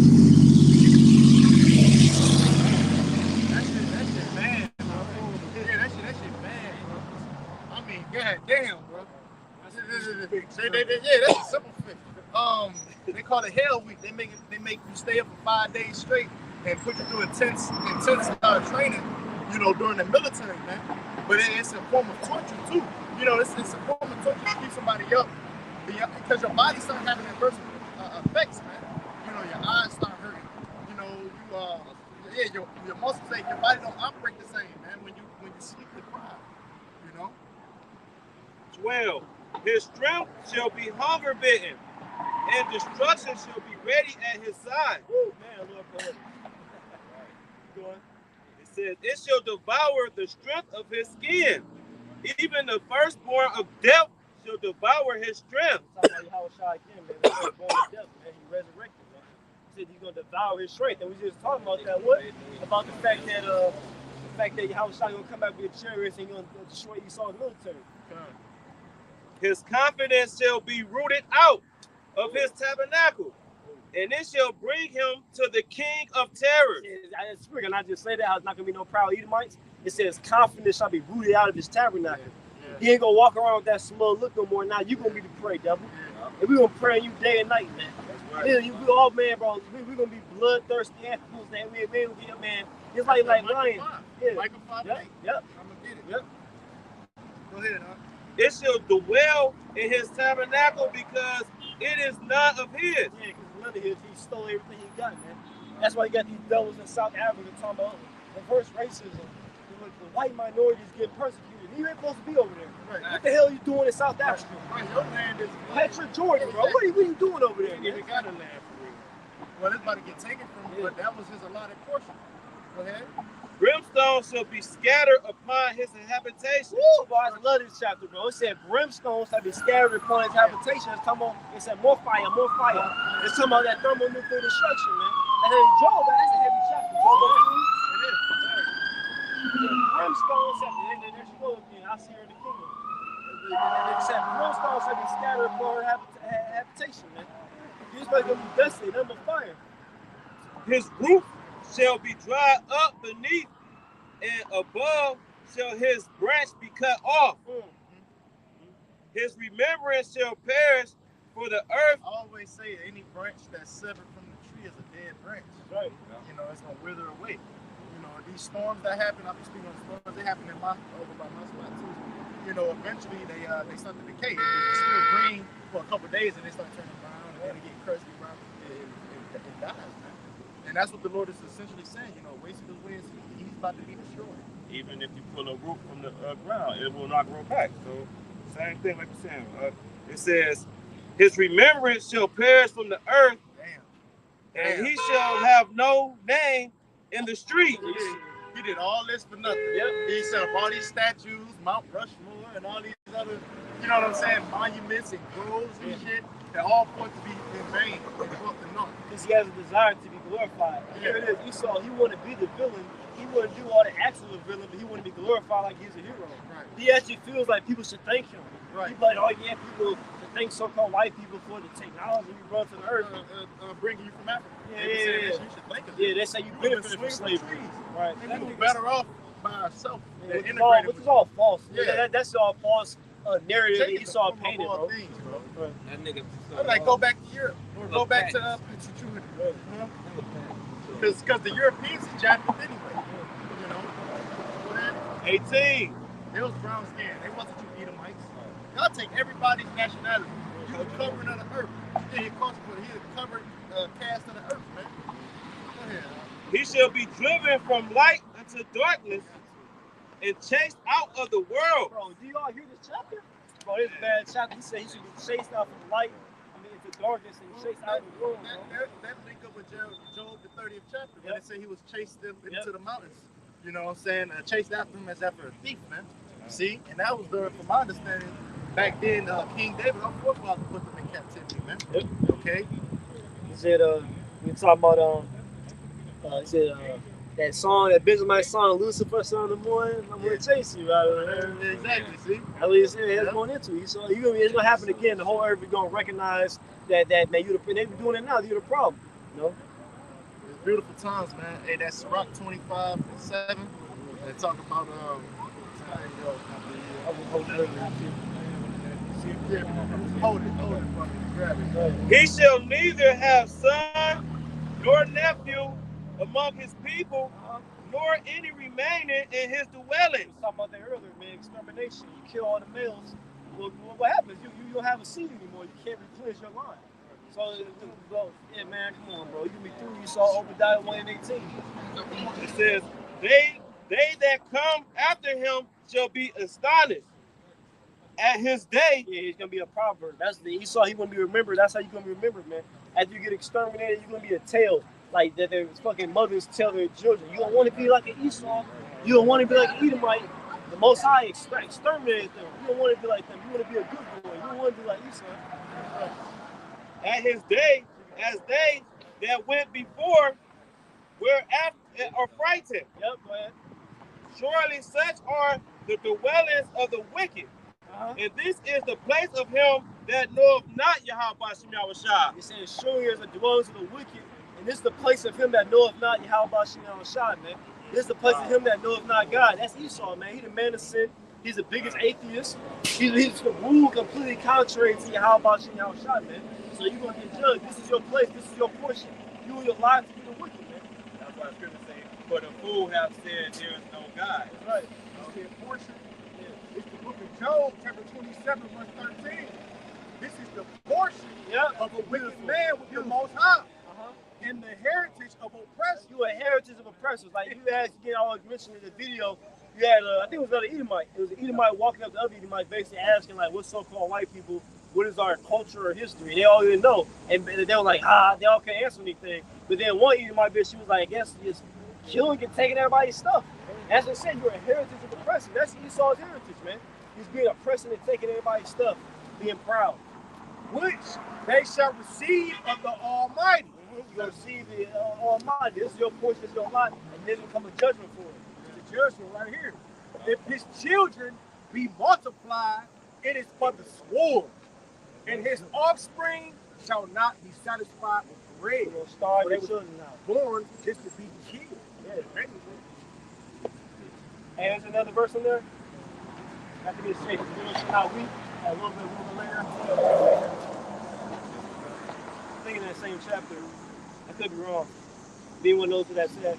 That shit bad, bro. Yeah, that shit bad, bro. I mean, god damn, bro. Yeah, that's a simple fix. They call it Hell Week. They make you stay up for 5 days straight and put you through intense training, you know, during the military, man. But it's a form of torture too. You know, it's a form of torture to keep somebody up because your body starts having adverse effects, man. You know, your eyes start hurting. You know, your muscles ache. Your body don't operate the same, man. When you sleep deprived, you know. 12. His strength shall be hunger bitten, and destruction shall be ready at his side. Woo, man, Lord, brother. Go on. It says, it shall devour the strength of his skin. Even the firstborn of death shall devour his strength. Talking about YAHWASHI again, man. The firstborn of death, man. He resurrected, man. He said he's gonna devour his strength. And we just talking about that. What? About the fact that YAHWASHI gonna come back with chariots and gonna destroy Esau's military. His confidence shall be rooted out of his tabernacle, and it shall bring him to the king of terrors. And I just say that it's not gonna be no proud Edomites. It says confidence shall be rooted out of his tabernacle. Yeah. He ain't gonna walk around with that smug look no more. Now you gonna be the prey, devil. Yeah. And we gonna pray on you day and night, man. That's right. We all, man, bro. We gonna be bloodthirsty animals, man. We gonna get, man. It's like Ryan. Yeah. Michael 5. Yep. I'm gonna get it. Yep. Go ahead, huh? It shall dwell in his tabernacle because it is none of his. Yeah, because none of his. He stole everything he got, man. That's why you got these devils in South Africa talking about reverse racism. The white minorities getting persecuted. You ain't supposed to be over there. Right. What the hell are you doing in South Africa? Right. Your land is Patrick Jordan, bro. What are you doing over there? You got a land for real. Well, it's about to get taken from you, but that was his allotted portion. Go ahead. Brimstone shall be scattered upon his habitation. Woo, boy, I love this chapter, bro. It said brimstone shall be scattered upon his habitation. It's talking about, it said more fire, more fire. It's talking about that thermonuclear destruction, man. And then Job, that's a heavy chapter. Job, it is. Brimstone shall be, there she goes again. I see her in the kingdom. It said brimstone shall be scattered upon her habitation, man. He's going to be dusty, number fire. His roof shall be dried up beneath, and above shall his branch be cut off. His remembrance shall perish, for the earth. I always say any branch that's severed from the tree is a dead branch. Right. You know, it's gonna wither away. You know, these storms that happen, I'll be speaking on storms, they happen over by my spot too. You know, eventually they start to decay. They're still green for a couple of days and they start turning brown and then they get crusty brown and it dies, man. And that's what the Lord is essentially saying, you know, wasting his ways, he's about to be destroyed. Even if you pull a root from the ground, it will not grow back. So, same thing like you're saying. It says, his remembrance shall perish from the earth, and he shall have no name in the street. He did all this for nothing. Yep. He set up all these statues, Mount Rushmore, and all these other, you know what I'm saying, monuments and groves and shit. They're all for it to be in vain and brought to naught. Because he has a desire to be glorified. Here it is. Esau, he want to be the villain. He wouldn't do all the acts of a villain, but he want to be glorified like he's a hero. Right. He actually feels like people should thank him. Right. He's like, oh yeah, people should thank so-called white people for the technology we brought to the earth. Bringing you from Africa. Yeah, you should thank us. Yeah, they say you benefit from slavery. Right. We were better off by ourselves. Which is all false. Yeah. That's all false narrative that Esau painted, bro. Things, bro. Right. That nigga. I'm like, go back to Europe. Or go back to because the Europeans are Japanese anyway. You know. 18. It was brown skin. They wasn't you Edomites. Y'all take everybody's nationality. You were covering of the earth. Yeah, he covered cast of the earth, man. Go ahead. He shall be driven from light unto darkness and chased out of the world. Bro, do y'all hear this chapter? Bro, this is a bad chapter. He said he should be chased out from light into darkness and chased out of the world. That link up with Job, the 30th chapter, when it said he was chased them into the mountains. You know what I'm saying? Chased after him as after a thief, man. See? And that was from my understanding, back then, King David, our forefather, put them in captivity, man. Yep. Okay? He said, we talking about, he said, that song, that Benjamin song, Lucifer, son of the morning, I'm going to chase you out of there. Exactly, see? At least it's going into it. So it's going to happen again. The whole earth is going to recognize that man, they be doing it now, you're the problem. You know? It's beautiful times, man. Hey, that's Rock 25:7. They talk about, Hold it for me. Grab it. He shall neither have son nor nephew among his people, nor any remaining in his dwelling. We talked about that earlier, man. Extermination. You kill all the males. Well, what happens? You don't have a seed anymore. You can't replenish your line. So, yeah, man, come on, bro. You can be through. You saw Obadiah 1:18. It says, they that come after him shall be astonished at his day. Yeah, he's gonna be a proverb. That's the Esau. He gonna be remembered. That's how you gonna be remembered, man. After you get exterminated, you're gonna be a tale like that. Their fucking mothers tell their children. You don't want to be like an Esau. You don't want to be like an Edomite. The Most High exterminated them. You don't want to be like them. You want to be a good boy. You don't want to be like Esau. At his day, as they that went before were after are frightened. Yep, go ahead. Surely such are the dwellings of the wicked. And this is the place of him that knoweth not YAHWASHI. It says, surely is the dwellings of the wicked, and this is the place of him that knoweth not YAHWASHI, man. This is the place of him that knoweth not God. That's Esau, man. He's the man of sin. He's the biggest atheist. He's the rule completely contrary to YAHWASHI, man. So you're going to get judged. This is your place. This is your portion. You and your life to be the wicked, man. That's why the scripture says, for the fool have said there is no God. That's right. Okay, portion. It's the book of Job, chapter 27, verse 13. This is the portion of a wicked man with the Most High. And the heritage of oppressors. You a heritage of oppressors. Like you had, again, I was mentioning in the video, you had, I think it was another Edomite. It was an Edomite walking up to other Edomite, basically asking, like, what so-called white people, what is our culture or history? They all didn't know. And they were like, they all can't answer anything. But then one Edomite bitch, she was like, I guess just killing and taking everybody's stuff. As I said, you're a heritage of oppressors. That's Esau's heritage, man. He's being oppressing and taking everybody's stuff, being proud. Which they shall receive of the Almighty. You're going to see the Almighty. This is your portion, this is your lot, and then will come a judgment for it. It's a judgment right here. If his children be multiplied, it is for the sword. And his offspring shall not be satisfied with bread. You're going to starve They your were children now. born just to be killed. Yeah. And there's another verse in there. I think it's safe. You know, how we a little bit later. I think in that same chapter. I could be wrong. If anyone knows what that said.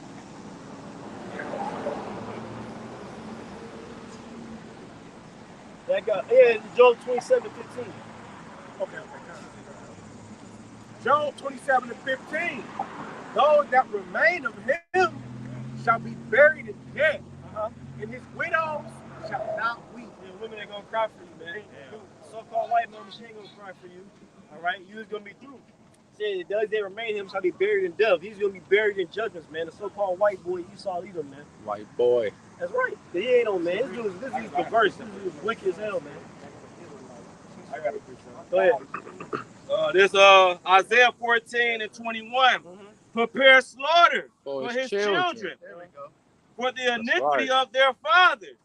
That guy, yeah, Job 27:15. Okay. Job 27:15. Those that remain of him shall be buried in death, and his widows shall not weep. And women are gonna cry for you, man. Yeah. So-called white woman, she ain't gonna cry for you. All right, you just gonna be through. Said, those that remain him shall be buried in death. He's gonna be buried in judgments, man. The so-called white boy, Esau Edom, man. White boy. That's right. He ain't no man. This is perverse. This is wicked as hell, man. I got a picture. Go ahead. This Isaiah 14:21. Prepare slaughter for his children. There we go. For the iniquity of their fathers,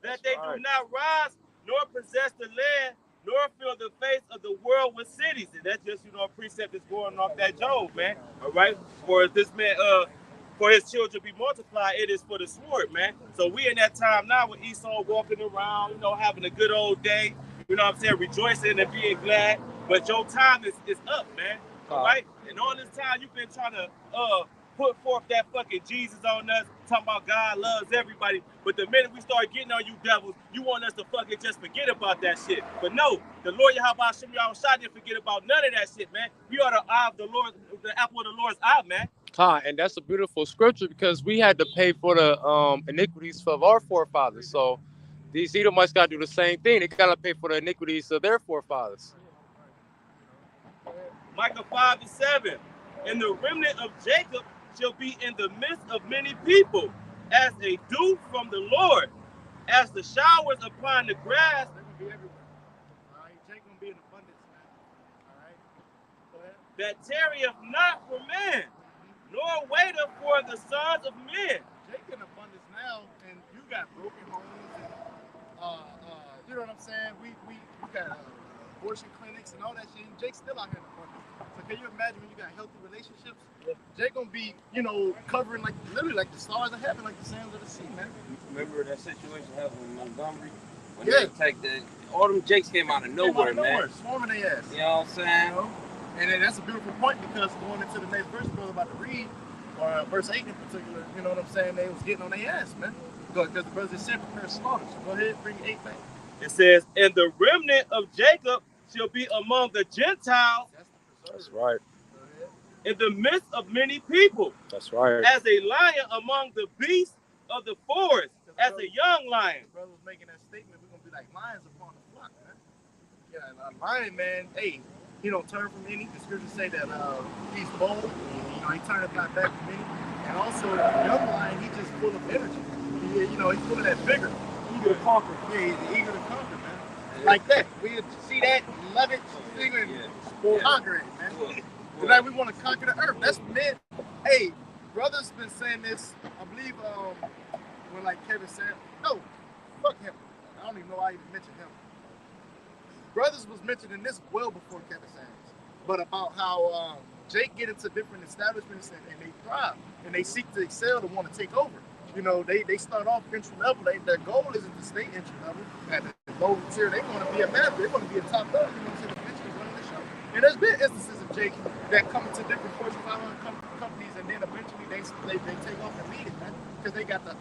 that they do not rise nor possess the land, nor fill the face of the world with cities. And that's just, a precept that's going off that Job, man. All right? For this man, for his children be multiplied, it is for the sword, man. So we in that time now with Esau walking around, having a good old day, rejoicing and being glad. But your time is up, man. All right? And all this time you've been trying to put forth that fucking Jesus on us, talking about God loves everybody. But the minute we start getting on you devils, you want us to fucking just forget about that shit. But no, the Lord YAHWASHI didn't forget about none of that shit, man. We are the eye of the Lord, the apple of the Lord's eye, man. And that's a beautiful scripture because we had to pay for the iniquities of our forefathers. So these Edomites got to do the same thing. They got to pay for the iniquities of their forefathers. Micah 5:7. And the remnant of Jacob shall be in the midst of many people, as a dew from the Lord, as the showers upon the grass. Be everywhere. All right, Jake gonna be in abundance, man. All right, go ahead. That tarrieth not for man, nor waiteth for the sons of men. Jake in abundance now, and you got broken homes, and you know what I'm saying? We got abortion clinics and all that shit. And Jake's still out here in abundance. So can you imagine when you got healthy relationships? Jake gonna be, covering literally like the stars of heaven, like the sands of the sea, man. Remember that situation happened in Montgomery? When they take all them jakes came out of nowhere, man. Swarming their ass. You know what I'm saying? You know? And then that's a beautiful point because going into the next verse, brother, about to read, or verse 8 in particular, you know what I'm saying? They was getting on their ass, man. Because the brother said prepare slaughter. So go ahead, bring 8 back. It says, and the remnant of Jacob shall be among the Gentiles. That's right. In the midst of many people. That's right. As a lion among the beasts of the forest. As a young lion. The brother was making that statement, we're going to be like lions upon the flock, man. Yeah, a lion, man, hey, he don't turn from any. The scriptures say that he's bold. You know, he turneth not back from any. And also, the young lion, he's just full of energy. You know, he's full of that vigor. Eager to conquer. Yeah, he's eager to conquer, man. Like that. We see that, love it, eager to conquer it, man. Like we want to conquer the earth. That's men. Hey, brother's been saying this. I believe when like Kevin said, no, fuck him. I don't even know why I even mentioned him. Brothers was mentioning this well before Kevin Sanders, but about how Jake get into different establishments and they thrive and they seek to excel to want to take over. You know, they start off entry level. Their goal isn't to stay entry level. At the low tier, they want to be a master. They want to be a top dog. You know what I'm saying? Eventually running the show. And there's been instances of Jake that come into different Fortune 500 companies, and then eventually they take off and lead it, man, because they got the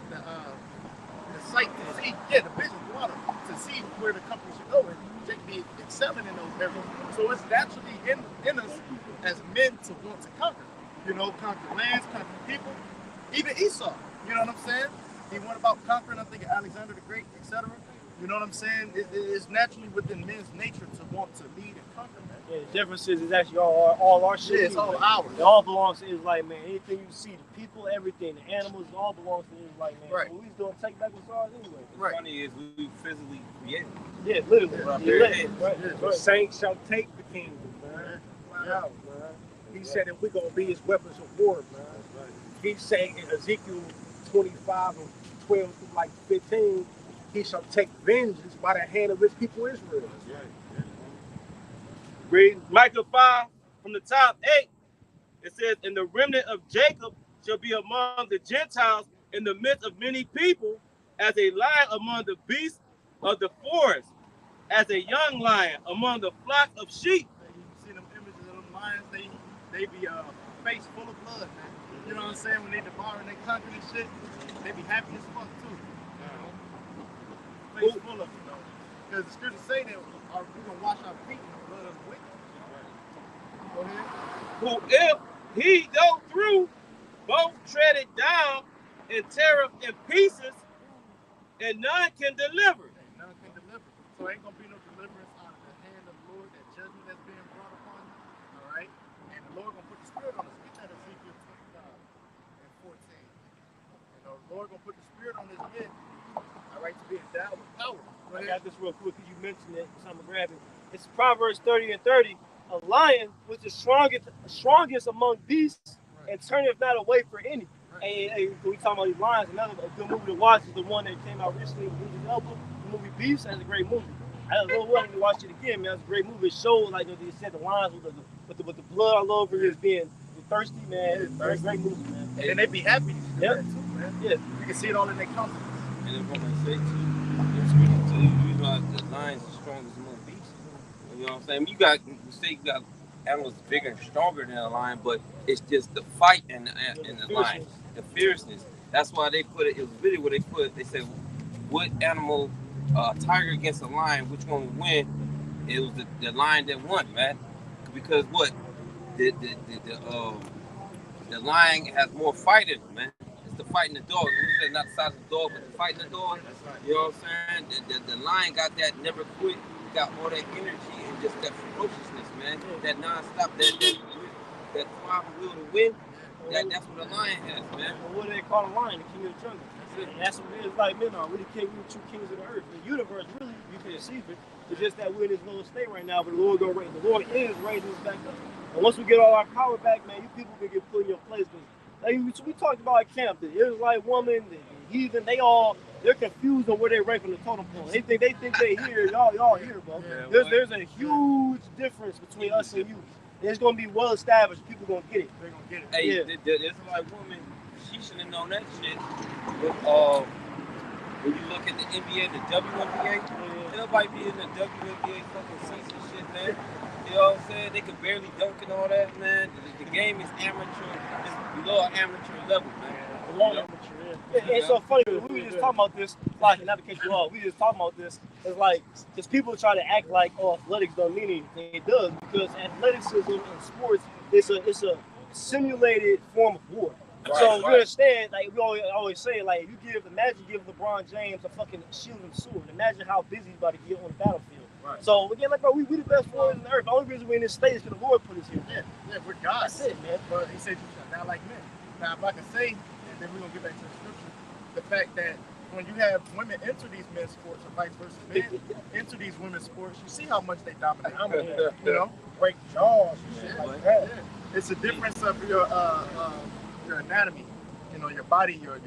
sight to see, the vision, to see where the company should go, and Jake be excelling in those areas. So it's naturally in us as men to want to conquer. You know, conquer lands, conquer people, even Esau. You know what I'm saying? He went about conquering, I think, Alexander the Great, etc. You know what I'm saying? It's naturally within men's nature to want to lead and conquer, man. Yeah, the difference is it's actually all our shit. Yeah, it's all ours. It all belongs to Israelite, man. Anything you see, the people, everything, the animals, it all belongs to Israelite, man. Right. So we doing take back what's ours anyway. What's funny is we physically created. Yeah, literally. The saints shall take the kingdom, man. Man. He said that we're going to be his weapons of war, man. Right. He's saying in Ezekiel 25 and 12 through like 15, he shall take vengeance by the hand of his people Israel. That's right. Read Micah 5 from the top 8. It says, and the remnant of Jacob shall be among the Gentiles in the midst of many people, as a lion among the beasts of the forest, as a young lion among the flock of sheep. You see them images of them lions, they be face full of blood, man. You know what I'm saying? When they devour and they conquer and shit, they be happy as fuck too. Face full of it, though. Because the scriptures say that we're gonna wash our feet in the blood of the wicked. Go ahead. Who if he go through, both tread it down and tear up in pieces, and none can deliver. None can deliver. So ain't gonna be no deliverance out of the hand of the Lord, that judgment that's being brought upon you. All right? And the Lord gonna put the spirit on us. Get that Ezekiel 25 and 14. You know, the Lord gonna put the spirit on his men, all right, to be endowed with power. I got this real quick because you mentioned it, so I'm gonna grab it. It's Proverbs 30 and 30. A lion was the strongest among beasts, and turneth not away for any. And when we talk about these lions, another good movie to watch is the one that came out recently with Idris Elba, the movie Beasts. That's a great movie. I was willing to watch it again, man. It's a great movie. It showed, like they said, the lions with the blood all over his being thirsty, man. It's a great movie, man. And they be happy to see Yep. that too, man. Yeah. You can see it all in their countenance. And then what I say to you, the lions are strongest among beasts. You know what I'm saying? You got animals bigger and stronger than a lion, but it's just the fight in the lion, the fierceness. That's why they put it. It was a video where they said, what animal, tiger against a lion, which one would win? It was the lion that won, man. Because what? The lion has more fight in it, man. It's the fighting the dog. We said not the size of the dog, but the fighting the dog. You know what I'm saying? The lion got that never quit, got all that energy and just that ferociousness, man. That non-stop, that throbbing will to win. That's what a lion has, man. Well, what do they call a lion? The king of the jungle. That's what it is. Like men are really king, we're two kings of the earth. The universe, really, you can receive it. It's just that we're in this little state right now, but the Lord is raising us back up. And once we get all our power back, man, you people can get put in your place. Like we talked about at camp, the Israelite woman, the heathen, they're confused on where they rank on the totem pole. They think they here, y'all here, bro. Yeah, there's a huge difference between us and you. And it's gonna be well established. People gonna get it. They're gonna get it. Hey, the Israelite woman, she should have known that shit. when you look at the NBA, the WNBA, everybody be in the WNBA fucking seats and shit, man. You know what I'm saying? They could barely dunk and all that, man. The game is amateur. It's below an amateur level, man. It's so funny because we were just talking about this, like, not to catch you off, we just talking about this. It's like, just people try to act like, oh, athletics don't mean anything. It does, because athleticism in sports, it's a simulated form of war. Right, so you understand, like we always say, like, if you imagine give LeBron James a fucking shield and sword. Imagine how busy he's about to get on the battlefield. Right. So again, like, bro, we the best warriors on the earth. The only reason we're in this state is because the Lord put us here. Yeah, we're God. That's it, man. But he said you shall not like men. Now, if I can say, and then we're gonna get back to the scripture, the fact that when you have women enter these men's sports or vice versa, men enter these women's sports, you see how much they dominate. You know, break jaws and shit like that. Yeah. It's a difference of your anatomy, you know, your body, your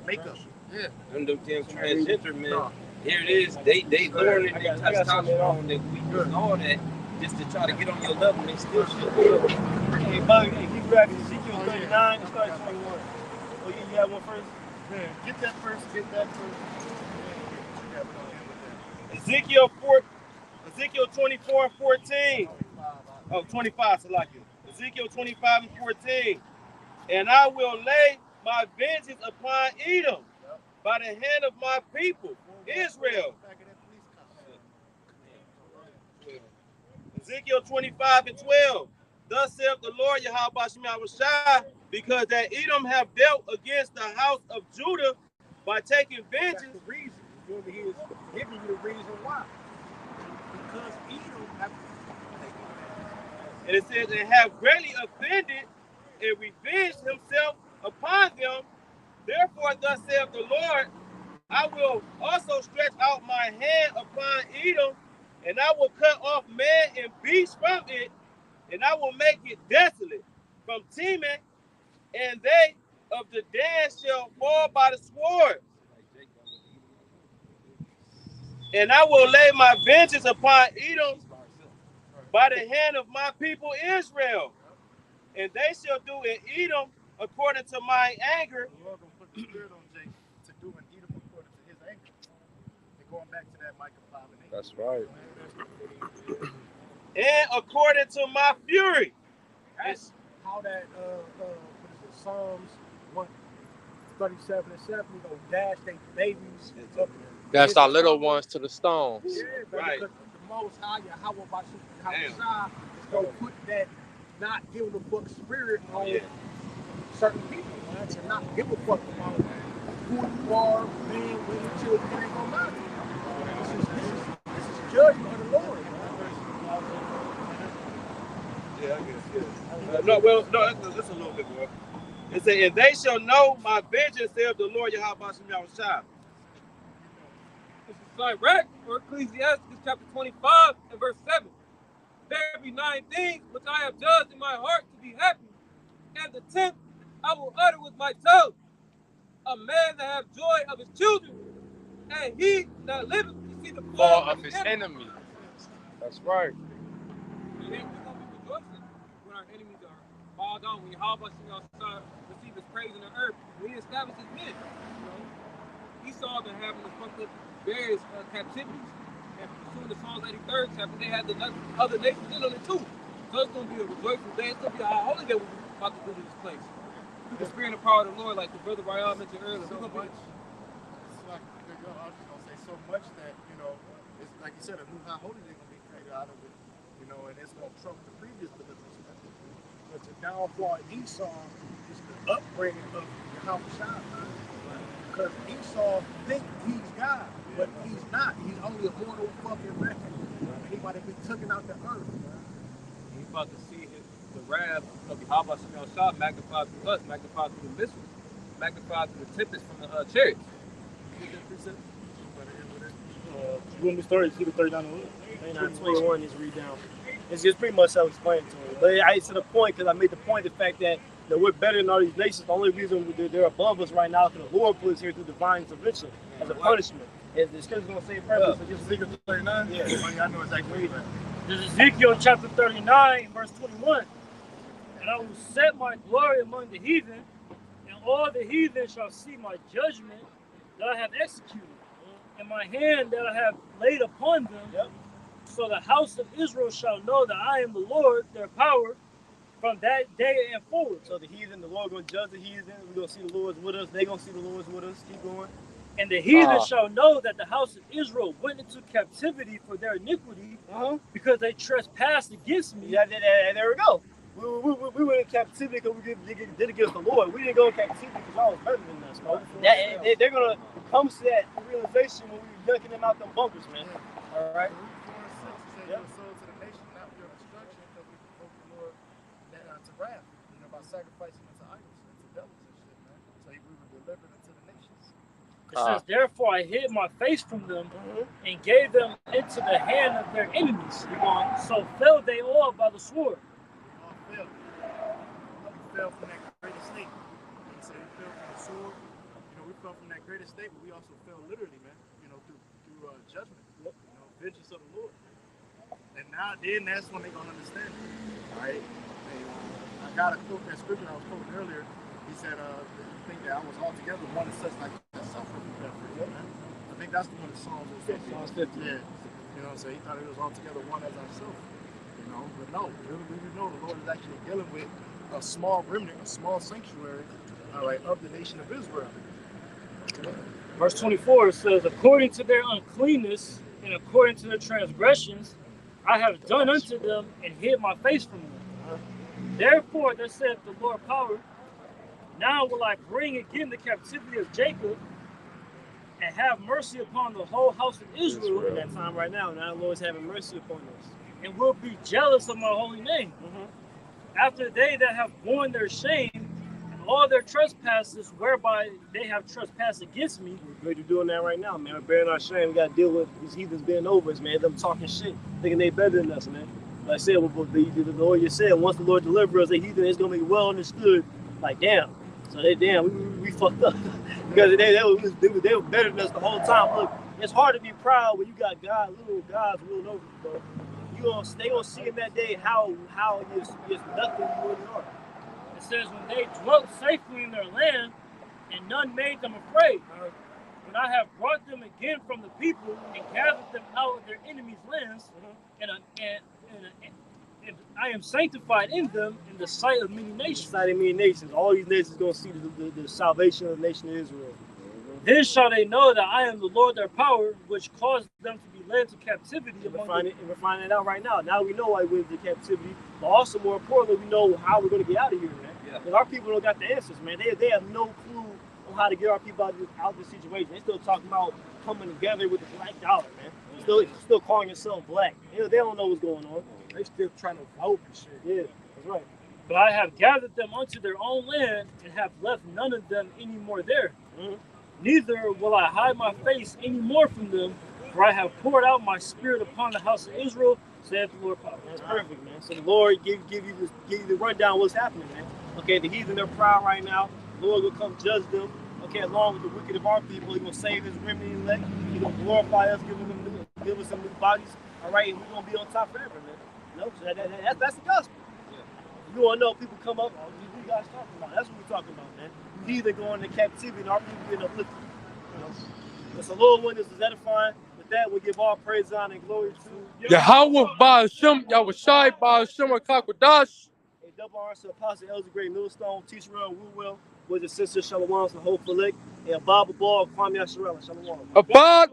makeup. Yeah, and them damn transgender men. No. Here it is. They learning their testosterone, their weakness, and all that, just to try to get on your level. And they still shit. Hey, Bug, hey, keep grabbing Ezekiel 39 and start 21. Oh, you have one first? Yeah. Get that first. Ezekiel 24 and 14. Oh, 25, Salakia. Ezekiel 25 and 14. And I will lay my vengeance upon Edom by the hand of my people, Israel. Ezekiel 25 and 12. Thus saith the Lord YAHWASHI, because that Edom have dealt against the house of Judah by taking vengeance. That's the reason. He is giving you the reason why. Because Edom have taken vengeance. And it says, and have greatly offended and revenged himself upon them. Therefore, thus saith the Lord, I will also stretch out my hand upon Edom, and I will cut off man and beast from it, and I will make it desolate from Teman, and they of the Dan shall fall by the sword. And I will lay my vengeance upon Edom by the hand of my people Israel, and they shall do in Edom according to my anger. The Lord will put the spirit on Jake to do in Edom according to his anger. And going back to that Micah 5 and 8. That's right. And according to my fury. That's how that what is it, Psalms 137 and 7, you know, dash they babies up. That's our little ones to the stones. Yeah, right. Because the Most High, YAHWASHI, is going to put that not giving a fuck spirit on certain people, man, to not give a fuck about who you are, men, women, children, it ain't gonna matter. This is judgment of the Lord. Yeah, I guess, no, that's a little bit more. It says, and they shall know my vengeance, saith the Lord YAHWASHI. This is direct for Ecclesiastes chapter 25 and verse 7. There be 9 things which I have judged in my heart to be happy, and the 10th I will utter with my tongue. A man that have joy of his children, and he that liveth to see the fall of his enemies. That's right. And then we're going to be rejoicing when our enemies are bowed down. When YAHWASHI receive his praise in the earth, when he establishes men. You know, Esau been having to fuck up various captivities. And pursuing the Psalms 83rd chapter, they had the other nations in on it too. So it's going to be a rejoicing day. It's going to be a high holy day we're about to do to this place. Through the spirit and power of the Lord, like the brother Ryan mentioned earlier. So much. It's like, I was just going to say so much that, you know, it's like you said, a new high holy day going to be created out of it, you know, and it's going to trump the previous deliverance. But the downfall of Esau is the upbringing of YAHWASHI. Because Esau thinks he's God, but he's not. He's only a mortal fucking man. He might have been taken out the earth. He's about to see the wrath of YAHWASHI magnified through us, magnified through the missiles, magnified through the tempest from the chariots. You want me to start? You see the 39:21 is read down. It's just pretty much self-explanatory. But I to the point, because I made the point, the fact that we're better than all these nations. The only reason they're above us right now is because the Lord put us here through divine intervention as a punishment. If the scripture's going to say purpose, so just Ezekiel 39. Yeah, I know exactly what This is Ezekiel chapter 39, verse 21. And I will set my glory among the heathen, and all the heathen shall see my judgment that I have executed. and my hand that I have laid upon them. Yep. So the house of Israel shall know that I am the Lord, their power, from that day and forward. So the heathen, the Lord going to judge the heathen. We're going to see the Lord's with us. They're going to see the Lord's with us. Keep going. And the heathen shall know that the house of Israel went into captivity for their iniquity because they trespassed against me. Yeah, there we go. We went in captivity because we did against the Lord. We didn't go in captivity because I was better than us, bro. They're going to come to that realization when we yanking them out them bunkers, man. All right? Yep. Sold to the nation, not for your destruction, because we provoked the Lord to wrath, by sacrificing unto idols and to devils and shit, man. So we were delivered unto the nations. It says, therefore I hid my face from them and gave them into the hand of their enemies. So fell they all by the sword. We all fell. We fell from that great estate. He said we fell from the sword. We fell from that great estate, but we also fell literally, man. Through judgment. Vengeance of the Lord. And then that's when they're gonna understand it. All right. I got to quote that scripture I was quoting earlier. He said, "I think that I was altogether one and such like myself." I think that's the one that Psalms was 50. Psalms 50. Yeah. So he thought he was altogether one as himself. But no, we know the Lord is actually dealing with a small remnant, a small sanctuary, all right, of the nation of Israel. Verse 24 says, according to their uncleanness and according to their transgressions, I have done unto them and hid my face from them. Therefore, thus saith the Lord power, now will I bring again the captivity of Jacob and have mercy upon the whole house of Israel. At that time right now, the Lord is having mercy upon us. And will be jealous of my holy name. After they that have borne their shame and all their trespasses whereby they have trespassed against me. We're doing that right now, man. We're bearing our shame. We got to deal with these heathens being over us, man. Them talking shit, thinking they better than us, man. Like I said, the Lord just said, once the Lord delivers us, the heathen is going to be well understood. Like, damn. So we fucked up. Because they were better than us the whole time. Look, it's hard to be proud when you got little gods ruling over you, bro. They gonna see in that day how it's nothing you really are. It says when they dwelt safely in their land, and none made them afraid. When I have brought them again from the people and gathered them out of their enemies' lands, and I am sanctified in them in the sight of many nations. All these nations gonna see the salvation of the nation of Israel. Then shall they know that I am the Lord their power, which caused them to be led to captivity. We're finding it out right now. Now we know why we went into captivity, but also more importantly, we know how we're going to get out of here, man. Because our people don't got the answers, man. They have no clue on how to get our people out of this situation. They still talking about coming together with the black dollar, man. Still calling yourself black. They don't know what's going on. They still trying to vote and shit. Yeah, that's right. But I have gathered them unto their own land and have left none of them any more there. Neither will I hide my face any more from them, for I have poured out my spirit upon the house of Israel, saith the Lord power. That's perfect, man. So the Lord give you the rundown of what's happening, man. Okay, the heathen, they're proud right now. The Lord will come judge them. Okay, along with the wicked of our people, He's gonna save His remnant elect. He's gonna glorify us, give us some new bodies. All right, and we're gonna be on top forever, man. So that's the gospel. You wanna know people come up? Oh, what you guys talking about? That's what we're talking about, man. Either going into captivity and our people being uplifted. It's a little one that's edifying. With that, we give all praise, honor, and glory to YAHWAH, BAHASHAM, YAHWASHI, BAHASHAM, KAKWADASH. A double honor to Apostle Elder Great Millstone, teacher of Will, with the sister Salutations, the whole Philip, and Bob Ball, Kwame Shalom. Abad,